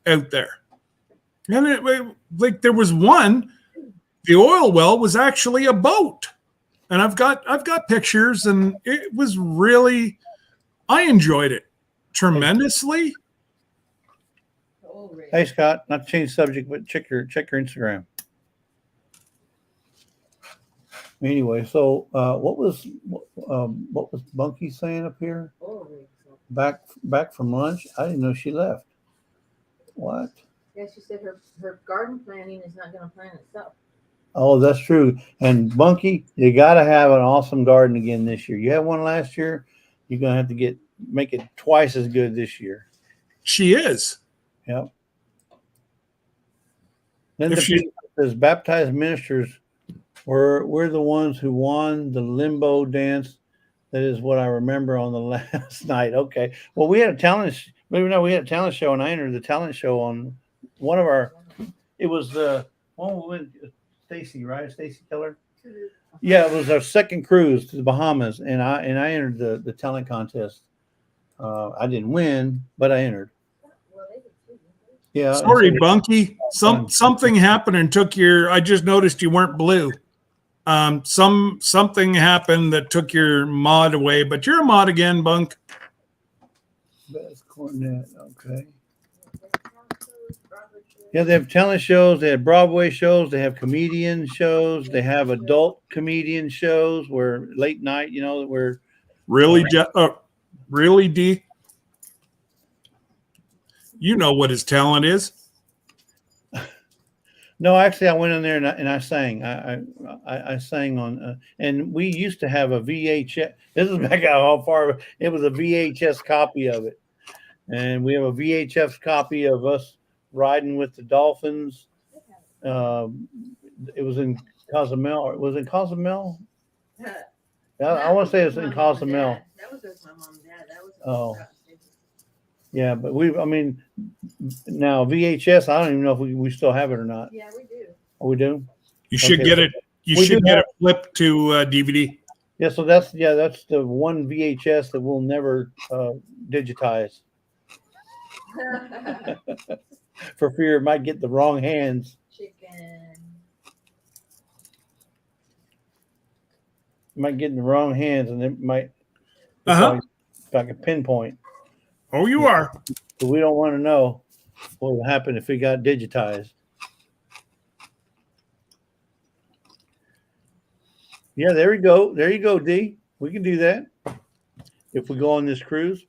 [SPEAKER 1] out there. And like there was one, the oil well was actually a boat. And I've got pictures, and it was really, I enjoyed it tremendously.
[SPEAKER 2] Hey, Scott, not to change the subject, but check your Instagram. Anyway, so what was Bunky saying up here? Back from lunch? I didn't know she left. What?
[SPEAKER 6] Yeah, she said her garden planting is not going to plant itself.
[SPEAKER 2] Oh, that's true. And Bunky, you got to have an awesome garden again this year. You had one last year. You're going to have to make it twice as good this year.
[SPEAKER 1] She is.
[SPEAKER 2] Yep. Then as baptized ministers, we're the ones who won the limbo dance. That is what I remember on the last night. Okay. Well, we had a talent show, and I entered the talent show on one of our. It was the one with Stacy, right? Stacy Keller. Yeah, it was our second cruise to the Bahamas, and I entered the talent contest. I didn't win, but I entered. Yeah.
[SPEAKER 1] Sorry, Bunky. Something happened and took your. I just noticed you weren't blue. Something happened that took your mod away, but you're a mod again, Bunk.
[SPEAKER 2] Beth Cornett, okay. Yeah, they have talent shows, they have Broadway shows, they have comedian shows, they have adult comedian shows where late night, where
[SPEAKER 1] really, really, D. You know what his talent is.
[SPEAKER 2] No, actually, I went in there and I sang. I sang on, and we used to have a VHS. This is back how far it was a VHS copy of it, and we have a VHS copy of us riding with the Dolphins. It was in Cozumel. Was it Cozumel? I want to say it's in Cozumel.
[SPEAKER 6] That was with my mom and dad. That was.
[SPEAKER 2] Oh. Yeah, but I mean, now VHS, I don't even know if we still have it or not.
[SPEAKER 6] Yeah, we do.
[SPEAKER 2] Oh, we do?
[SPEAKER 1] You should
[SPEAKER 2] Okay.
[SPEAKER 1] get it. You
[SPEAKER 2] We
[SPEAKER 1] should
[SPEAKER 2] do
[SPEAKER 1] get
[SPEAKER 2] have-
[SPEAKER 1] it flipped to DVD.
[SPEAKER 2] Yeah, so that's the one VHS that we'll never digitize for fear it might get the wrong hands.
[SPEAKER 6] Chicken.
[SPEAKER 2] It might get in the wrong hands and it might
[SPEAKER 1] Uh-huh.
[SPEAKER 2] if I can pinpoint.
[SPEAKER 1] Oh, you are.
[SPEAKER 2] So we don't want to know what would happen if it got digitized. Yeah, there we go. There you go, D. We can do that if we go on this cruise.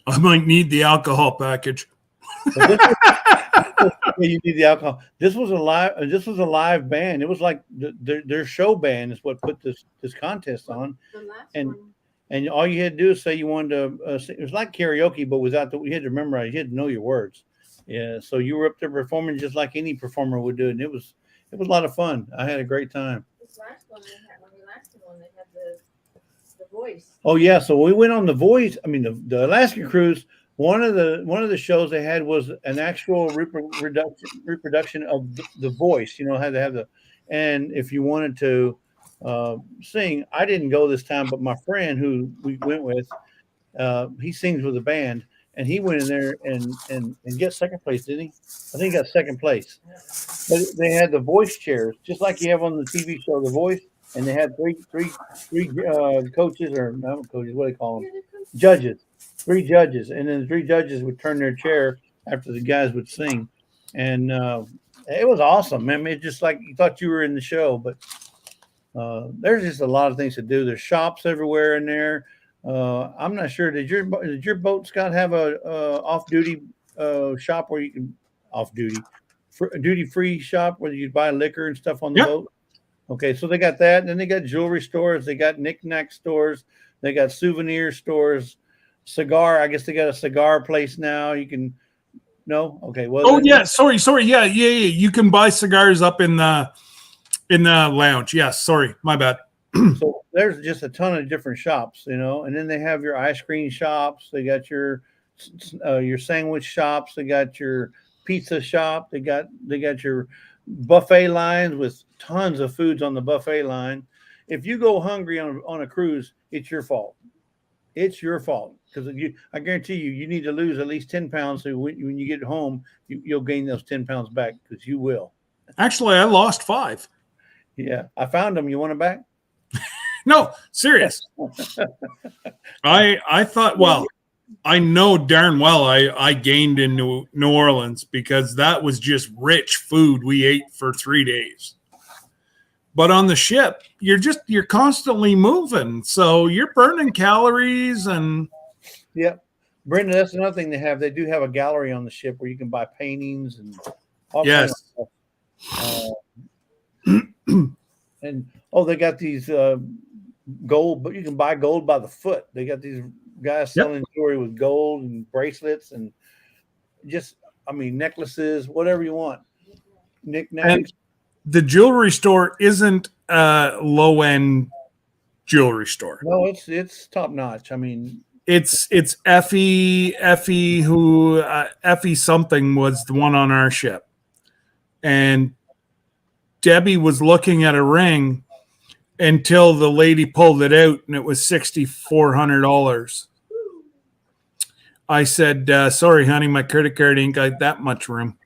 [SPEAKER 1] I might need the alcohol package.
[SPEAKER 2] You need the alcohol. This was a live band. It was like their show band is what put this contest on.
[SPEAKER 6] The last
[SPEAKER 2] And-
[SPEAKER 6] one.
[SPEAKER 2] And all you had to do is say you wanted to. Sing. It was like karaoke, but without you had to memorize. You had to know your words. Yeah. So you were up there performing just like any performer would do, and it was a lot of fun. I had a great time.
[SPEAKER 6] This last one they had. When we last did one, they had the voice.
[SPEAKER 2] Oh yeah. So we went on the Voice. I mean the Alaska cruise. One of the shows they had was an actual reproduction of the Voice. You know, had to have and if you wanted to sing, I didn't go this time, but my friend who we went with, he sings with a band, and he went in there and get second place, didn't he? I think he got second place. But they had the voice chairs, just like you have on the TV show, The Voice, and they had three coaches or not coaches, what do they call them? Judges, 3 judges, and then the 3 judges would turn their chair after the guys would sing, and it was awesome. I mean, it's just like you thought you were in the show, but there's just a lot of things to do. There's shops everywhere in there. I'm not sure. Did your boat, Scott, have a off-duty shop where you can duty-free shop where you buy liquor and stuff on the
[SPEAKER 1] Yep.
[SPEAKER 2] boat? Okay, so they got that. And then they got jewelry stores. They got knick-knack stores. They got souvenir stores. Cigar. I guess they got a cigar place now. You can. No. Okay. Well.
[SPEAKER 1] Oh yeah. Sorry. Yeah. You can buy cigars up in the lounge. Yes. Sorry. My bad.
[SPEAKER 2] So there's just a ton of different shops, you know, and then they have your ice cream shops. They got your sandwich shops. They got your pizza shop. They got your buffet lines with tons of foods on the buffet line. If you go hungry on a cruise, it's your fault. It's your fault because I guarantee you need to lose at least 10 pounds. So when you get home, you'll gain those 10 pounds back because you will.
[SPEAKER 1] Actually, I lost 5.
[SPEAKER 2] Yeah, I found them. You want them back?
[SPEAKER 1] No, serious. I thought, well, I know darn well I gained in New Orleans because that was just rich food we ate for 3 days. But on the ship, you're constantly moving. So you're burning calories and
[SPEAKER 2] Yeah. Brenda, that's another thing they have. They do have a gallery on the ship where you can buy paintings and all kinds of stuff. And they got these gold, but you can buy gold by the foot. They got these guys selling jewelry with gold and bracelets and necklaces, whatever you want. Knickknacks.
[SPEAKER 1] And the jewelry store isn't a low-end jewelry store.
[SPEAKER 2] No, it's top notch. I mean,
[SPEAKER 1] It's Effie who Effie something was the one on our ship, and Debbie was looking at a ring until the lady pulled it out, and it was $6,400. I said, "Sorry, honey, my credit card ain't got that much room."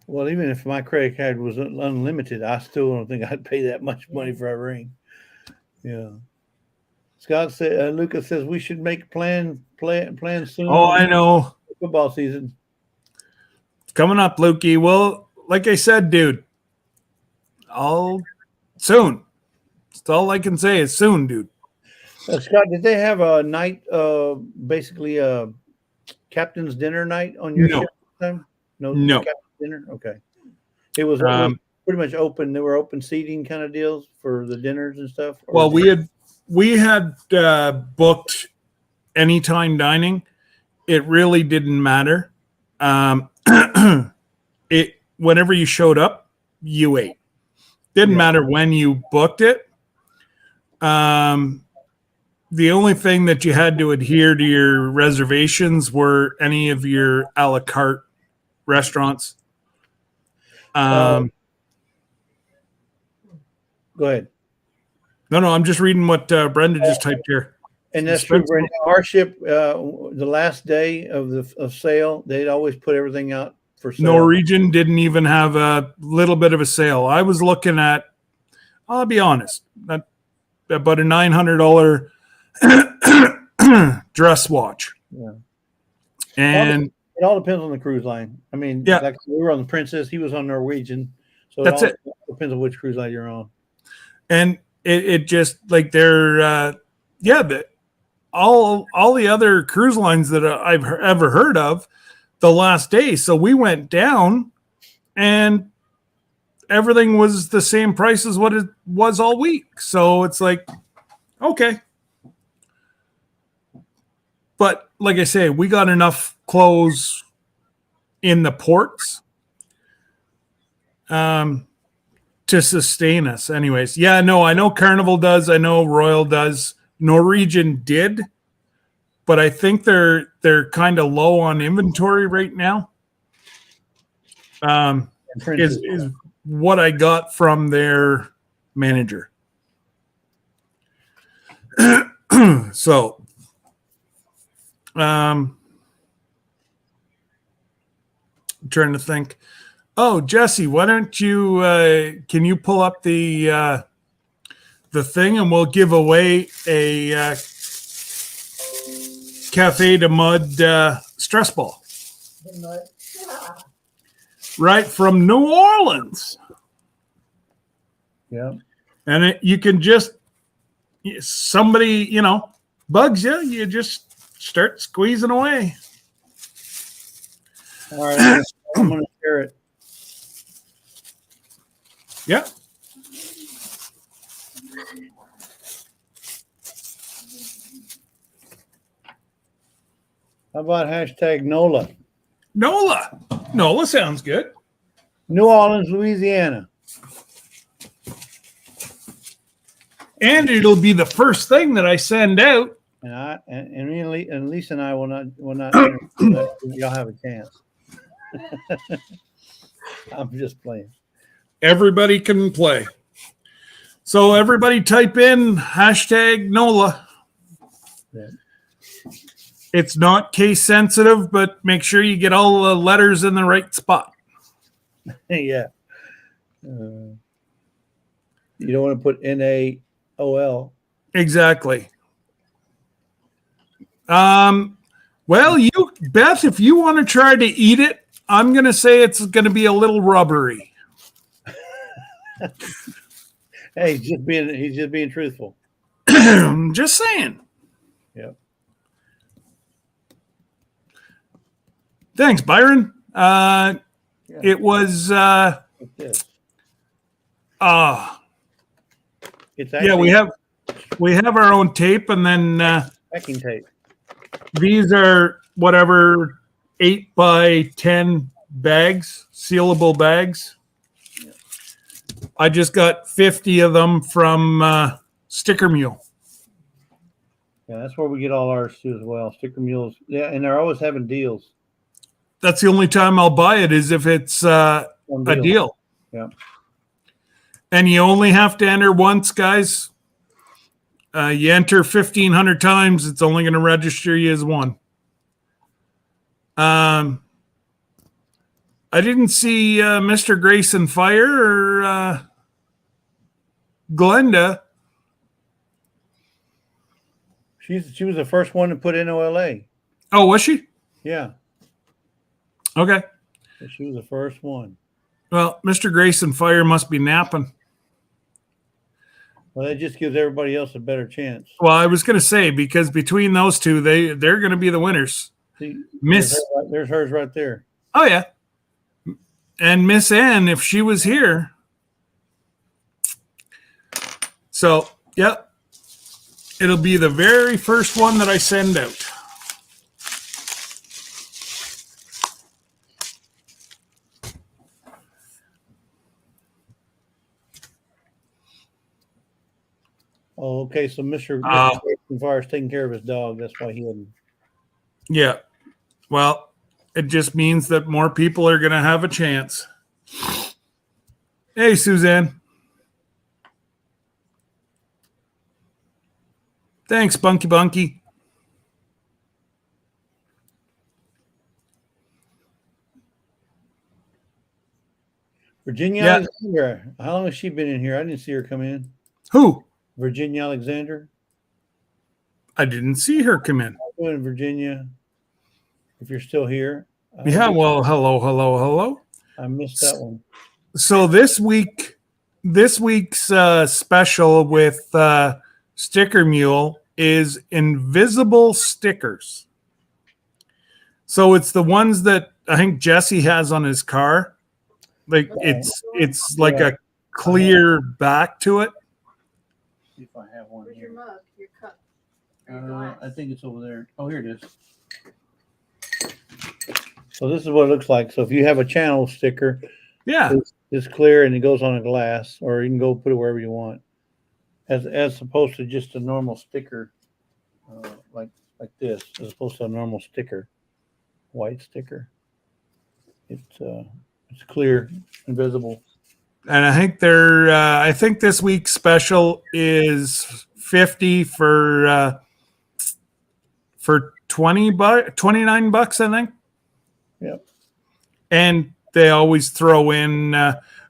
[SPEAKER 2] well, even if my credit card was unlimited, I still don't think I'd pay that much money for a ring. Yeah. Scott said, Lucas says we should make plan soon.
[SPEAKER 1] Oh, I know.
[SPEAKER 2] Football season.
[SPEAKER 1] Coming up, Lukey. Well, like I said, dude, I'll soon. That's all I can say is soon, dude.
[SPEAKER 2] Scott, did they have a night, basically a captain's dinner night on your
[SPEAKER 1] No.
[SPEAKER 2] ship this time? No,
[SPEAKER 1] No.
[SPEAKER 2] couch dinner. Okay. It was pretty much open. There were open seating kind of deals for the dinners and stuff. Or
[SPEAKER 1] Well, we had booked anytime dining. It really didn't matter. It whenever you showed up, you ate. Didn't matter when you booked it. The only thing that you had to adhere to your reservations were any of your a la carte restaurants.
[SPEAKER 2] Go ahead.
[SPEAKER 1] No, I'm just reading what Brenda just typed here.
[SPEAKER 2] And that's true, Brenda. Our ship, the last day of sale, they'd always put everything out for sale.
[SPEAKER 1] Norwegian didn't even have a little bit of a sale. I was looking at, I'll be honest, about a $900 dress watch.
[SPEAKER 2] Yeah.
[SPEAKER 1] And
[SPEAKER 2] it all depends on the cruise line. I mean,
[SPEAKER 1] yeah.
[SPEAKER 2] like we were on the Princess, he was on Norwegian. So
[SPEAKER 1] That's it.
[SPEAKER 2] Depends on which cruise line you're on.
[SPEAKER 1] And it just like they're all the other cruise lines that I've ever heard of the last day. So we went down and everything was the same price as what it was all week. So it's like, okay. But like I say, we got enough clothes in the ports to sustain us. Anyways, yeah, no, I know Carnival does. I know Royal does. Norwegian did, but I think they're kind of low on inventory right now. Is what I got from their manager. So, I'm trying to think. Oh, Jesse, why don't you? Can you pull up the thing, and we'll give away a Cafe de Mud stress ball, right from New Orleans.
[SPEAKER 2] Yeah,
[SPEAKER 1] and you can just somebody bugs you, you just start squeezing away.
[SPEAKER 2] All right, I'm going to share it.
[SPEAKER 1] Yeah.
[SPEAKER 2] How about hashtag NOLA?
[SPEAKER 1] NOLA sounds good.
[SPEAKER 2] New Orleans, Louisiana.
[SPEAKER 1] And it'll be the first thing that I send out.
[SPEAKER 2] And Lisa and I will not y'all have a chance. I'm just playing.
[SPEAKER 1] Everybody can play. So everybody type in hashtag NOLA.
[SPEAKER 2] Yeah.
[SPEAKER 1] It's not case sensitive, but make sure you get all the letters in the right spot.
[SPEAKER 2] Yeah. You don't want to put NAOL.
[SPEAKER 1] Exactly. Well, Beth, if you want to try to eat it, I'm going to say it's going to be a little rubbery.
[SPEAKER 2] Hey, he's just being truthful.
[SPEAKER 1] Just saying.
[SPEAKER 2] Yep.
[SPEAKER 1] Thanks, Byron. It was
[SPEAKER 2] It's
[SPEAKER 1] actually, we have our own tape, and then
[SPEAKER 2] packing tape.
[SPEAKER 1] These are whatever 8 by 10 bags, sealable bags.
[SPEAKER 2] Yeah.
[SPEAKER 1] I just got 50 of them from Sticker Mule.
[SPEAKER 2] Yeah, that's where we get all ours too as well. Sticker Mules. Yeah, and they're always having deals.
[SPEAKER 1] That's the only time I'll buy it is if it's a deal.
[SPEAKER 2] Yeah.
[SPEAKER 1] And you only have to enter once, guys. You enter 1,500 times, it's only going to register you as one. I didn't see Mr. Grayson Fire or Glenda.
[SPEAKER 2] She was the first one to put NOLA.
[SPEAKER 1] Oh, was she?
[SPEAKER 2] Yeah.
[SPEAKER 1] Okay.
[SPEAKER 2] She was the first one.
[SPEAKER 1] Well, Mr. Grayson Fire must be napping.
[SPEAKER 2] Well, that just gives everybody else a better chance.
[SPEAKER 1] Well, I was going to say, because between those two, they're going to be the winners.
[SPEAKER 2] See,
[SPEAKER 1] Miss.
[SPEAKER 2] there's hers right there.
[SPEAKER 1] Oh, yeah. and Miss Ann if she was here. So, yep. It'll be the very first one that I send out.
[SPEAKER 2] Oh, okay. So Mr. Fire is taking care of his dog. That's why he hadn't.
[SPEAKER 1] Yeah. Well, it just means that more people are going to have a chance. Hey, Suzanne. Thanks, Bunky Bunky.
[SPEAKER 2] Virginia
[SPEAKER 1] Yeah.
[SPEAKER 2] Alexander. How long has she been in here? I didn't see her come in.
[SPEAKER 1] Who?
[SPEAKER 2] Virginia Alexander.
[SPEAKER 1] I didn't see her come in.
[SPEAKER 2] How you doing, Virginia? If you're still here.
[SPEAKER 1] Yeah, well, hello.
[SPEAKER 2] I missed that one.
[SPEAKER 1] So this week's special with Sticker Mule is invisible stickers. So it's the ones that I think Jesse has on his car. Like it's like a clear back to it.
[SPEAKER 2] See if I have one
[SPEAKER 6] Where's
[SPEAKER 2] here.
[SPEAKER 6] your mug? Your cup? Or your glass?
[SPEAKER 2] I think it's over there. Oh, here it is. So this is what it looks like. So if you have a channel sticker,
[SPEAKER 1] Yeah.
[SPEAKER 2] it's clear and it goes on a glass, or you can go put it wherever you want, as opposed to just a normal sticker, like this, as opposed to a normal sticker, white sticker. It's clear, invisible.
[SPEAKER 1] And I think I think this week's special is 50 for $29, I think.
[SPEAKER 2] Yep.
[SPEAKER 1] And they always throw in,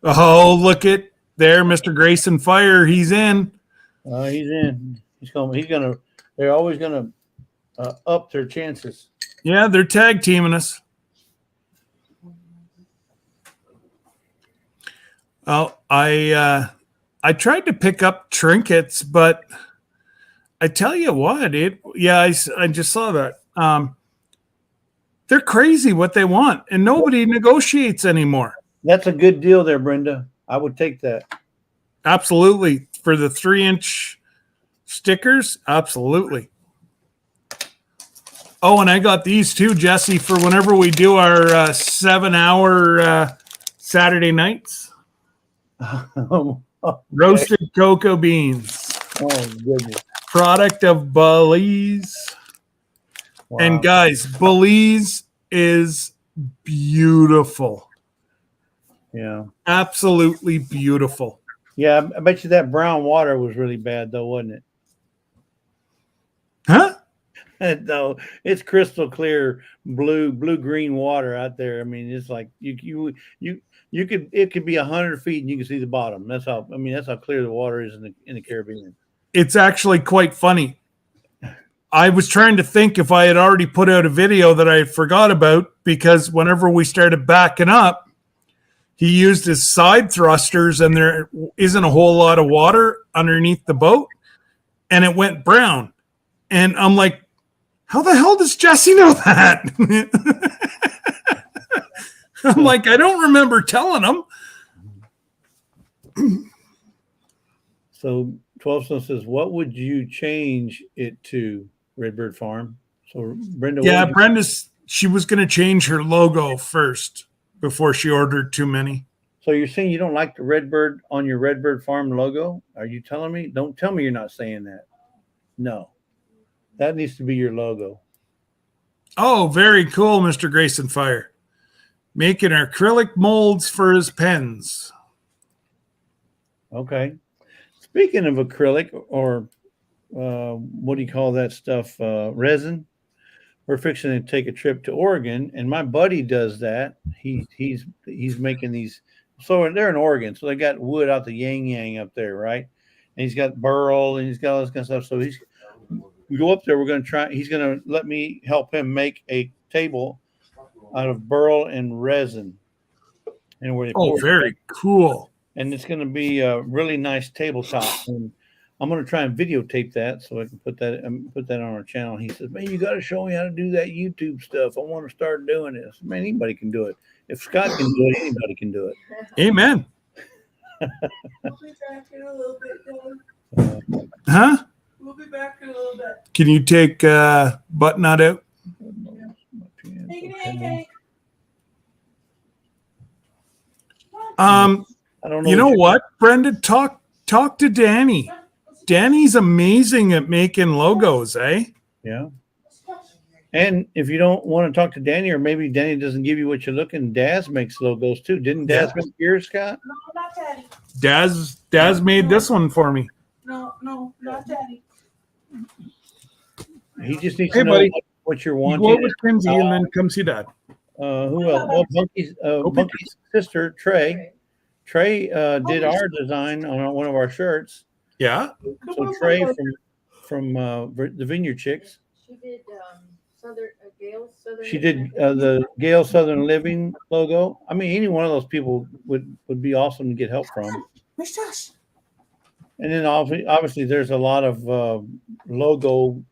[SPEAKER 1] look at there, Mr. Grayson Fire. He's in.
[SPEAKER 2] He's in. They're always gonna up their chances.
[SPEAKER 1] Yeah, they're tag teaming us. Oh, I tried to pick up trinkets, but I tell you what, I just saw that. They're crazy what they want, and nobody negotiates anymore.
[SPEAKER 2] That's a good deal there, Brenda. I would take that.
[SPEAKER 1] Absolutely. For the 3-inch stickers, absolutely. Oh, and I got these too, Jesse, for whenever we do our 7-hour Saturday nights. Roasted cocoa beans.
[SPEAKER 2] Oh, goodness.
[SPEAKER 1] Product of Belize.
[SPEAKER 2] Wow.
[SPEAKER 1] And guys, Belize is beautiful.
[SPEAKER 2] Yeah.
[SPEAKER 1] Absolutely beautiful.
[SPEAKER 2] Yeah, I bet you that brown water was really bad, though, wasn't it?
[SPEAKER 1] Huh?
[SPEAKER 2] No, it's crystal clear blue-green water out there. I mean, it's like it could be 100 feet and you can see the bottom. That's how clear the water is in the Caribbean.
[SPEAKER 1] It's actually quite funny. I was trying to think if I had already put out a video that I forgot about, because whenever we started backing up, he used his side thrusters and there isn't a whole lot of water underneath the boat and it went brown. And I'm like, how the hell does Jesse know that? I'm like, I don't remember telling him.
[SPEAKER 2] So 12 Stone says, what would you change it to, Redbird Farm? So Brenda.
[SPEAKER 1] Yeah, she was going to change her logo first before she ordered too many.
[SPEAKER 2] So you're saying you don't like the Redbird on your Redbird Farm logo? Are you telling me? Don't tell me you're not saying that. No. That needs to be your logo.
[SPEAKER 1] Oh, very cool, Mr. Grayson Fire. Making acrylic molds for his pens.
[SPEAKER 2] Okay. Speaking of acrylic, or what do you call that stuff? Resin. We're fixing to take a trip to Oregon, and my buddy does that. He's making these. So they're in Oregon, so they got wood out the yang up there, right? And he's got burl and he's got all this kind of stuff. So we go up there. We're going to try. He's going to let me help him make a table out of burl and resin. And where
[SPEAKER 1] very cool.
[SPEAKER 2] And it's going to be a really nice tabletop. And I'm going to try and videotape that so I can put that on our channel. He says, man, you got to show me how to do that YouTube stuff. I want to start doing this. Man, anybody can do it. If Scott can do it, anybody can do it.
[SPEAKER 1] Amen.
[SPEAKER 7] We'll be back in a little bit, Dad.
[SPEAKER 1] Huh?
[SPEAKER 7] We'll be back in a little bit.
[SPEAKER 1] Can you take butt nut out?
[SPEAKER 7] Take it in, Cake.
[SPEAKER 2] I don't know.
[SPEAKER 1] You know what, Brenda? Talk to Danny. Danny's amazing at making logos, eh?
[SPEAKER 2] Yeah. And if you don't want to talk to Danny, or maybe Danny doesn't give you what you're looking, Daz makes logos too. Didn't Daz make yours, Scott?
[SPEAKER 7] No, not Daddy.
[SPEAKER 1] Daz made this one for me.
[SPEAKER 7] No, not Daddy.
[SPEAKER 2] He just needs
[SPEAKER 1] Hey,
[SPEAKER 2] to know
[SPEAKER 1] buddy.
[SPEAKER 2] what you're
[SPEAKER 1] You
[SPEAKER 2] wanting.
[SPEAKER 1] go with Kinsey and then come see Dad.
[SPEAKER 2] Who else? Oh, Monkey's sister, Trey. Trey did our design on one of our shirts.
[SPEAKER 1] Yeah.
[SPEAKER 2] So Trey from the Vineyard Chicks.
[SPEAKER 6] She did Gail's Southern.
[SPEAKER 2] She did the Gale Southern Living logo. I mean, any one of those people would be awesome to get help from.
[SPEAKER 7] Miss Josh. And
[SPEAKER 2] then obviously there's a lot of logo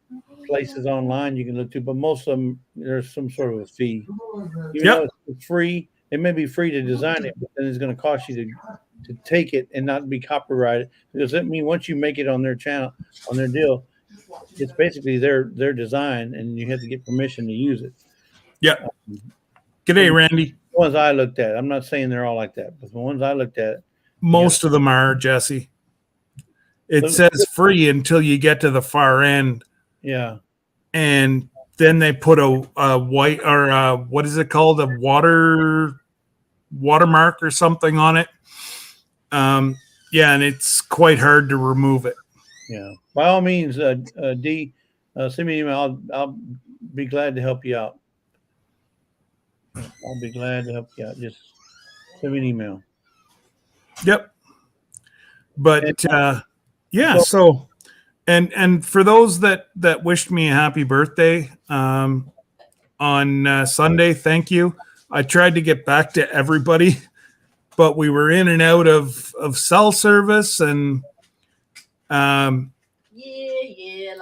[SPEAKER 2] places online you can look to, but most of them there's some sort of a fee. Even though it's free, it may be free to design it, but then it's going to cost you to take it and not be copyrighted. Because that means once you make it on their channel, on their deal, it's basically their design, and you have to get permission to use it.
[SPEAKER 1] Yeah. G'day, Randy.
[SPEAKER 2] The ones I looked at, I'm not saying they're all like that, but the ones I looked at,
[SPEAKER 1] most of them are, Jesse. It says free until you get to the far end.
[SPEAKER 2] Yeah.
[SPEAKER 1] And then they put a white or what is it called? A watermark or something on it. Yeah, and it's quite hard to remove it.
[SPEAKER 2] Yeah. By all means, D, send me an email. I'll be glad to help you out. I'll be glad to help you out. Just send me an email.
[SPEAKER 1] Yep. But yeah, so and for those that wished me a happy birthday on Sunday, thank you. I tried to get back to everybody, but we were in and out of cell service and
[SPEAKER 6] Yeah,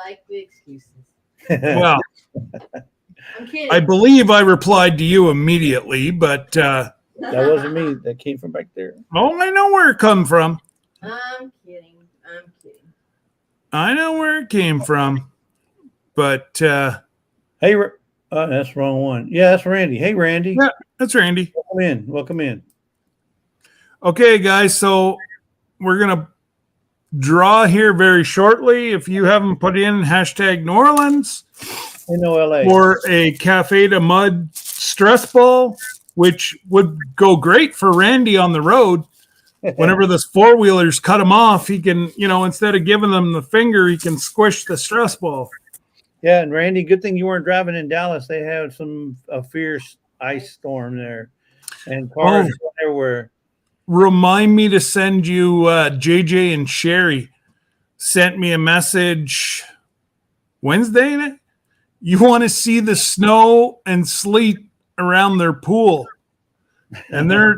[SPEAKER 6] like the excuses.
[SPEAKER 1] well,
[SPEAKER 6] I'm kidding.
[SPEAKER 1] I believe I replied to you immediately, but
[SPEAKER 2] that wasn't me. That came from back there.
[SPEAKER 1] oh, I know where it come from.
[SPEAKER 6] I'm kidding.
[SPEAKER 1] I know where it came from, but
[SPEAKER 2] hey, that's the wrong one. Yeah, that's Randy. Hey, Randy.
[SPEAKER 1] yeah, that's Randy.
[SPEAKER 2] Welcome in.
[SPEAKER 1] Okay, guys, so we're gonna draw here very shortly. If you haven't put in hashtag New Orleans
[SPEAKER 2] NOLA
[SPEAKER 1] or a Cafe de Mud stress ball, which would go great for Randy on the road. Whenever those four-wheelers cut him off, he can, instead of giving them the finger, he can squish the stress ball.
[SPEAKER 2] Yeah, and Randy, good thing you weren't driving in Dallas. They had a fierce ice storm there, and cars everywhere.
[SPEAKER 1] Remind me to send you JJ and Sherry sent me a message Wednesday. You want to see the snow and sleet around their pool, and they're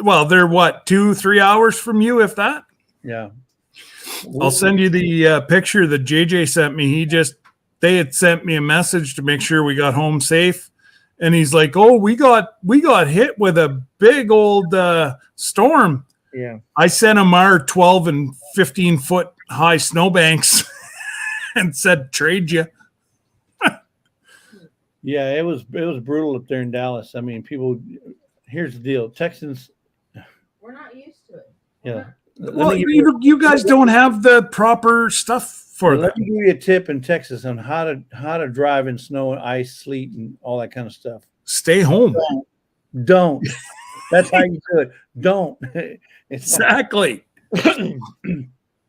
[SPEAKER 1] what, 2-3 hours from you, if that.
[SPEAKER 2] Yeah,
[SPEAKER 1] I'll send you the picture that JJ sent me. They had sent me a message to make sure we got home safe, and he's like, "Oh, we got hit with a big old storm."
[SPEAKER 2] Yeah,
[SPEAKER 1] I sent him our 12 and 15 foot high snowbanks and said, "Trade you."
[SPEAKER 2] Yeah, it was brutal up there in Dallas. I mean, people. Here's the deal, Texans.
[SPEAKER 6] We're not used to it.
[SPEAKER 2] Yeah.
[SPEAKER 1] Well, you guys don't have the proper stuff for that.
[SPEAKER 2] Let me give you a tip in Texas on how to drive in snow and ice, sleet, and all that kind of stuff.
[SPEAKER 1] Stay home.
[SPEAKER 2] Don't. That's how you do it. Don't.
[SPEAKER 1] Exactly.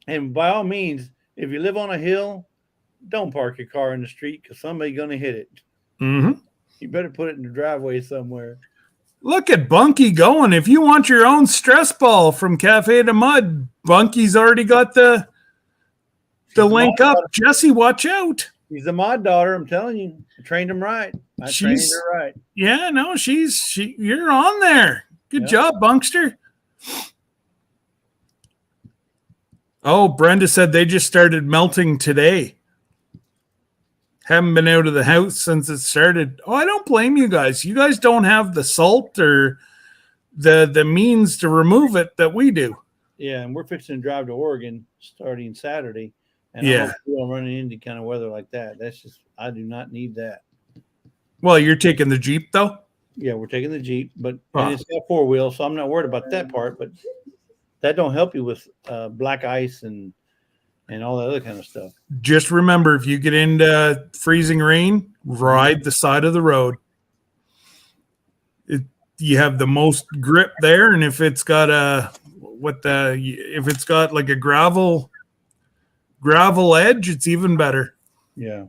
[SPEAKER 2] And by all means, if you live on a hill, don't park your car in the street because somebody's going to hit it.
[SPEAKER 1] Mm-hmm.
[SPEAKER 2] You better put it in the driveway somewhere.
[SPEAKER 1] Look at Bunky going. If you want your own stress ball from Cafe de Mud, Bunky's already got the link up. Jesse, watch out.
[SPEAKER 2] She's a mod daughter. I'm telling you. I trained him right. I trained her right.
[SPEAKER 1] Yeah, no, you're on there. Good job, Bunkster. Oh, Brenda said they just started melting today. Haven't been out of the house since it started. Oh, I don't blame you guys. You guys don't have the salt or the means to remove it that we do.
[SPEAKER 2] Yeah, and we're fixing to drive to Oregon starting Saturday, and
[SPEAKER 1] Yeah.
[SPEAKER 2] I'm hopefully running into kind of weather like that. That's just I do not need that.
[SPEAKER 1] Well, you're taking the Jeep though.
[SPEAKER 2] Yeah, we're taking the Jeep, but
[SPEAKER 1] Oh.
[SPEAKER 2] and it's got 4 wheels, so I'm not worried about that part. But that don't help you with black ice and all that other kind of stuff.
[SPEAKER 1] Just remember, if you get into freezing rain, ride the side of the road. You have the most grip there, and if it's got like a gravel edge, it's even better.
[SPEAKER 2] Yeah.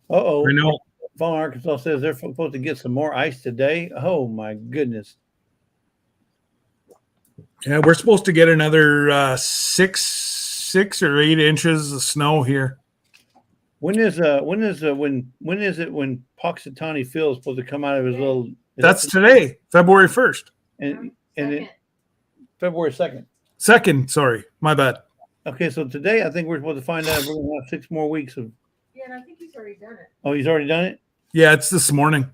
[SPEAKER 2] Uh-oh.
[SPEAKER 1] I know.
[SPEAKER 2] Fall Arkansas says they're supposed to get some more ice today. Oh my goodness.
[SPEAKER 1] Yeah, we're supposed to get another 6 or 8 inches of snow here.
[SPEAKER 2] When is it when Poxitani Phil's supposed to come out of his little?
[SPEAKER 1] That's today, February 1st.
[SPEAKER 2] and
[SPEAKER 6] Second.
[SPEAKER 2] it February 2nd.
[SPEAKER 1] 2nd, sorry, my bad.
[SPEAKER 2] Okay, so today I think we're supposed to find out if we're gonna have 6 more weeks of.
[SPEAKER 6] Yeah, and I think he's already done it.
[SPEAKER 2] Oh, he's already done it.
[SPEAKER 1] Yeah, it's this morning.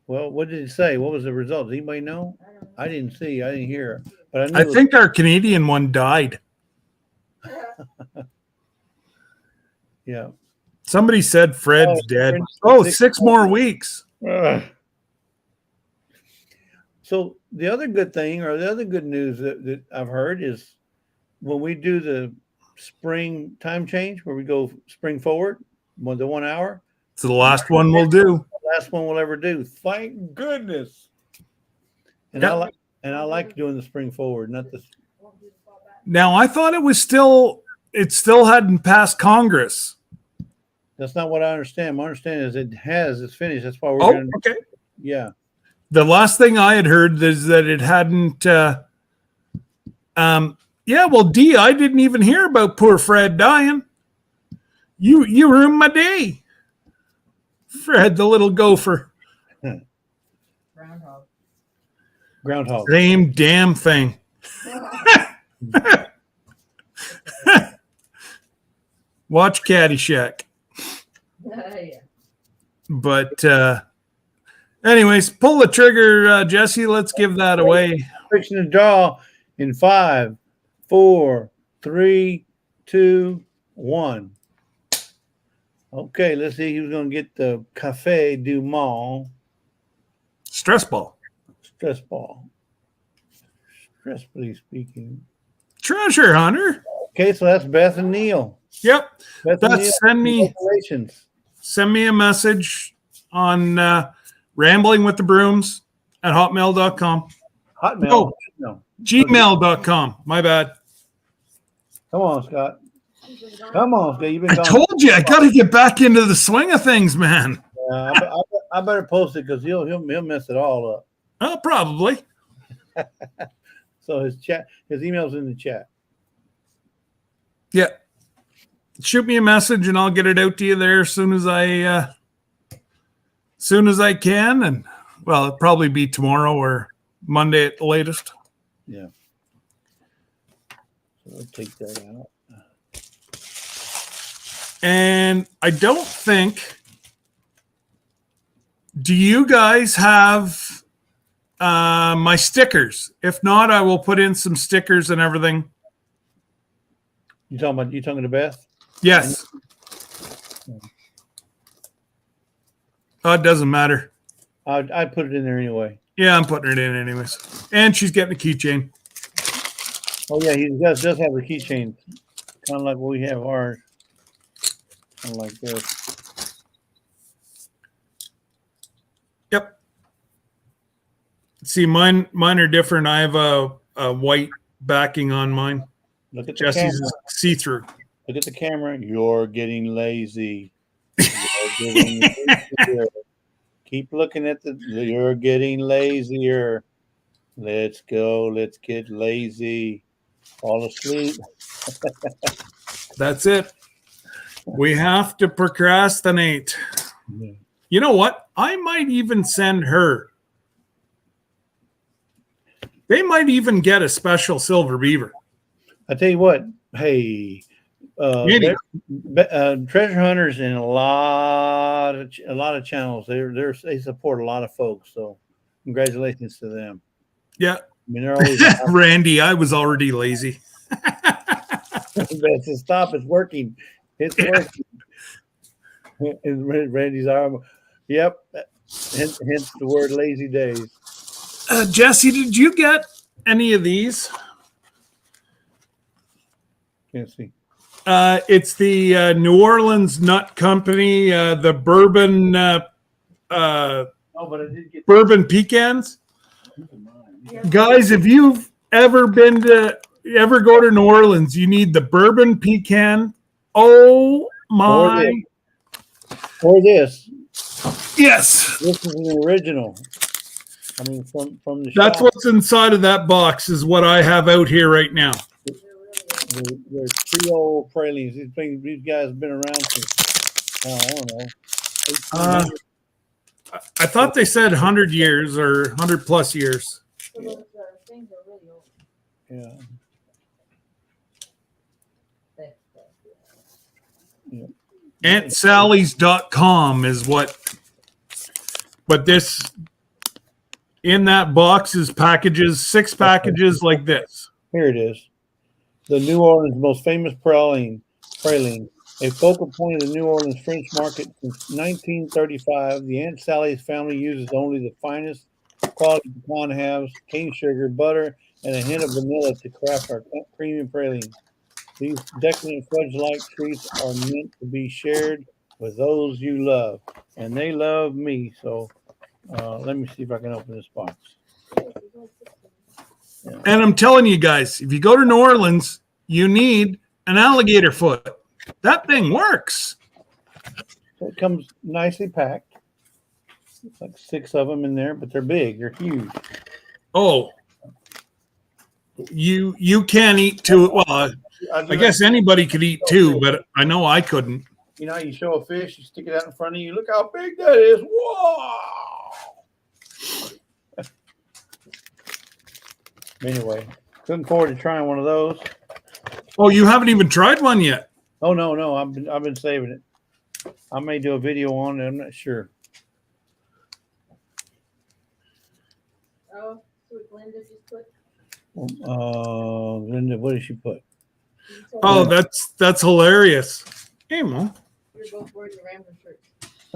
[SPEAKER 2] Well, what did it say? What was the result? Does anybody know?
[SPEAKER 6] I don't know.
[SPEAKER 2] I didn't see. I didn't hear. But I, knew
[SPEAKER 1] I
[SPEAKER 2] it was-
[SPEAKER 1] think our Canadian one died.
[SPEAKER 2] Yeah.
[SPEAKER 1] Somebody said Fred's dead. Oh, 6 more weeks.
[SPEAKER 2] Ugh. So the other good thing, or the other good news that I've heard is when we do the spring time change, where we go spring forward, the 1 hour,
[SPEAKER 1] It's the last one we'll do.
[SPEAKER 2] last one we'll ever do. Thank goodness. And
[SPEAKER 1] Yep.
[SPEAKER 2] I like doing the spring forward, not the.
[SPEAKER 1] Now, I thought it still hadn't passed Congress.
[SPEAKER 2] That's not what I understand. My understanding is it's finished. That's why we're
[SPEAKER 1] Oh,
[SPEAKER 2] going to.
[SPEAKER 1] okay.
[SPEAKER 2] Yeah.
[SPEAKER 1] The last thing I had heard is that it hadn't. Yeah, well, Dee, I didn't even hear about poor Fred dying. You ruined my day, Fred, the little gopher.
[SPEAKER 2] Groundhog.
[SPEAKER 1] Same damn thing. Watch Caddyshack.
[SPEAKER 6] Yeah.
[SPEAKER 1] But anyways, pull the trigger, Jesse. Let's give that away.
[SPEAKER 2] Fixing to draw in 5, 4, 3, 2, 1. Okay, let's see who's going to get the Café du Monde
[SPEAKER 1] Stress ball.
[SPEAKER 2] stress ball. Stressfully speaking.
[SPEAKER 1] Treasure hunter.
[SPEAKER 2] Okay, so that's Beth and Neil.
[SPEAKER 1] Yep.
[SPEAKER 2] Beth and
[SPEAKER 1] Beth,
[SPEAKER 2] Neil, congratulations.
[SPEAKER 1] send me a message on ramblingwiththebrooms@hotmail.com.
[SPEAKER 2] Hotmail.
[SPEAKER 1] No.
[SPEAKER 2] No.
[SPEAKER 1] Gmail.com. My bad.
[SPEAKER 2] Come on, Scott. Come on, Scott. You've been
[SPEAKER 1] I
[SPEAKER 2] gone.
[SPEAKER 1] told you I got to get back into the swing of things, man.
[SPEAKER 2] I better post it because he'll mess it all up.
[SPEAKER 1] Oh, probably.
[SPEAKER 2] So his email's in the chat.
[SPEAKER 1] Yeah. Shoot me a message and I'll get it out to you there as soon as I can. And well, it'll probably be tomorrow or Monday at the latest.
[SPEAKER 2] Yeah. So I'll take that out.
[SPEAKER 1] And I don't think. Do you guys have my stickers? If not, I will put in some stickers and everything.
[SPEAKER 2] You talking to Beth?
[SPEAKER 1] Yes. Oh, it doesn't matter.
[SPEAKER 2] I'd put it in there anyway.
[SPEAKER 1] Yeah, I'm putting it in anyways. And she's getting a keychain.
[SPEAKER 2] Oh yeah, he does have a keychain, kind of like what we have ours. Kind of like this.
[SPEAKER 1] Yep. See, mine are different. I have a white backing on mine.
[SPEAKER 2] Look at the
[SPEAKER 1] Jesse's
[SPEAKER 2] camera.
[SPEAKER 1] is see-through.
[SPEAKER 2] Look at the camera. You're getting lazy. You're getting lazier. Keep looking at you're getting lazier. Let's go. Let's get lazy. Fall asleep.
[SPEAKER 1] That's it. We have to procrastinate.
[SPEAKER 2] Yeah.
[SPEAKER 1] You know what? I might even send her. They might even get a special silver beaver.
[SPEAKER 2] I tell you what. Hey,
[SPEAKER 1] Maybe.
[SPEAKER 2] treasure hunters in a lot of channels. They support a lot of folks. So congratulations to them.
[SPEAKER 1] Yeah.
[SPEAKER 2] I mean, they're always
[SPEAKER 1] Randy, I was already lazy.
[SPEAKER 2] That's a stop. It's working. It's working. And Randy's arm. Yep. Hence the word lazy days.
[SPEAKER 1] Jesse, did you get any of these?
[SPEAKER 2] Can't see.
[SPEAKER 1] It's the New Orleans Nut Company, the bourbon
[SPEAKER 2] Oh, but I did get
[SPEAKER 1] bourbon pecans. Guys, if you've ever ever go to New Orleans, you need the bourbon pecan. Oh my!
[SPEAKER 2] or this.
[SPEAKER 1] Yes,
[SPEAKER 2] This is an original. I mean, from the
[SPEAKER 1] that's
[SPEAKER 2] shop.
[SPEAKER 1] what's inside of that box. Is what I have out here right now.
[SPEAKER 2] They're Creole pralines. These guys have been around for I don't know. 1800.
[SPEAKER 1] I thought they said 100 years or 100 plus years.
[SPEAKER 6] So those things are really old.
[SPEAKER 2] Yeah.
[SPEAKER 1] AuntSally's.com is what, but this in that box is packages, 6 packages like this.
[SPEAKER 2] Here it is. The New Orleans most famous praline, a focal point of the New Orleans French market since 1935. The Aunt Sally's family uses only the finest quality pecan halves, cane sugar, butter, and a hint of vanilla to craft our premium praline. These decadent fudge-like treats are meant to be shared with those you love, and they love me. So let me see if I can open this box.
[SPEAKER 1] And I'm telling you guys, if you go to New Orleans, you need an alligator foot. That thing works.
[SPEAKER 2] So it comes nicely packed. It's like 6 of them in there, but they're big. They're huge.
[SPEAKER 1] Oh, you can't eat 2. Well, I guess anybody could eat 2, but I know I couldn't.
[SPEAKER 2] You know, you show a fish, you stick it out in front of you. Look how big that is. Whoa! Anyway, looking forward to trying one of those.
[SPEAKER 1] Oh, you haven't even tried one yet.
[SPEAKER 2] Oh no, I've been saving it. I may do a video on it. I'm not sure.
[SPEAKER 6] Oh, so what Glenda just put.
[SPEAKER 2] Linda, what did she put?
[SPEAKER 1] Oh, that's hilarious. Hey, Mo.
[SPEAKER 6] You're both wearing your Rambler shirts.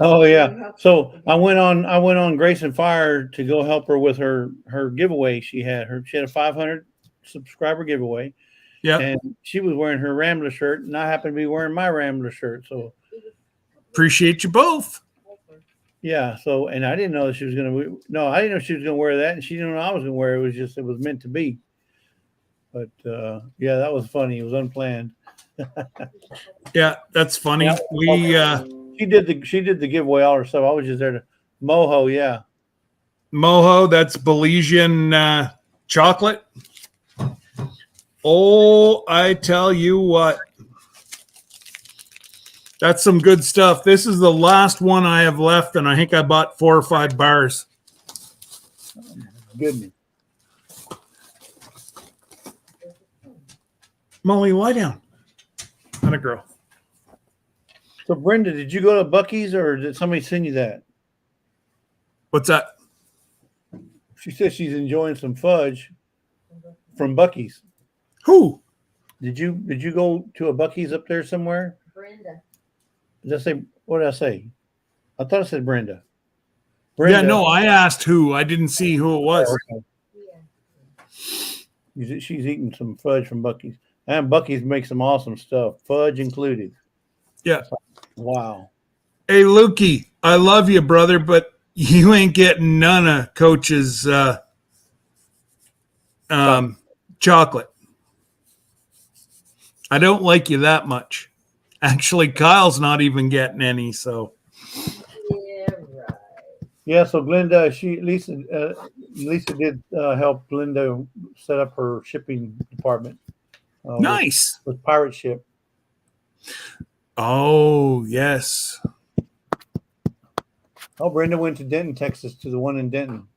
[SPEAKER 2] Oh yeah. So I went on Grace and Fire to go help her with her giveaway. She had a 500 subscriber giveaway.
[SPEAKER 1] Yeah.
[SPEAKER 2] And she was wearing her Rambler shirt, and I happened to be wearing my Rambler shirt. So
[SPEAKER 1] Appreciate you both.
[SPEAKER 2] yeah. So and I didn't know that she was gonna. No, I didn't know she was gonna wear that, and she didn't know I was gonna wear it. It was meant to be. But yeah, that was funny. It was unplanned.
[SPEAKER 1] Yeah, that's funny.
[SPEAKER 2] Yeah.
[SPEAKER 1] We
[SPEAKER 2] She did the giveaway all herself. I was just there to moho. Yeah.
[SPEAKER 1] Moho, that's Belizean chocolate. Oh, I tell you what. That's some good stuff. This is the last one I have left, and I think I bought 4 or 5 bars.
[SPEAKER 2] Goodness.
[SPEAKER 1] Molly, lie down. Not a girl.
[SPEAKER 2] So Brenda, did you go to Buc-ee's or did somebody send you that?
[SPEAKER 1] What's that?
[SPEAKER 2] She says she's enjoying some fudge from Buc-ee's.
[SPEAKER 1] Who?
[SPEAKER 2] Did you go to a Buc-ee's up there somewhere?
[SPEAKER 6] Brenda.
[SPEAKER 2] Did I say what did I say? I thought I said Brenda.
[SPEAKER 1] Yeah, no, I asked who. I didn't see who it was.
[SPEAKER 2] Okay.
[SPEAKER 6] Yeah.
[SPEAKER 2] She's eating some fudge from Buc-ee's. And Buc-ee's makes some awesome stuff, fudge included.
[SPEAKER 1] Yeah.
[SPEAKER 2] Wow.
[SPEAKER 1] Hey, Lukey, I love you, brother, but you ain't getting none of Coach's chocolate. I don't like you that much. Actually, Kyle's not even getting any, so.
[SPEAKER 6] Yeah, right.
[SPEAKER 2] Yeah, so Glenda, Lisa did help Glenda set up her shipping department.
[SPEAKER 1] Nice.
[SPEAKER 2] With Pirate Ship.
[SPEAKER 1] Oh, yes.
[SPEAKER 2] Oh, Brenda went to Denton, Texas, to the one in Denton,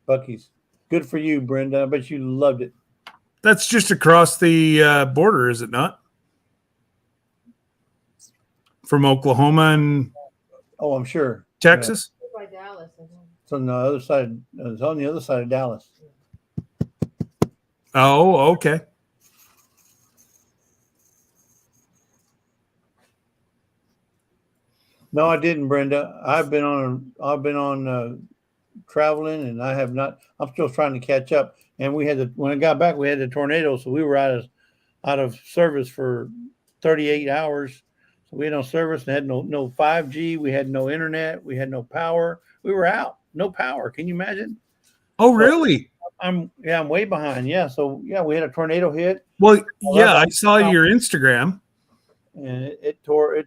[SPEAKER 2] Buc-ee's. Good for you, Brenda. I bet you loved it.
[SPEAKER 1] That's just across the border, is it not? From Oklahoma and
[SPEAKER 2] Oh, I'm sure.
[SPEAKER 1] Texas?
[SPEAKER 6] By Dallas, I think.
[SPEAKER 2] It's on the other side. It's on the other side of Dallas.
[SPEAKER 1] Oh, okay.
[SPEAKER 2] No, I didn't, Brenda. I've been on traveling, and I have not. I'm still trying to catch up. And when I got back, we had the tornado, so we were out of service for 38 hours. So we had no service and had no 5G. We had no internet. We had no power. We were out, no power. Can you imagine?
[SPEAKER 1] Oh, really?
[SPEAKER 2] I'm way behind. Yeah. So yeah, we had a tornado hit.
[SPEAKER 1] Well, yeah, I saw your Instagram.
[SPEAKER 2] And it tore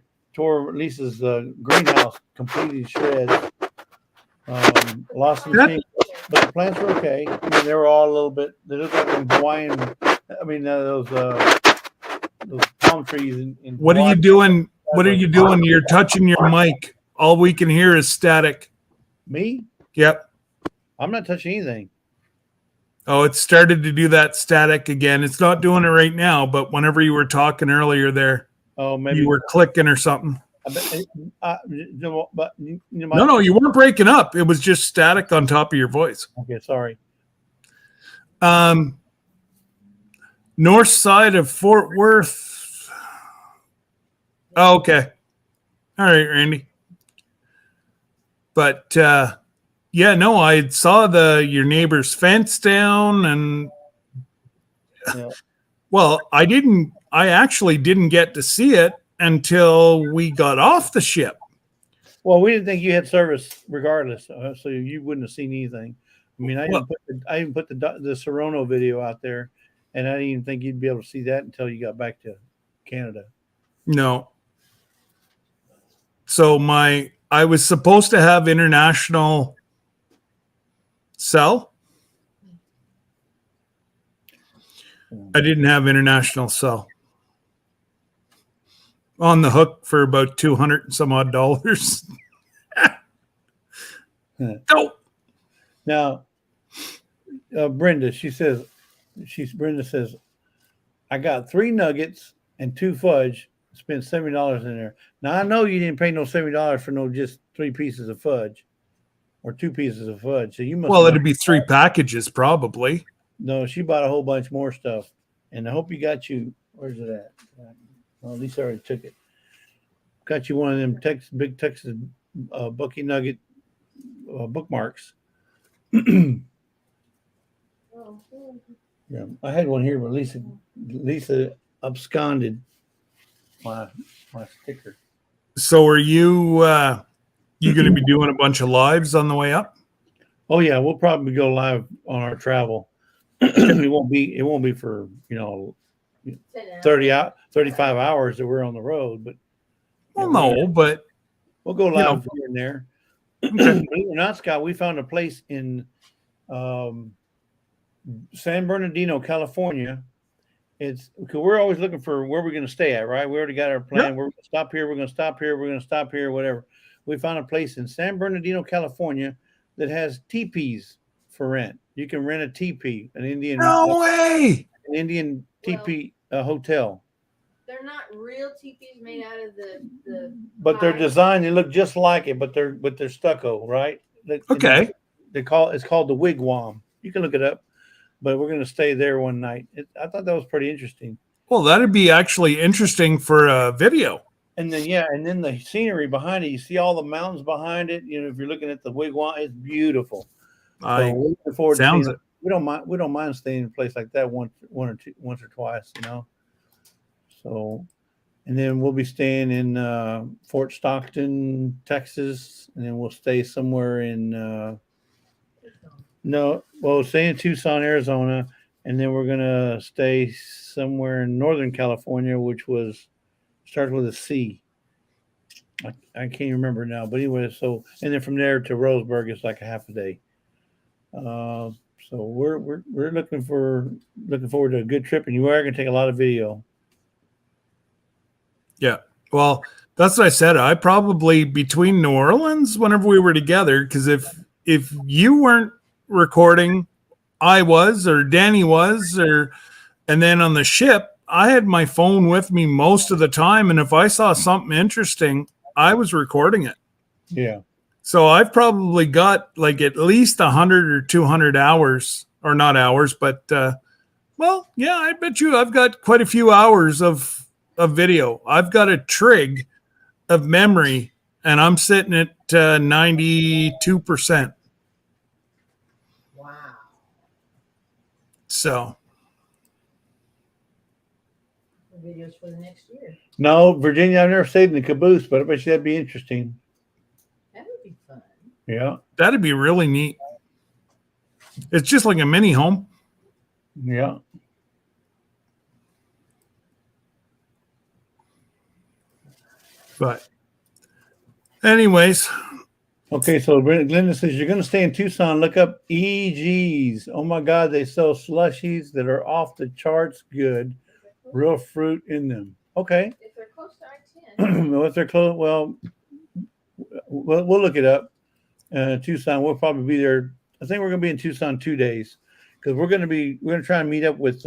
[SPEAKER 2] Lisa's greenhouse completely to shreds. Lost some machines, but the plants were okay. I mean, they were all a little bit. They look like in Hawaiian. I mean, those palm trees. In
[SPEAKER 1] What are you doing? What are you doing? You're touching your mic. All we can hear is static.
[SPEAKER 2] Me?
[SPEAKER 1] Yep.
[SPEAKER 2] I'm not touching anything.
[SPEAKER 1] Oh, it started to do that static again. It's not doing it right now, but whenever you were talking earlier there,
[SPEAKER 2] Oh, maybe
[SPEAKER 1] you were clicking or something.
[SPEAKER 2] but
[SPEAKER 1] No, you weren't breaking up. It was just static on top of your voice.
[SPEAKER 2] Okay, sorry.
[SPEAKER 1] North side of Fort Worth. Oh, okay. All right, Randy. But yeah, no, I saw your neighbor's fence down, and
[SPEAKER 2] Yeah.
[SPEAKER 1] well, I actually didn't get to see it until we got off the ship.
[SPEAKER 2] Well, we didn't think you had service regardless, so you wouldn't have seen anything. I mean, I even put the Serrano video out there, and I didn't even think you'd be able to see that until you got back to Canada.
[SPEAKER 1] No. So I was supposed to have international cell. I didn't have international cell. On the hook for about $200 and some odd. No.
[SPEAKER 2] Now, Brenda says, I got 3 nuggets and 2 fudge, spent $70 in there. Now, I know you didn't pay no $70 for just 3 pieces of fudge or 2 pieces of fudge. So you must.
[SPEAKER 1] Well, it'd be 3 packages probably.
[SPEAKER 2] No, she bought a whole bunch more stuff. And I hope you got where's it at? Well, Lisa already took it. Got you one of them big Texas Bucky Nugget bookmarks. Yeah, I had one here, but Lisa absconded my sticker.
[SPEAKER 1] So are you going to be doing a bunch of lives on the way up?
[SPEAKER 2] Oh yeah, we'll probably go live on our travel. It won't be for 35 hours that we're on the road, but
[SPEAKER 1] Well, no, but
[SPEAKER 2] we'll go live here and there. Believe it or not, Scott, we found a place in San Bernardino, California. It's because we're always looking for where we're going to stay at, right? We already got our plan.
[SPEAKER 1] Yep.
[SPEAKER 2] We're going to stop here. We're going to stop here. We're going to stop here. Whatever. We found a place in San Bernardino, California, that has teepees for rent. You can rent a teepee, an Indian.
[SPEAKER 1] No way.
[SPEAKER 2] An Indian teepee hotel.
[SPEAKER 6] They're not real teepees made out of the
[SPEAKER 2] But they're designed. They look just like it, but they're stucco, right?
[SPEAKER 1] Okay.
[SPEAKER 2] It's called the wigwam. You can look it up. But we're going to stay there one night. I thought that was pretty interesting.
[SPEAKER 1] Well, that'd be actually interesting for a video.
[SPEAKER 2] And then the scenery behind it. You see all the mountains behind it. You know, if you're looking at the wigwam, it's beautiful. So we're looking forward to seeing it. We don't mind staying in a place like that once or twice. So, and then we'll be staying in Fort Stockton, Texas, and then we'll stay somewhere in. Stay in Tucson, Arizona, and then we're gonna stay somewhere in Northern California, which starts with a C. I can't remember now, but anyway, and then from there to Roseburg is like a half a day. So we're looking forward to a good trip, and you are gonna take a lot of video.
[SPEAKER 1] Yeah. Well, that's what I said. I probably between New Orleans, whenever we were together, because if you weren't recording, I was, or Dani was, and then on the ship, I had my phone with me most of the time, and if I saw something interesting, I was recording it.
[SPEAKER 2] Yeah.
[SPEAKER 1] So I've probably got like at least 100 or 200 hours, or not hours, but well, yeah, I bet you I've got quite a few hours of video. I've got a trig of memory, and I'm sitting at 92%.
[SPEAKER 5] Wow.
[SPEAKER 1] So
[SPEAKER 5] The videos for the next year.
[SPEAKER 2] No, Virginia, I've never stayed in the caboose, but I bet you that'd be interesting.
[SPEAKER 6] That would be fun.
[SPEAKER 2] Yeah,
[SPEAKER 1] that'd be really neat. It's just like a mini home.
[SPEAKER 2] yeah.
[SPEAKER 1] But anyways,
[SPEAKER 2] Okay, so Glenda says you're going to stay in Tucson. Look up EGs. Oh my God, they sell slushies that are off the charts good. Real fruit in them. Okay.
[SPEAKER 6] If they're close to I-10.
[SPEAKER 2] Well, if they're close, well, we'll look it up. Tucson, we'll probably be there. I think we're going to be in Tucson 2 days because we're going to try and meet up with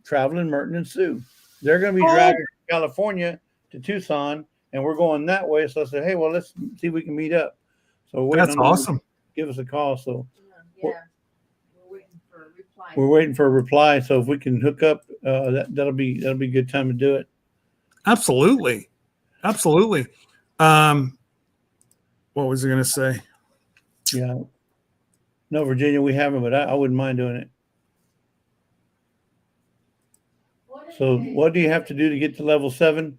[SPEAKER 2] Traveling Merton and Sue. They're going to be driving from California to Tucson, and we're going that way. So I said, hey, well, let's see if we can meet up. So we're
[SPEAKER 1] that's
[SPEAKER 2] waiting on them to
[SPEAKER 1] awesome.
[SPEAKER 2] give us a call. So
[SPEAKER 6] Yeah. We're waiting for a reply.
[SPEAKER 2] we're waiting for a reply. So if we can hook up, that'll be a good time to do it.
[SPEAKER 1] Absolutely. Absolutely. What was I going to say?
[SPEAKER 2] Yeah. No, Virginia, we haven't, but I wouldn't mind doing it. So what do you have to do to get to level 7?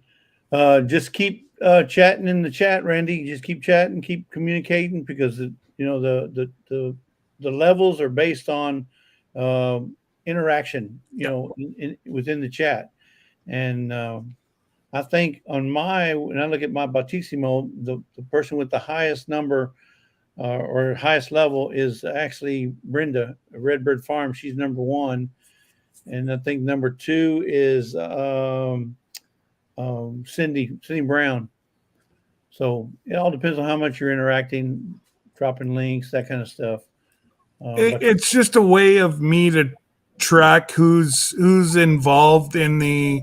[SPEAKER 2] Just keep chatting in the chat, Randy. Just keep chatting, keep communicating, because the levels are based on interaction, within the chat. And I think when I look at my Bautissimo, the person with the highest number or highest level is actually Brenda, Redbird Farm. She's number 1. And I think number 2 is Cindy Brown. So it all depends on how much you're interacting, dropping links, that kind of stuff.
[SPEAKER 1] It's just a way of me to track who's involved in the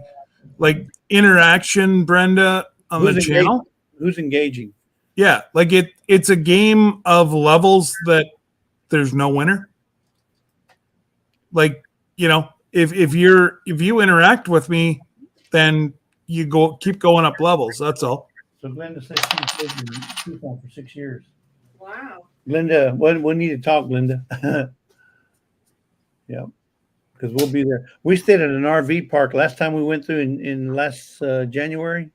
[SPEAKER 1] like interaction, Brenda, on the channel.
[SPEAKER 2] Who's engaging?
[SPEAKER 1] Yeah, like it's a game of levels that there's no winner. Like, if you interact with me, then you keep going up levels. That's all.
[SPEAKER 2] So Glenda says she's lived in Tucson for 6 years.
[SPEAKER 6] Wow.
[SPEAKER 2] Glenda, we need to talk, Glenda. Yeah, because we'll be there. We stayed at an RV park last time we went through in last January.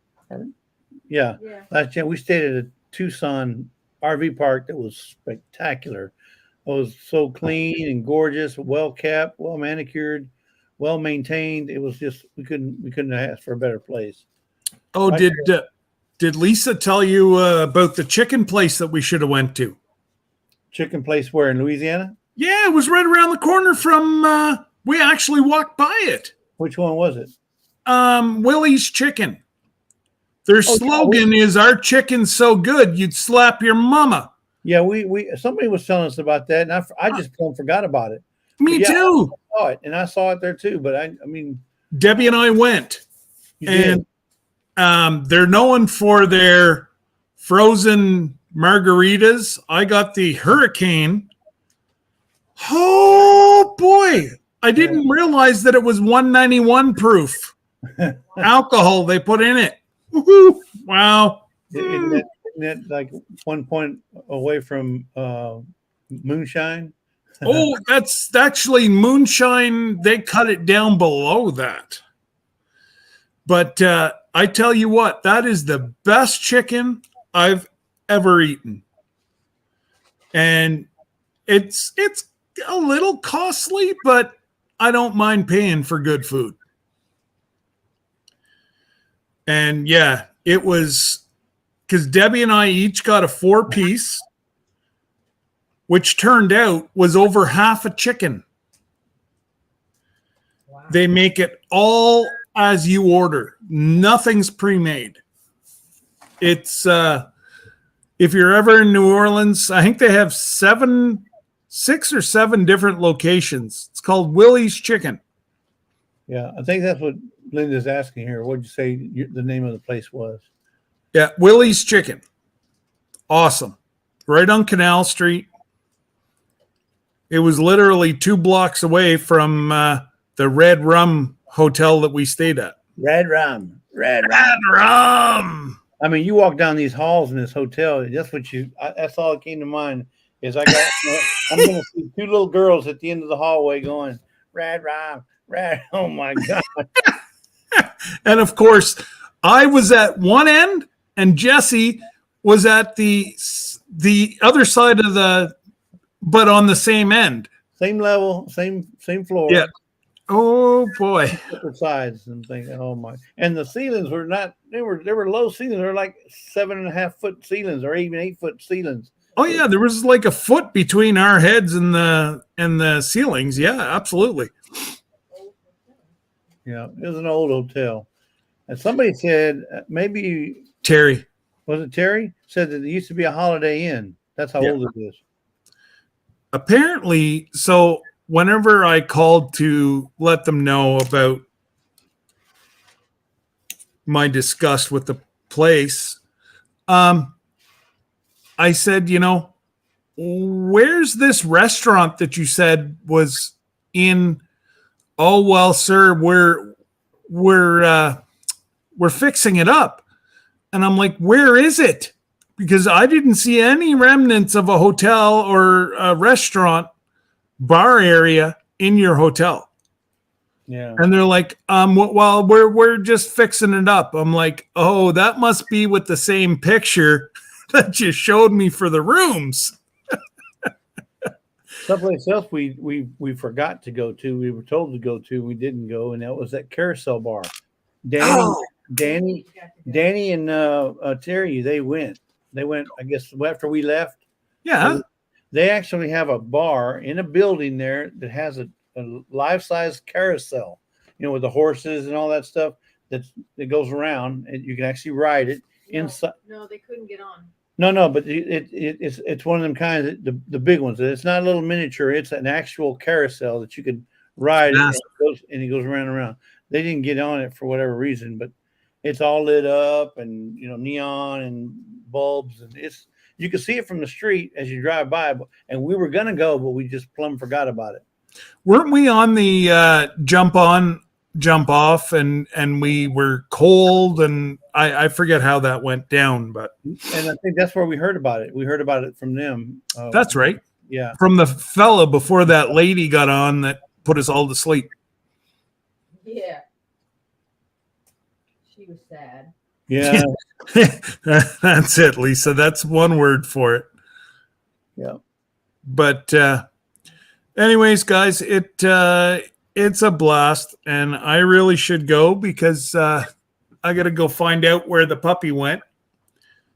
[SPEAKER 2] Yeah, last January we stayed at a Tucson RV park that was spectacular. It was so clean and gorgeous, well kept, well manicured, well maintained. It was just we couldn't ask for a better place.
[SPEAKER 1] Oh, did Lisa tell you about the chicken place that we should have went to?
[SPEAKER 2] Chicken place where, in Louisiana?
[SPEAKER 1] Yeah, it was right around the corner from. We actually walked by it.
[SPEAKER 2] Which one was it?
[SPEAKER 1] Willie's Chicken. Their slogan is "Our chicken's so good you'd slap your mama."
[SPEAKER 2] Yeah, we somebody was telling us about that, and I just forgot about it.
[SPEAKER 1] Me too.
[SPEAKER 2] I saw it, and I saw it there too. But I mean,
[SPEAKER 1] Debbie and I went, and they're known for their frozen margaritas. I got the Hurricane. Oh boy, I didn't realize that it was 191 proof alcohol they put in it. Woo-hoo. Wow.
[SPEAKER 2] Isn't that like 1 point away from moonshine?
[SPEAKER 1] Oh, that's actually moonshine. They cut it down below that. But I tell you what, that is the best chicken I've ever eaten. And it's a little costly, but I don't mind paying for good food. And yeah, it was because Debbie and I each got a 4-piece, which turned out was over half a chicken.
[SPEAKER 5] Wow.
[SPEAKER 1] They make it all as you order. Nothing's pre-made. It's if you're ever in New Orleans, I think they have 6 or 7 different locations. It's called Willie's Chicken.
[SPEAKER 2] Yeah, I think that's what Linda's asking here. What'd you say the name of the place was?
[SPEAKER 1] Yeah, Willie's Chicken. Awesome. right on Canal Street. It was literally 2 blocks away from the Red Rum Hotel that we stayed at.
[SPEAKER 2] Red Rum. Red Rum.
[SPEAKER 1] Red Rum.
[SPEAKER 2] I mean, you walk down these halls in this hotel. That's what that's all that came to mind. Is I'm going to see 2 little girls at the end of the hallway going, Red Rum, Red. Oh my God.
[SPEAKER 1] And of course, I was at one end, and Jesse was at the other side of but on the same end.
[SPEAKER 2] Same level, same floor.
[SPEAKER 1] Yeah. Oh boy.
[SPEAKER 2] Different sides and things. Oh my! And the ceilings were not. They were low ceilings. They were like 7.5 foot ceilings, or even 8 foot ceilings.
[SPEAKER 1] Oh yeah, there was like a foot between our heads and the ceilings. Yeah, absolutely.
[SPEAKER 2] Yeah, it was an old hotel. And somebody said maybe
[SPEAKER 1] Terry.
[SPEAKER 2] was it Terry said that it used to be a Holiday Inn. That's how old it is.
[SPEAKER 1] Apparently, so whenever I called to let them know about my disgust with the place, I said, where's this restaurant that you said was in? Oh, well, sir, we're fixing it up. And I'm like, where is it? Because I didn't see any remnants of a hotel or a restaurant bar area in your hotel.
[SPEAKER 2] Yeah.
[SPEAKER 1] And they're like, well, we're just fixing it up. I'm like, oh, that must be with the same picture that you showed me for the rooms.
[SPEAKER 2] Someplace else we forgot to go to. We were told to go to. We didn't go, and that was that Carousel Bar. Dani and Terry, they went. They went, I guess, after we left.
[SPEAKER 1] Yeah.
[SPEAKER 2] They actually have a bar in a building there that has a life-size carousel, with the horses and all that stuff that goes around, and you can actually ride it inside.
[SPEAKER 6] No, they couldn't get on.
[SPEAKER 2] No, but it's one of them kinds, the big ones. It's not a little miniature. It's an actual carousel that you could ride, and it goes around and around. They didn't get on it for whatever reason, but it's all lit up and neon and bulbs, and you can see it from the street as you drive by. And we were gonna go, but we just plumb forgot about it.
[SPEAKER 1] Weren't we on the jump on, jump off, and we were cold, and I forget how that went down, but
[SPEAKER 2] and I think that's where we heard about it. We heard about it from them.
[SPEAKER 1] That's right.
[SPEAKER 2] Yeah,
[SPEAKER 1] from the fella before that lady got on that put us all to sleep.
[SPEAKER 6] Yeah. She was sad.
[SPEAKER 2] Yeah.
[SPEAKER 1] That's it, Lisa. That's one word for it.
[SPEAKER 2] Yeah.
[SPEAKER 1] But anyways, guys, it's a blast, and I really should go because I got to go find out where the puppy went.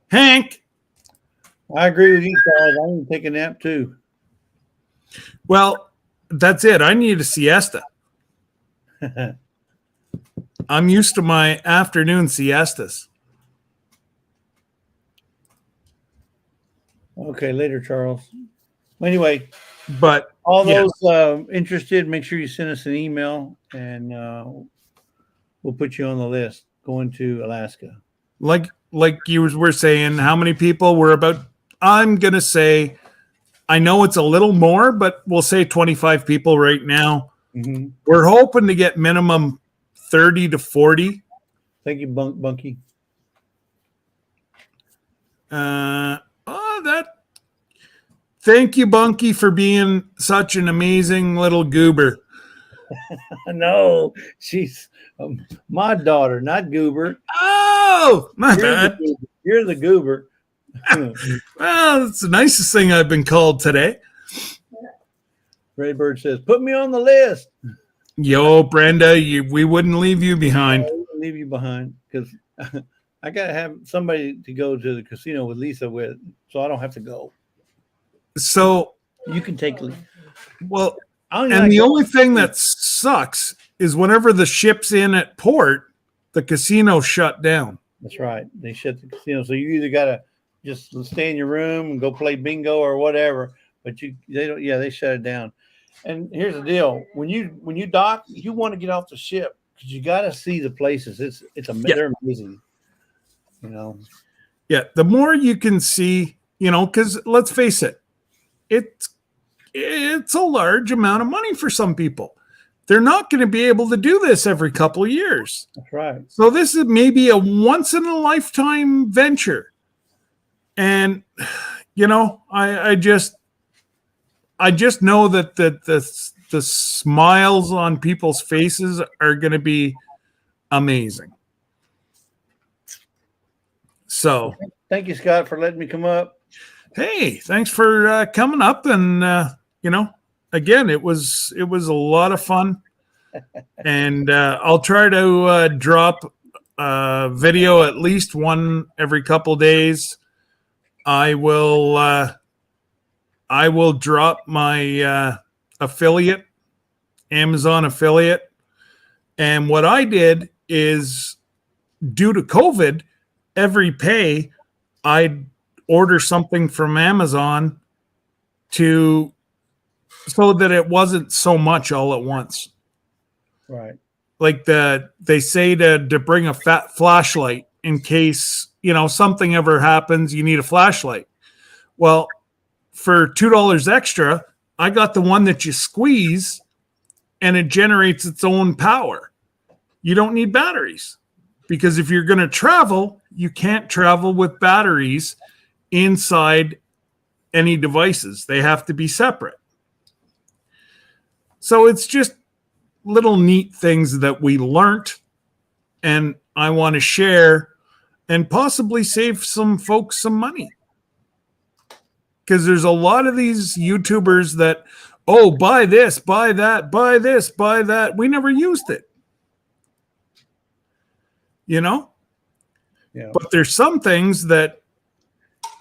[SPEAKER 1] Hank.
[SPEAKER 2] I agree with you, Charles. I need to take a nap too.
[SPEAKER 1] Well, that's it. I need a siesta. I'm used to my afternoon siestas.
[SPEAKER 2] Okay, later, Charles. Anyway,
[SPEAKER 1] but
[SPEAKER 2] all those interested, make sure you send us an email, and we'll put you on the list going to Alaska.
[SPEAKER 1] Like you were saying, how many people were about? I'm gonna say, I know it's a little more, but we'll say 25 people right now.
[SPEAKER 2] Mm-hmm.
[SPEAKER 1] We're hoping to get minimum 30 to 40.
[SPEAKER 2] Thank you, Bunky.
[SPEAKER 1] Thank you, Bunky, for being such an amazing little goober.
[SPEAKER 2] No, she's my daughter, not Goober.
[SPEAKER 1] Oh, my bad.
[SPEAKER 2] You're the goober.
[SPEAKER 1] Well, it's the nicest thing I've been called today.
[SPEAKER 2] Redbird says, "Put me on the list."
[SPEAKER 1] Yo, Brenda, we wouldn't leave you behind.
[SPEAKER 2] I wouldn't leave you behind because I gotta have somebody to go to the casino with Lisa with, so I don't have to go.
[SPEAKER 1] So
[SPEAKER 2] you can take.
[SPEAKER 1] Well, and the only thing that sucks is whenever the ship's in at port, the casino shut down.
[SPEAKER 2] That's right. They shut the casino, so you either gotta just stay in your room and go play bingo or whatever. But they don't. Yeah, they shut it down. And here's the deal: when you dock, you want to get off the ship because you got to see the places. They're amazing.
[SPEAKER 1] Yeah, the more you can see because let's face it, it's a large amount of money for some people. They're not going to be able to do this every couple of years.
[SPEAKER 2] That's right.
[SPEAKER 1] So this is maybe a once in a lifetime venture. And, I just know that the smiles on people's faces are going to be amazing. So
[SPEAKER 2] Thank you, Scott, for letting me come up.
[SPEAKER 1] hey, thanks for coming up. And, again, it was a lot of fun. And I'll try to drop video at least one every couple days. I will drop my affiliate, Amazon affiliate. And what I did is, due to COVID, every pay I'd order something from Amazon so that it wasn't so much all at once.
[SPEAKER 2] Right.
[SPEAKER 1] Like they say to bring a fat flashlight in case, something ever happens, you need a flashlight. Well, for $2 extra, I got the one that you squeeze and it generates its own power. You don't need batteries, because if you're going to travel, you can't travel with batteries inside any devices. They have to be separate. So it's just little neat things that we learned, and I want to share and possibly save some folks some money. Because there's a lot of these YouTubers that, buy this, buy that, buy this, buy that. We never used it.
[SPEAKER 2] Yeah.
[SPEAKER 1] But there's some things that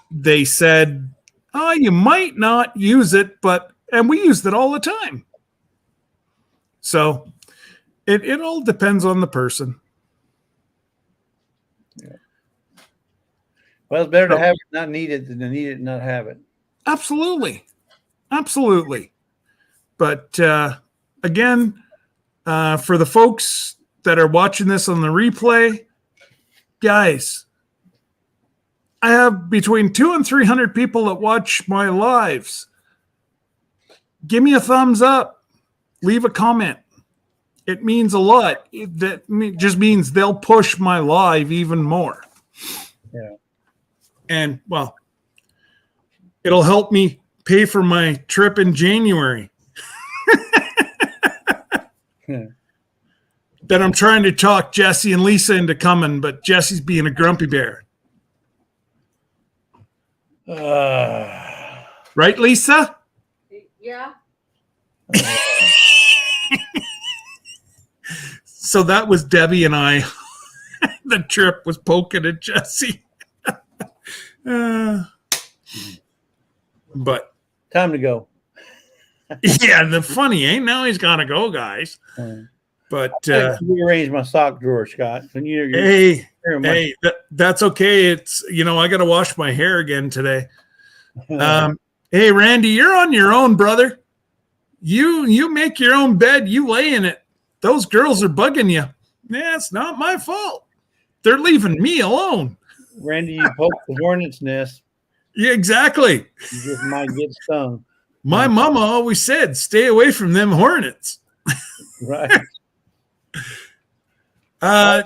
[SPEAKER 1] they said, you might not use it, and we used it all the time. So it all depends on the person.
[SPEAKER 2] Yeah. Well, it's better to have it not need it than to need it and not have it.
[SPEAKER 1] Absolutely. But again, for the folks that are watching this on the replay, guys, I have between 200 and 300 people that watch my lives. Give me a thumbs up. Leave a comment. It means a lot. That just means they'll push my live even more.
[SPEAKER 2] Yeah.
[SPEAKER 1] And, well, it'll help me pay for my trip in January. That I'm trying to talk Jesse and Lisa into coming, but Jesse's being a grumpy bear. Right, Lisa?
[SPEAKER 6] Yeah.
[SPEAKER 1] So that was Debbie and I. The trip was poking at Jesse. But
[SPEAKER 2] time to go.
[SPEAKER 1] Yeah, the funny ain't now he's gotta go, guys. But
[SPEAKER 2] rearrange my sock drawer, Scott.
[SPEAKER 1] Hey, that's okay. It's I gotta wash my hair again today. Hey, Randy, you're on your own, brother. You make your own bed. You lay in it. Those girls are bugging you. Yeah, it's not my fault. They're leaving me alone.
[SPEAKER 2] Randy, you poked the hornet's nest.
[SPEAKER 1] Yeah, exactly.
[SPEAKER 2] You just might get stung.
[SPEAKER 1] My mama always said, stay away from them hornets.
[SPEAKER 2] Right.
[SPEAKER 1] I'm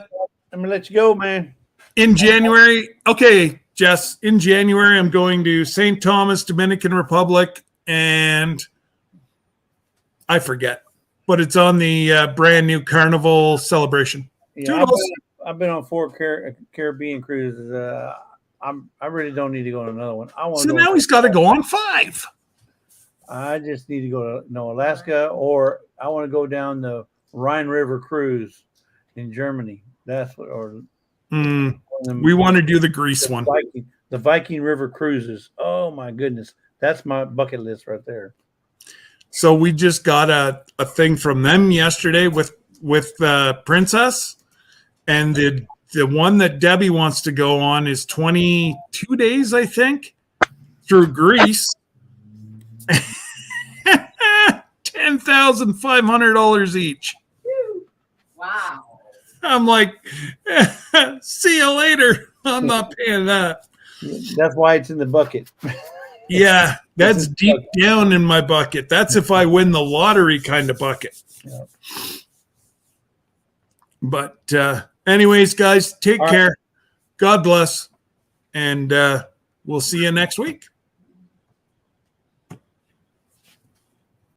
[SPEAKER 2] going to let you go, man.
[SPEAKER 1] In January, okay, Jess, in January, I'm going to St. Thomas, Dominican Republic, and I forget, but it's on the brand new Carnival celebration.
[SPEAKER 2] Yeah, I've been on 4 Caribbean cruises. I really don't need to go on another one.
[SPEAKER 1] So now he's got to go on 5.
[SPEAKER 2] I just need to go to Alaska, or I want to go down the Rhine River cruise in Germany. That's what, or
[SPEAKER 1] we want to do the Greece one.
[SPEAKER 2] The Viking River cruises. Oh my goodness, that's my bucket list right there.
[SPEAKER 1] So we just got a thing from them yesterday with Princess, and the one that Debbie wants to go on is 22 days, I think, through Greece. $10,500 each.
[SPEAKER 6] Wow.
[SPEAKER 1] I'm like, see you later. I'm not paying that.
[SPEAKER 2] That's why it's in the bucket.
[SPEAKER 1] Yeah, that's deep down in my bucket. That's if I win the lottery kind of bucket.
[SPEAKER 2] Yeah.
[SPEAKER 1] But anyways, guys, take
[SPEAKER 2] All right.
[SPEAKER 1] care. God bless. And we'll see you next week.